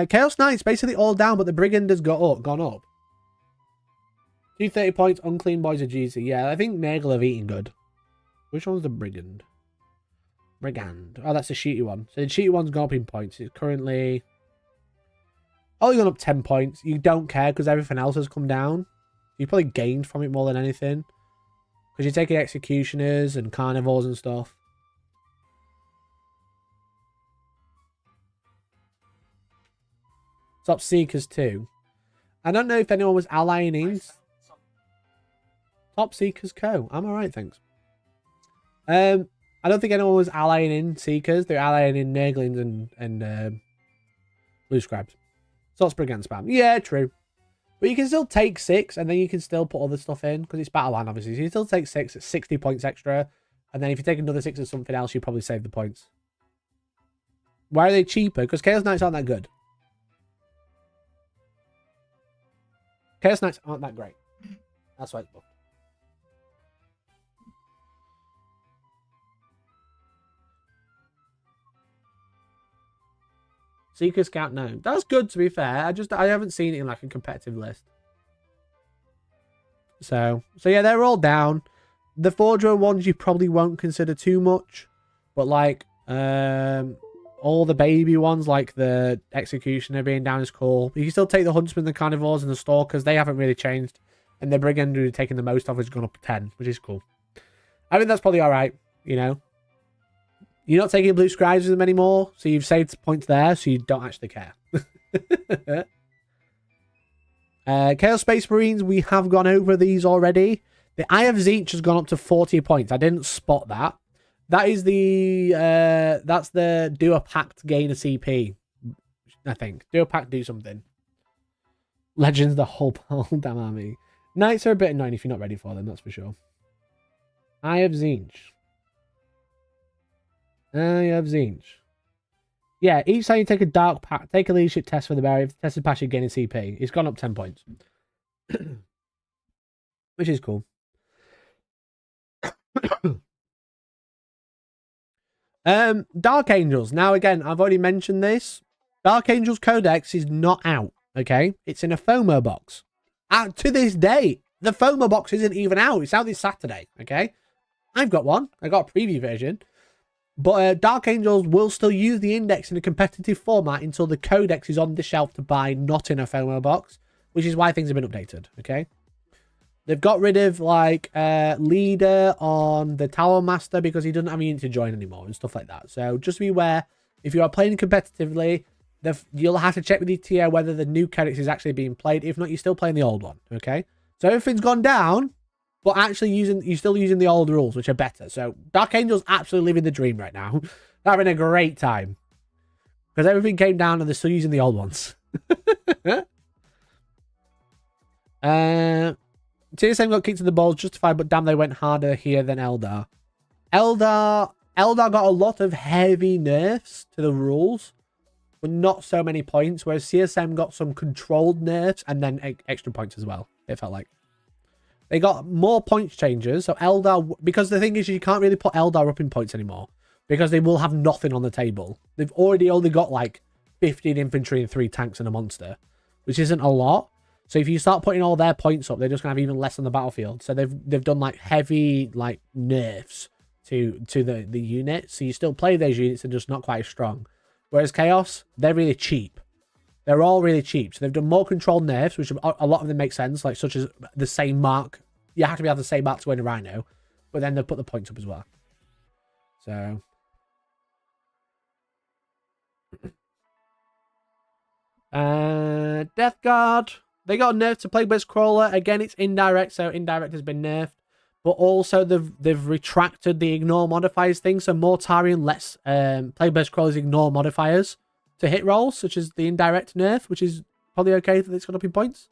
Chaos Knights basically all down, but the Brigand has gone up. 230 points, Unclean Boys are juicy. Yeah, I think Nurgle have eaten good. Which one's the Brigand? Brigand. Oh, that's the shooty one. So the shooty one's gone up in points. It's currently only gone up 10 points. You don't care because everything else has come down. You probably gained from it more than anything. Because you're taking Executioners and Carnivores and stuff. Top Seekers 2. I don't know if anyone was allying in. Top Seekers Co. I'm alright, thanks. I don't think anyone was allying in Seekers. They're allying in Nurglings and Blue Scribes. Salt Sprig and Spam. Yeah, true. But you can still take 6, and then you can still put other stuff in, because it's Battleline, obviously. So you still take 6, it's 60 points extra. And then if you take another 6 or something else, you probably save the points. Why are they cheaper? Because Chaos Knights aren't that good. Chaos Knights aren't that great. That's why it's buffed. Seeker Scout, no. That's good, to be fair. I haven't seen it in like a competitive list. So yeah, they're all down. The Forger ones you probably won't consider too much. But like all the baby ones, like the Executioner being down is cool. You can still take the Huntsmen, the Carnivores, and the Stalkers. They haven't really changed. And the Brigand, who taking the most off, has gone up to 10, which is cool. I think that's probably alright, you know. You're not taking Blue Scribes with them anymore, so you've saved points there, so you don't actually care. Chaos Space Marines, we have gone over these already. The Eye of Tzeentch has gone up to 40 points. I didn't spot that. That is the that's the do a pact, gain a CP. I think. Do a pact, do something. Legends, the whole damn army. Knights are a bit annoying if you're not ready for them, that's for sure. Eye of Tzeentch. Eye of Tzeentch. Yeah, each time you take a dark pact, take a leadership test for the barrier. If the test is passed, you gain a CP. It's gone up 10 points. Which is cool. Dark Angels. Now, again, I've already mentioned this. Dark Angels Codex is not out, okay? It's in a FOMO box. To this day, the FOMO box isn't even out. It's out this Saturday, okay? I've got one. I got a preview version. But Dark Angels will still use the index in a competitive format until the Codex is on the shelf to buy, not in a FOMO box, which is why things have been updated, okay? They've got rid of, like, Leader on the Tower Master because he doesn't have a unit to join anymore and stuff like that. So just be aware, if you are playing competitively, you'll have to check with your TO whether the new Codex is actually being played. If not, you're still playing the old one, okay? So everything's gone down, but actually you're still using the old rules, which are better. So Dark Angel's absolutely living the dream right now. They're having a great time. Because everything came down and they're still using the old ones. TSM got kicked in the balls, justified, but damn, they went harder here than Eldar. Eldar got a lot of heavy nerfs to the rules, but not so many points, whereas CSM got some controlled nerfs and then extra points as well, it felt like. They got more points changes, so Eldar, because the thing is you can't really put Eldar up in points anymore, because they will have nothing on the table. They've already only got like 15 infantry and 3 tanks and a monster, which isn't a lot. So if you start putting all their points up, they're just gonna have even less on the battlefield. So they've done like heavy like nerfs to the unit. So you still play those units and just not quite as strong. Whereas Chaos, they're really cheap. They're all really cheap. So they've done more controlled nerfs, which a lot of them make sense, like such as the same mark. You have to be able the same mark to win a Rhino, but then they've put the points up as well. So Death Guard. They got a nerf to Plague-Based Crawler. Again, it's indirect, so indirect has been nerfed. But also, they've retracted the ignore modifiers thing, so Mortarion lets Plague-Based Crawlers ignore modifiers to hit rolls, such as the indirect nerf, which is probably okay that it's gone up in points.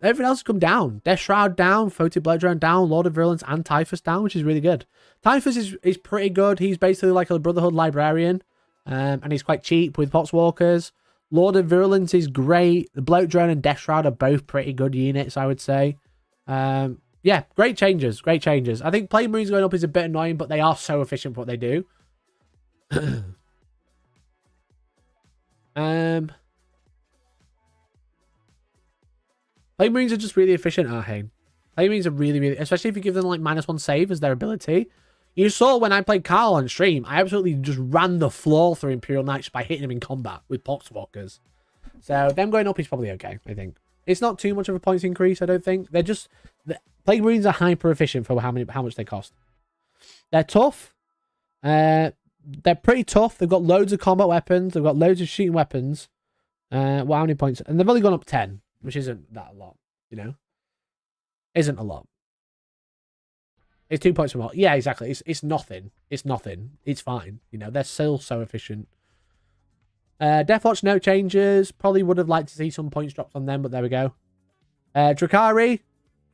Everything else has come down. Death Shroud down, Photic Blood Drone down, Lord of Virulence and Typhus down, which is really good. Typhus is pretty good. He's basically like a Brotherhood Librarian, and he's quite cheap with Potswalkers. Lord of Virulence is great. The Bloat Drone and Death Shroud are both pretty good units, I would say. Yeah, great changes. Great changes. I think Plague Marines going up is a bit annoying, but they are so efficient for what they do. Plague Marines are just really efficient, aren't they? Plague Marines are really, especially if you give them like -1 save as their ability. You saw when I played Carl on stream, I absolutely just ran the floor through Imperial Knights by hitting him in combat with Poxwalkers. So them going up is probably okay, I think. It's not too much of a points increase, I don't think. They're just... Plague Marines are hyper efficient for how much they cost. They're tough. They're pretty tough. They've got loads of combat weapons. They've got loads of shooting weapons. Well, how many points? And they've only gone up 10, which isn't that a lot, you know? Isn't a lot. It's 2 points from all. Yeah, exactly. It's nothing. It's nothing. It's fine. You know, they're still so efficient. Deathwatch, no changes. Probably would have liked to see some points dropped on them, but there we go. Drakari,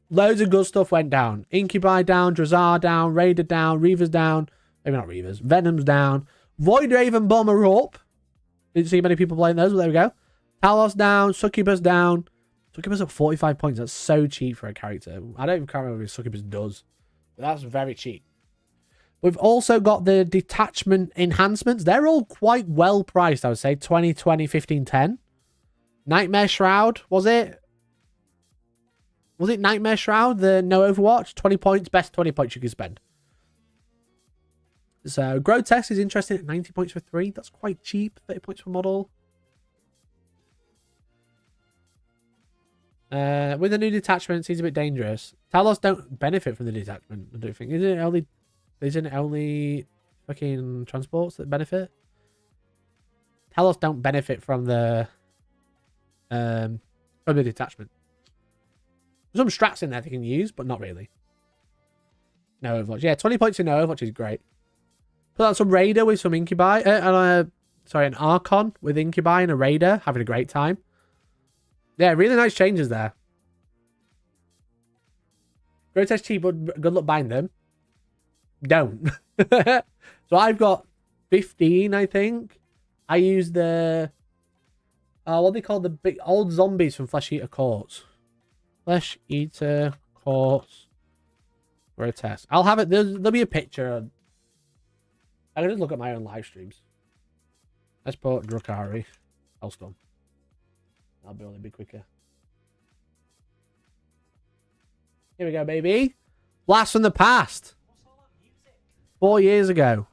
loads of good stuff went down. Incubi down, Drazar down, Raider down, Reavers down. Maybe not Reavers. Venom's down. Void Raven Bomber up. Didn't see many people playing those, but there we go. Talos down, Succubus down. Succubus up 45 points. That's so cheap for a character. I don't even remember what Succubus does. But that's very cheap. We've also got the detachment enhancements. They're all quite well priced, I would say. 20, 20, 15, 10. Nightmare Shroud, was it? Was it Nightmare Shroud, the no Overwatch? 20 points, best 20 points you can spend. So, Grotesque is interesting at 90 points for 3. That's quite cheap. 30 points per model. With the new detachment, seems a bit dangerous. Talos don't benefit from the detachment, I don't think. Isn't it only fucking transports that benefit? Talos don't benefit from the detachment. There's some strats in there they can use, but not really. No Overwatch. Yeah, 20 points in no Overwatch is great. Put out some Raider with some Incubi. An Archon with Incubi and a Raider. Having a great time. Yeah, really nice changes there. Grotesque cheap, but good luck buying them. Don't. So I've got 15, I think. I use the... what they call the big old zombies from Flesh Eater Courts. Flesh Eater Courts. Grotesque. I'll have it. There'll be a picture. I can just look at my own live streams. Let's put Drakari. Hellstorm. That'll be only a bit quicker. Here we go, baby. Blast from the past. 4 years ago.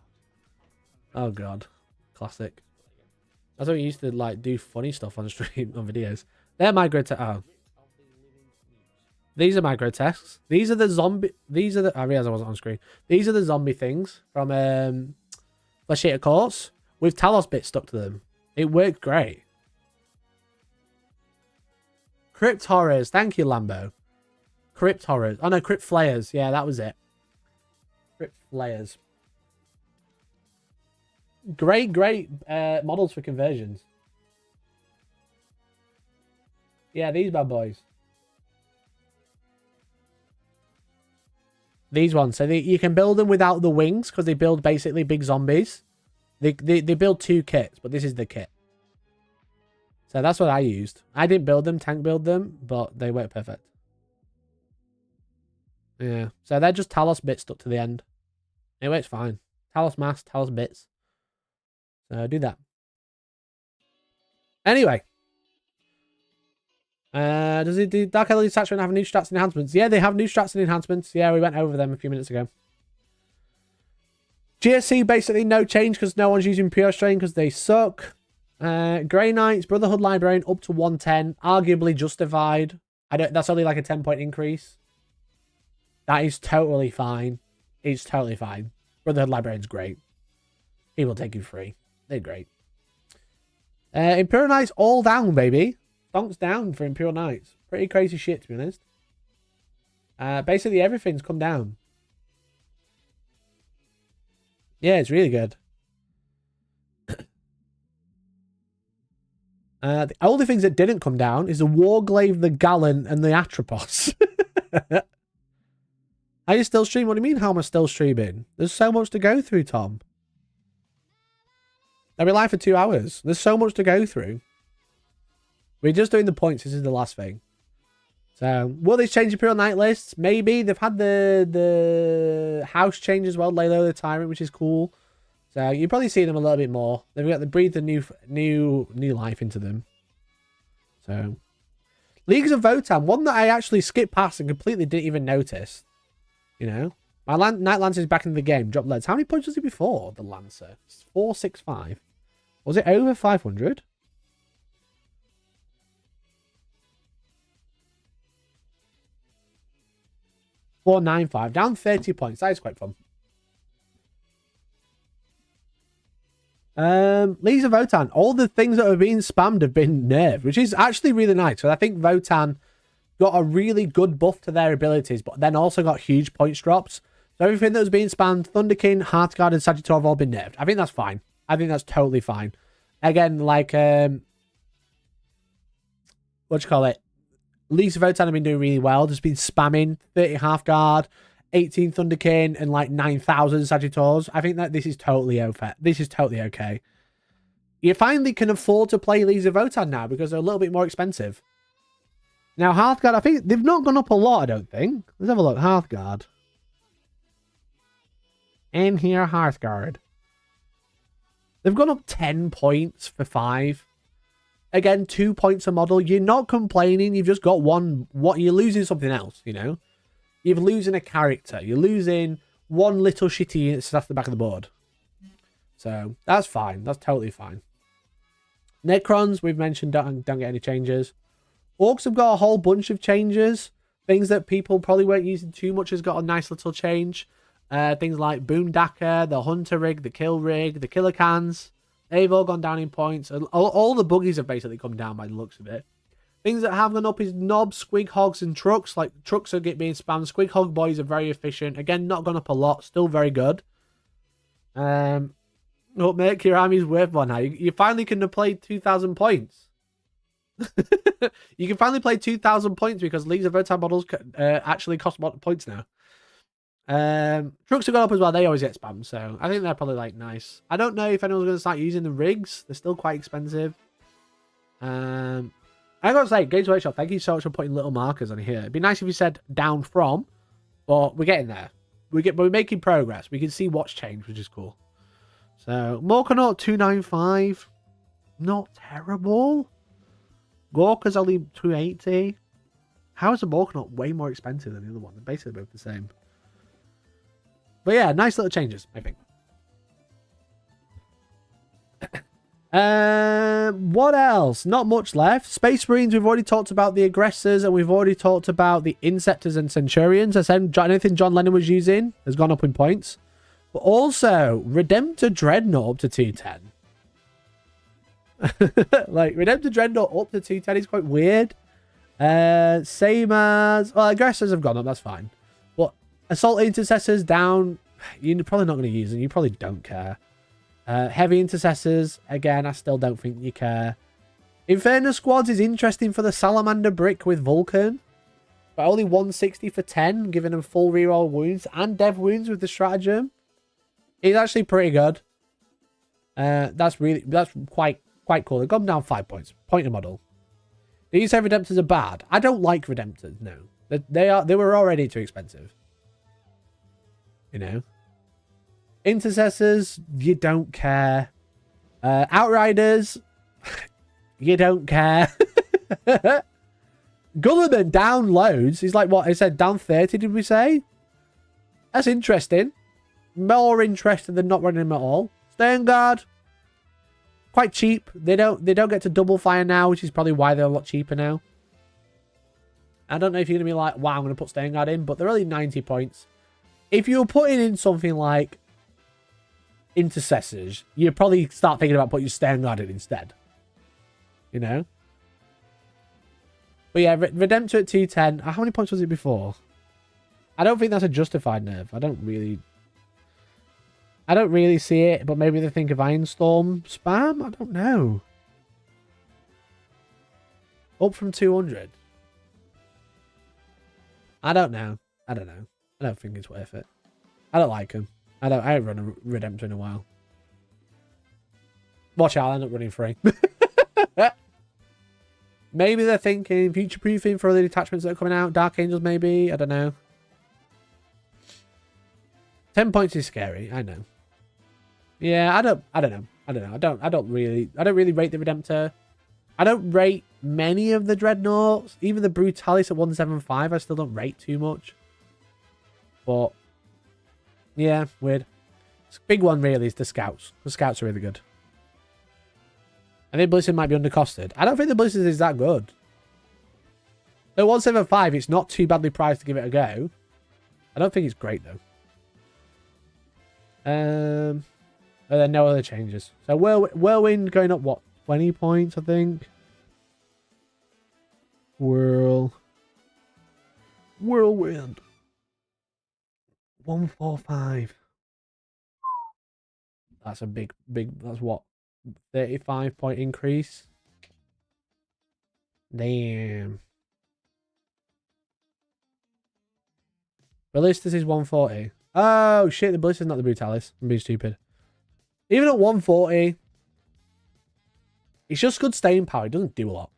Oh, God. Classic. That's what we used to, like, do funny stuff on stream, on videos. They're my grotesque. Oh. These are my grotesques. These are the zombie... These are the... I realised I wasn't on screen. These are the zombie things from Flesh Eater Courts with Talos bits stuck to them. It worked great. Crypt Horrors. Thank you, Lambo. Crypt Horrors. Oh, no, Crypt Flayers. Yeah, that was it. Crypt Flayers. Great models for conversions. Yeah, these bad boys. These ones. So you can build them without the wings because they build basically big zombies. They build 2 kits, but this is the kit. So that's what I used. I didn't build them, Tank build them, but they work perfect. Yeah. So they're just Talos bits stuck to the end. It works fine. Talos mass, Talos bits. So do that. Anyway. Does the Dark LED Detachment have new strats and enhancements? Yeah, they have new strats and enhancements. Yeah, we went over them a few minutes ago. GSC, basically no change because no one's using Pure Strain because they suck. Grey Knights, Brotherhood Librarian up to 110. Arguably justified. That's only like a 10-point increase. That is totally fine. It's totally fine. Brotherhood Librarian's great. He will take you free. They're great. Imperial Knights all down, baby. Stonks down for Imperial Knights. Pretty crazy shit, to be honest. Basically, everything's come down. Yeah, it's really good. The only things that didn't come down is the Warglaive, the Gallant, and the Atropos. Are you still streaming? What do you mean, how am I still streaming? There's so much to go through, Tom. I'll be live for 2 hours. There's so much to go through. We're just doing the points. This is the last thing. So, will they change Imperial Knight lists? Maybe. They've had the house change as well. Laylo the Tyrant, which is cool. So, you probably see them a little bit more. They've got to breathe the new life into them. So, Leagues of Votan. One that I actually skipped past and completely didn't even notice. You know? My Knight Lancer is back in the game. Drop leads. How many points was it before, the Lancer? It's 465. Was it over 500? $495. Down 30 points. That is quite fun. Leagues of Votan. All the things that are being spammed have been nerfed, which is actually really nice. So I think Votan got a really good buff to their abilities, but then also got huge points drops. So everything that was being spammed, Thunderkin, Hearthguard, and Sagittarius have all been nerfed. I think that's fine. I think that's totally fine. Again, like, what do you call it? Leagues of Votan have been doing really well. Just been spamming 30 Hearthguard, 18 Thunderkin, and like 9,000 Sagittarius. I think that this is totally okay. This is totally okay. You finally can afford to play Leagues of Votan now because they're a little bit more expensive. Now, Hearthguard, I think they've not gone up a lot, I don't think. Let's have a look. Hearthguard. In here, Hearthguard. They've gone up 10 points for 5. Again, 2 points a model. You're not complaining. You've just got one. What you're losing something else, you know? You're losing a character. You're losing one little shitty that's off the back of the board. So, that's fine. That's totally fine. Necrons, we've mentioned, don't get any changes. Orcs have got a whole bunch of changes. Things that people probably weren't using too much has got a nice little change. Things like Boondacker, the Hunter Rig, the Kill Rig, the Killer Cans. They've all gone down in points. All the buggies have basically come down by the looks of it. Things that have gone up is Knobs, Squig Hogs, and Trucks. Like, Trucks are being spammed. Squig Hog Boys are very efficient. Again, not gone up a lot. Still very good. Oh, make your armies worth more now. You finally can have played 2,000 points. You can finally play 2,000 points because Leagues of Votan models actually cost more points now. Trucks have gone up as well. They always get spammed, so I think they're probably like nice. I don't know if anyone's going to start using the rigs. They're still quite expensive. I gotta say, Games Workshop, thank you so much for putting little markers on here. It'd be nice if you said down from, but we're getting there. We're making progress. We can see what's changed, which is cool. So Morkanaut 295, not terrible. Gorka's only 280. How is the Morkanaut way more expensive than the other one? They're basically both the same. But yeah, nice little changes, I think. What else? Not much left. Space Marines, we've already talked about the Aggressors, and we've already talked about the Inceptors and Centurions. I said anything John Lennon was using has gone up in points. But also, Redemptor Dreadnought up to 210. Like, Redemptor Dreadnought up to 210 is quite weird. Same as... Well, Aggressors have gone up, that's fine. But Assault Intercessors down... You're probably not going to use them. You probably don't care. Heavy Intercessors, again, I still don't think you care. Inferno Squads is interesting for the Salamander Brick with Vulcan. But only 160 for 10, giving them full reroll wounds and dev wounds with the stratagem. It's actually pretty good. That's quite cool. They've gone down 5 points. Point a model. Do you say Redemptors are bad? I don't like Redemptors, no. They were already too expensive. You know? Intercessors, you don't care. Outriders, you don't care. Gulliman down loads. He's like, what? He said down 30, did we say? That's interesting. More interested than not running him at all. Sternguard, quite cheap. They don't get to double fire now, which is probably why they're a lot cheaper now. I don't know if you're going to be like, wow, I'm going to put Sternguard in, but they're only 90 points. If you're putting in something like Intercessors, you probably start thinking about putting Sternguard in instead. You know? But yeah, Redemptor at 210. How many points was it before? I don't think that's a justified nerf. I don't really see it, but maybe they think of Ironstorm spam? I don't know. Up from 200. I don't know. I don't think it's worth it. I don't like him. I haven't run a Redemptor in a while. Watch out, I'll end up running free. Maybe they're thinking future-proofing for other detachments that are coming out. Dark Angels, maybe. I don't know. 10 points is scary. I know. Yeah, I don't know. I don't really rate the Redemptor. I don't rate many of the Dreadnoughts. Even the Brutalis at 175, I still don't rate too much. But yeah, weird. Big one really is the Scouts. The Scouts are really good. I think Blizzard might be undercosted. I don't think the Blizzard is that good. At 175, it's not too badly priced to give it a go. I don't think it's great though. And then no other changes. So Whirlwind going up, what, 20 points, I think? Whirlwind. 145. That's a big, that's what? 35-point increase? Damn. Ballistas is 140. Oh, shit, the Ballista's not the Brutalis. I'm being stupid. Even at 140, it's just good staying power. It doesn't do a lot.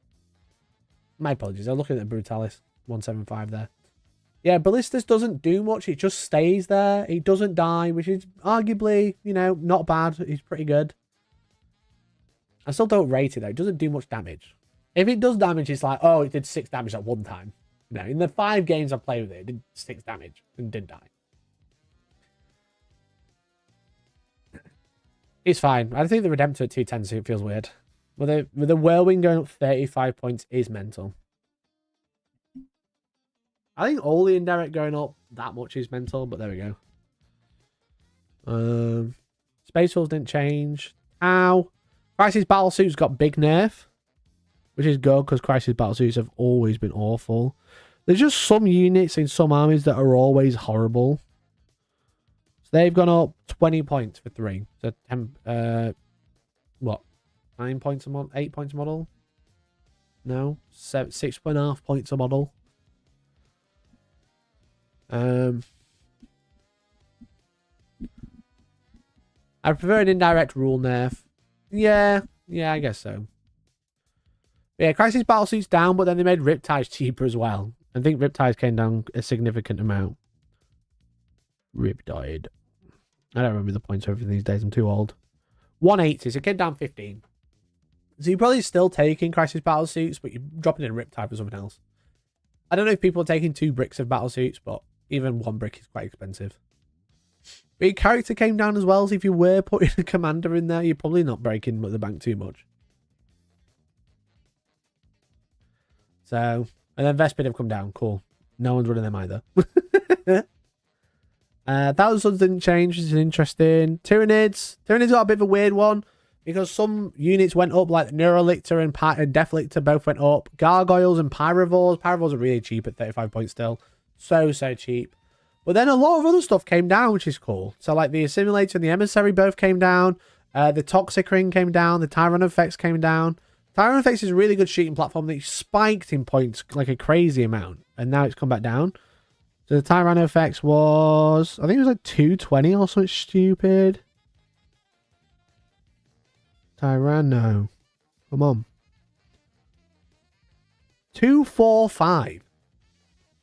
My apologies. I'm looking at the Brutalis. 175 there. Yeah, Ballistas doesn't do much. It just stays there. It doesn't die, which is arguably, you know, not bad. It's pretty good. I still don't rate it, though. It doesn't do much damage. If it does damage, it's like, oh, it did 6 damage at one time. You know, in the 5 games I played with it, it did 6 damage and didn't die. It's fine. I think the Redemptor at 210 feels weird. With the Whirlwind going up 35 points is mental. I think all the indirect going up that much is mental, but there we go. Space Wolves didn't change. Ow. Crisis Battlesuits got big nerf, which is good because Crisis Battlesuits have always been awful. There's just some units in some armies that are always horrible. So they've gone up 20 points for 3. So 10, what? 9 points a model? 8 points a model? No, 6.5 points a model. I prefer an indirect rule nerf. Yeah, I guess so. But yeah, Crisis Battlesuit's down, but then they made Riptides cheaper as well. I think Riptides came down a significant amount. Riptide. I don't remember the points over these days. I'm too old. 180, so it came down 15. So you're probably still taking Crisis Battlesuits, but you're dropping in Riptide for something else. I don't know if people are taking 2 bricks of Battlesuits, but even 1 brick is quite expensive. But your character came down as well, so if you were putting a commander in there, you're probably not breaking the bank too much. So, and then Vespid have come down. Cool. No one's running them either. Thousands didn't change, which is interesting. Tyranids got a bit of a weird one because some units went up, like Neurolictor and Deathlictor both went up. Gargoyles and Pyrovores. Pyrovores are really cheap at 35 points still. So cheap. But then a lot of other stuff came down, which is cool. So like the Assimilator and the Emissary both came down. The Toxic Ring came down. The Tyrannofax came down. Tyrannofax is a really good shooting platform that spiked in points like a crazy amount. And now it's come back down. So the Tyrannofax was, I think it was like 220 or something stupid. Tyranno. Come on. 245.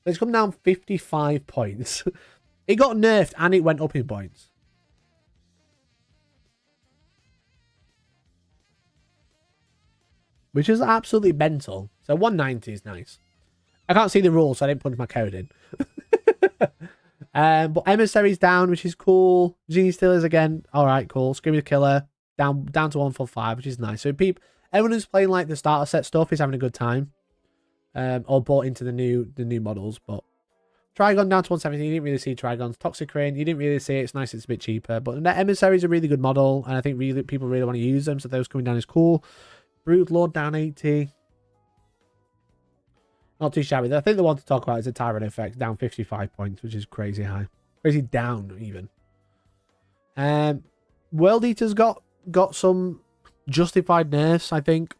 It's come down 55 points. It got nerfed and it went up in points. Which is absolutely mental. So 190 is nice. I can't see the rules, so I didn't punch my code in. But Emissary's down, which is cool. Genie Stealers again. Alright, cool. Screamer Killer. Down to 145, which is nice. So everyone who's playing like the starter set stuff is having a good time. Or bought into the new models. But Trigon down to 170. You didn't really see Trigons. Toxic Rain, you didn't really see it. It's nice, it's a bit cheaper. But the Emissary is a really good model, and I think people really want to use them, so those coming down is cool. Brute Lord down 80. Not too shabby. I think the one to talk about is the Tyrannofax down 55 points, which is crazy high. Crazy down, even. World Eaters got some justified nerfs, I think.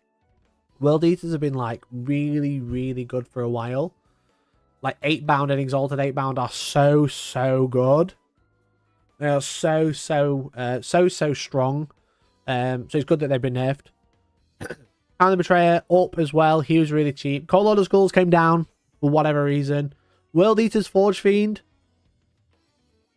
World Eaters have been like really, really good for a while. Like 8-bound and Exalted 8-bound are so good. They are so strong. So it's good that they've been nerfed. And the Betrayer up as well. He was really cheap. Cold Lord of Skulls came down for whatever reason. World Eater's Forge Fiend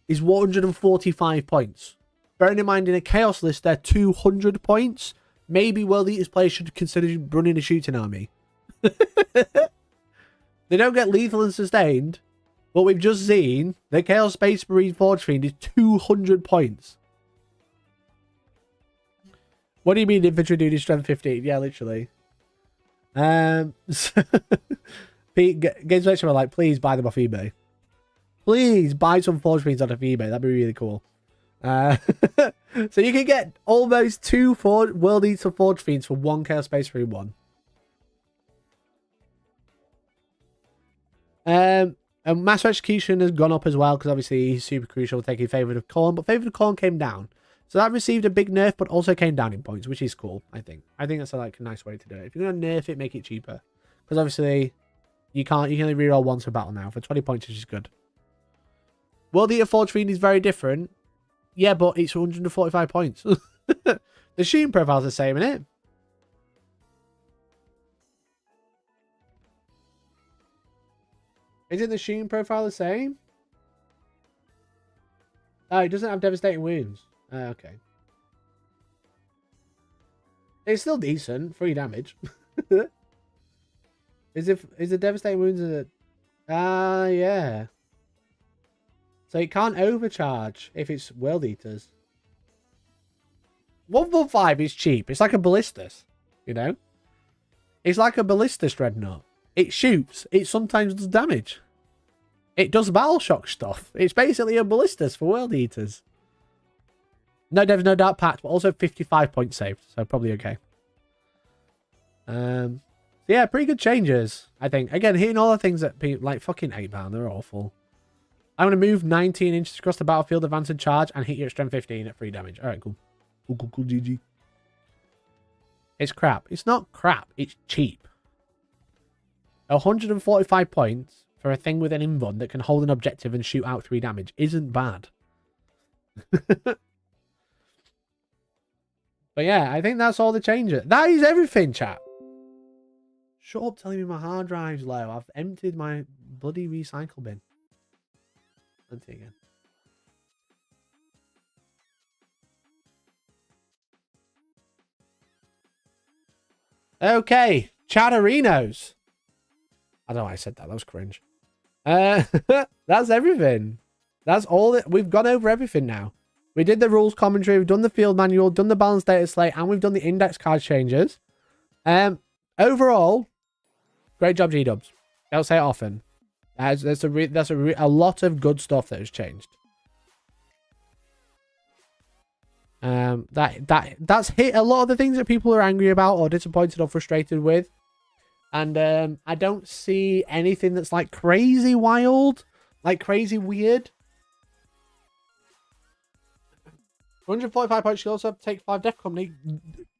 is 145 points. Bearing in mind in a Chaos list, they're 200 points. Maybe World Eater's players should consider running a shooting army. They don't get lethal and sustained, but we've just seen the Chaos Space Marine Forge Fiend is 200 points. What do you mean infantry duty strength 15? Yeah, literally. Pete, Games Lecture were like, please buy them off eBay. Please buy some Forge Fiends off eBay. That'd be really cool. So you can get almost 2 World Eater Forge Fiends for 1 Chaos Space Marine 1. And Master Execution has gone up as well, because obviously he's super crucial, taking Favourite of Corn, but Favourite of Corn came down. So that received a big nerf, but also came down in points, which is cool, I think. I think that's like a nice way to do it. If you're going to nerf it, make it cheaper. Because obviously, you can only reroll once per battle now. For 20 points, which is good. World Eater Forge Fiend is very different. Yeah, but it's 145 points. The shooting profile's the same, isn't it? Isn't the shooting profile the same? Oh, it doesn't have devastating wounds. Okay. It's still decent. 3 damage. Is the devastating wounds a... yeah. So it can't overcharge if it's World Eaters. 115 is cheap. It's like a Ballistus, you know? It's like a Ballistus Dreadnought. It shoots. It sometimes does damage. It does battle shock stuff. It's basically a Ballistus for World Eaters. No devs, no dark patch, but also 55 points saved. So probably okay. Yeah, pretty good changes, I think. Again, hitting all the things that people like fucking 8-pound, they're awful. I'm going to move 19 inches across the battlefield, advance and charge, and hit you at strength 15 at 3 damage. Alright, cool. Cool, GG. It's crap. It's not crap. It's cheap. 145 points for a thing with an invuln that can hold an objective and shoot out 3 damage isn't bad. But yeah, I think that's all the changes. That is everything, chat. Shut up telling me my hard drive's low. I've emptied my bloody recycle bin. Empty again. Okay, Chattarinos. I don't know why I said that. That was cringe. That's everything. That's all that we've gone over everything now. We did the rules commentary, we've done the field manual, done the balanced data slate, and we've done the index card changes. Overall, great job, G-Dubs. Don't say it often. That's a lot of good stuff that has changed. That's hit a lot of the things that people are angry about or disappointed or frustrated with. And I don't see anything that's like crazy wild, like crazy weird. 145 points, you also have to take 5 Death Company.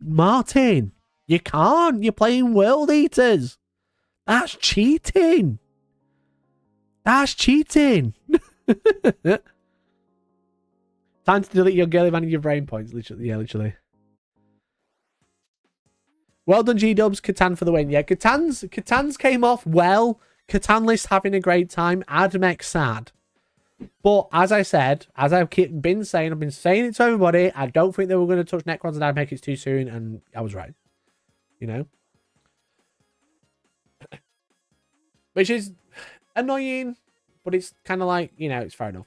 Martin, you can't. You're playing World Eaters. That's cheating. That's cheating. Time to delete your girly man and your brain points. Literally, yeah, literally. Well done, G-Dubs. Catan for the win. Yeah, Catan's came off well. Catan list having a great time. Admech sad. But as I said, as I've been saying, I've been saying it to everybody, I don't think they were going to touch Necrons and Admech. It's too soon, and I was right. You know? Which is annoying, but it's kind of like, you know, it's fair enough.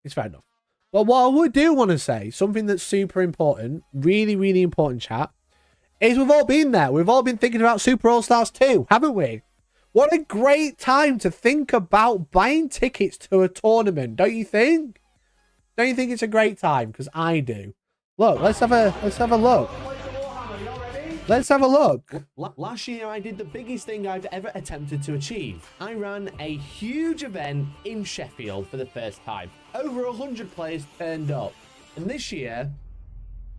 It's fair enough. But what I do want to say, something that's super important, really, really important, chat, is we've all been there. We've all been thinking about Super All-Stars 2, haven't we? What a great time to think about buying tickets to a tournament, don't you think? Don't you think it's a great time? Because I do. Look, let's have a look. Let's have a look. Last year, I did the biggest thing I've ever attempted to achieve. I ran a huge event in Sheffield for the first time. Over 100 players turned up. And this year,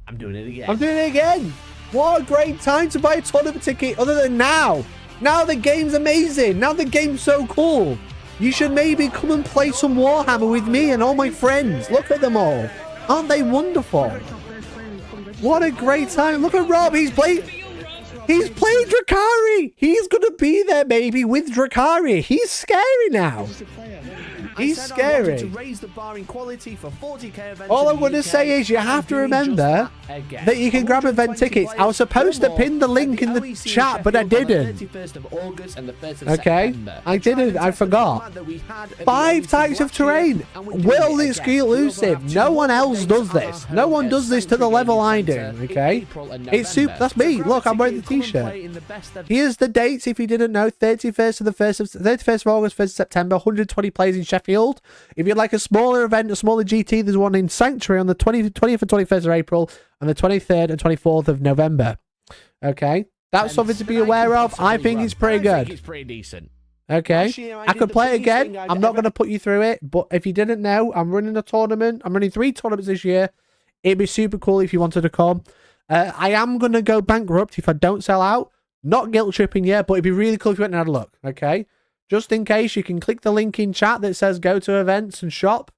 I'm doing it again. I'm doing it again. What a great time to buy a tournament ticket other than now. Now the game's amazing. Now the game's so cool. You should maybe come and play some Warhammer with me and all my friends. Look at them all. Aren't they wonderful? What a great time. Look at Rob. He's playing Drakari. He's going to be there, maybe, with Drakari. He's scary now. He's scary. All I'm going to say is you have to remember that you can grab event tickets. I was supposed to pin the link in the chat, but I didn't. Okay? I didn't. I forgot. 5 types of terrain. World exclusive. No one else does this. No one does this to the level I do. Okay? It's super. That's me. Look, I'm wearing the t-shirt. Here's the dates if you didn't know. 31st of August, 1st of September. 120 players in Sheffield. Sheffield. If you'd like a smaller event, a smaller GT, there's one in Sanctuary on the 20th and 21st of April and the 23rd and 24th of November. Okay? That's something to be aware of. I think it's pretty good. I think it's pretty decent. Okay? Last year, I could play it again. I'm not going to put you through it, but if you didn't know, I'm running a tournament. I'm running 3 tournaments this year. It'd be super cool if you wanted to come. I am going to go bankrupt if I don't sell out. Not guilt tripping yet, but it'd be really cool if you went and had a look. Okay? Just in case, you can click the link in chat that says go to events and shop.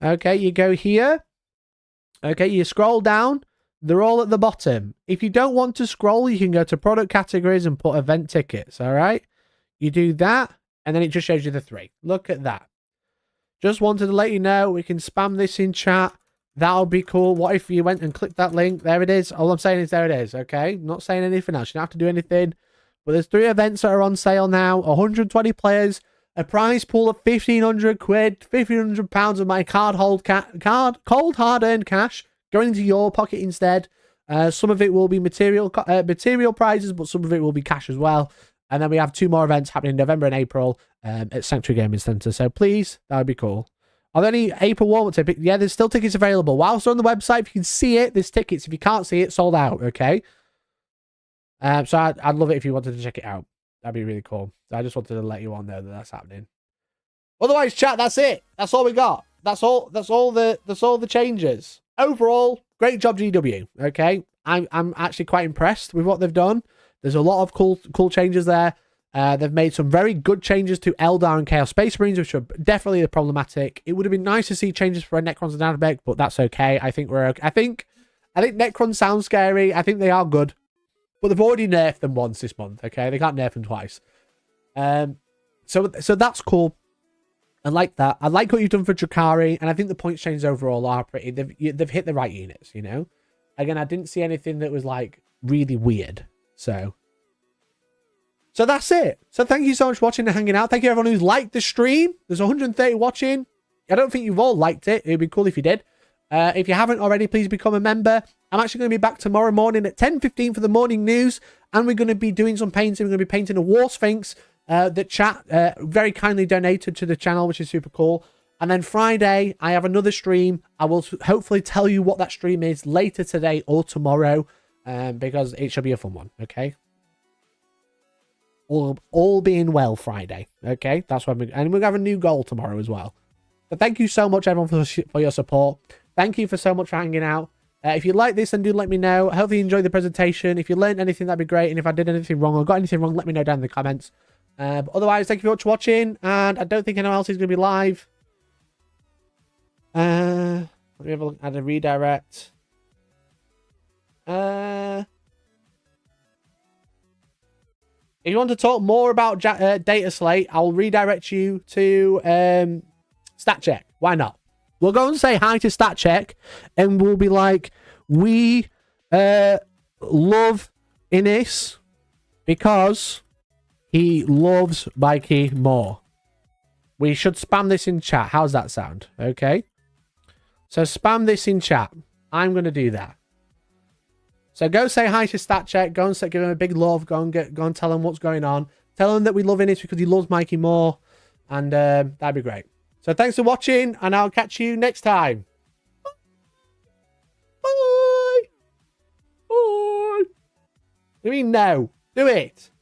Okay, you go here. Okay, you scroll down. They're all at the bottom. If you don't want to scroll, you can go to product categories and put event tickets. All right? You do that, and then it just shows you the 3. Look at that. Just wanted to let you know, we can spam this in chat. That'll be cool. What if you went and clicked that link? There it is. All I'm saying is there it is, okay? I'm not saying anything else. You don't have to do anything. But there's 3 events that are on sale now. 120 players. A prize pool of 1,500 quid. 1,500 pounds of my cold hard-earned cash going into your pocket instead. Some of it will be material prizes, but some of it will be cash as well. And then we have 2 more events happening in November and April at Sanctuary Gaming Centre. So please, that would be cool. Are there any April warm-up tickets? Yeah, there's still tickets available. Whilst they're on the website, if you can see it, there's tickets. If you can't see it, sold out, okay? So I'd love it if you wanted to check it out. That'd be really cool. So I just wanted to let you all know that that's happening. Otherwise, chat, that's it. That's all we got. That's all the changes. Overall, great job, GW, okay? I'm actually quite impressed with what they've done. There's a lot of cool changes there. They've made some very good changes to Eldar and Chaos Space Marines, which are definitely problematic. It would have been nice to see changes for Necrons and Nanobek, but that's okay. I think we're okay. I think Necrons sound scary. I think they are good, but they've already nerfed them once this month. Okay, they can't nerf them twice. So that's cool. I like that. I like what you've done for Drakari, and I think the points changes overall are pretty. They've hit the right units. You know, again, I didn't see anything that was like really weird. So that's it. So thank you so much for watching and hanging out. Thank you everyone who's liked the stream. There's 130 watching. I don't think you've all liked it. It'd be cool if you did. If you haven't already, please become a member. I'm actually going to be back tomorrow morning at 10:15 for the morning news. And we're going to be doing some painting. We're going to be painting a War Sphinx that chat very kindly donated to the channel, which is super cool. And then Friday, I have another stream. I will hopefully tell you what that stream is later today or tomorrow. Because it should be a fun one, okay? All being well Friday, okay? That's what and we'll have a new goal tomorrow as well. But thank you so much, everyone, for your support. Thank you for so much for hanging out. If you like this, then do let me know. I hope you enjoyed the presentation. If you learned anything, that'd be great. And if I did anything wrong or got anything wrong, let me know down in the comments. But otherwise, thank you very much for watching. And I don't think anyone else is going to be live. Let me have a look at a redirect. If you want to talk more about Dataslate, I'll redirect you to StatCheck. Why not? We'll go and say hi to StatCheck, and we'll be like, we love Innis because he loves Mikey more. We should spam this in chat. How's that sound? Okay. So spam this in chat. I'm going to do that. So go say hi to StatCheck. Go and give him a big love. Go and tell him what's going on. Tell him that we love Innis because he loves Mikey more. And that'd be great. So thanks for watching, and I'll catch you next time. Bye. Bye. What do you mean no? Do it.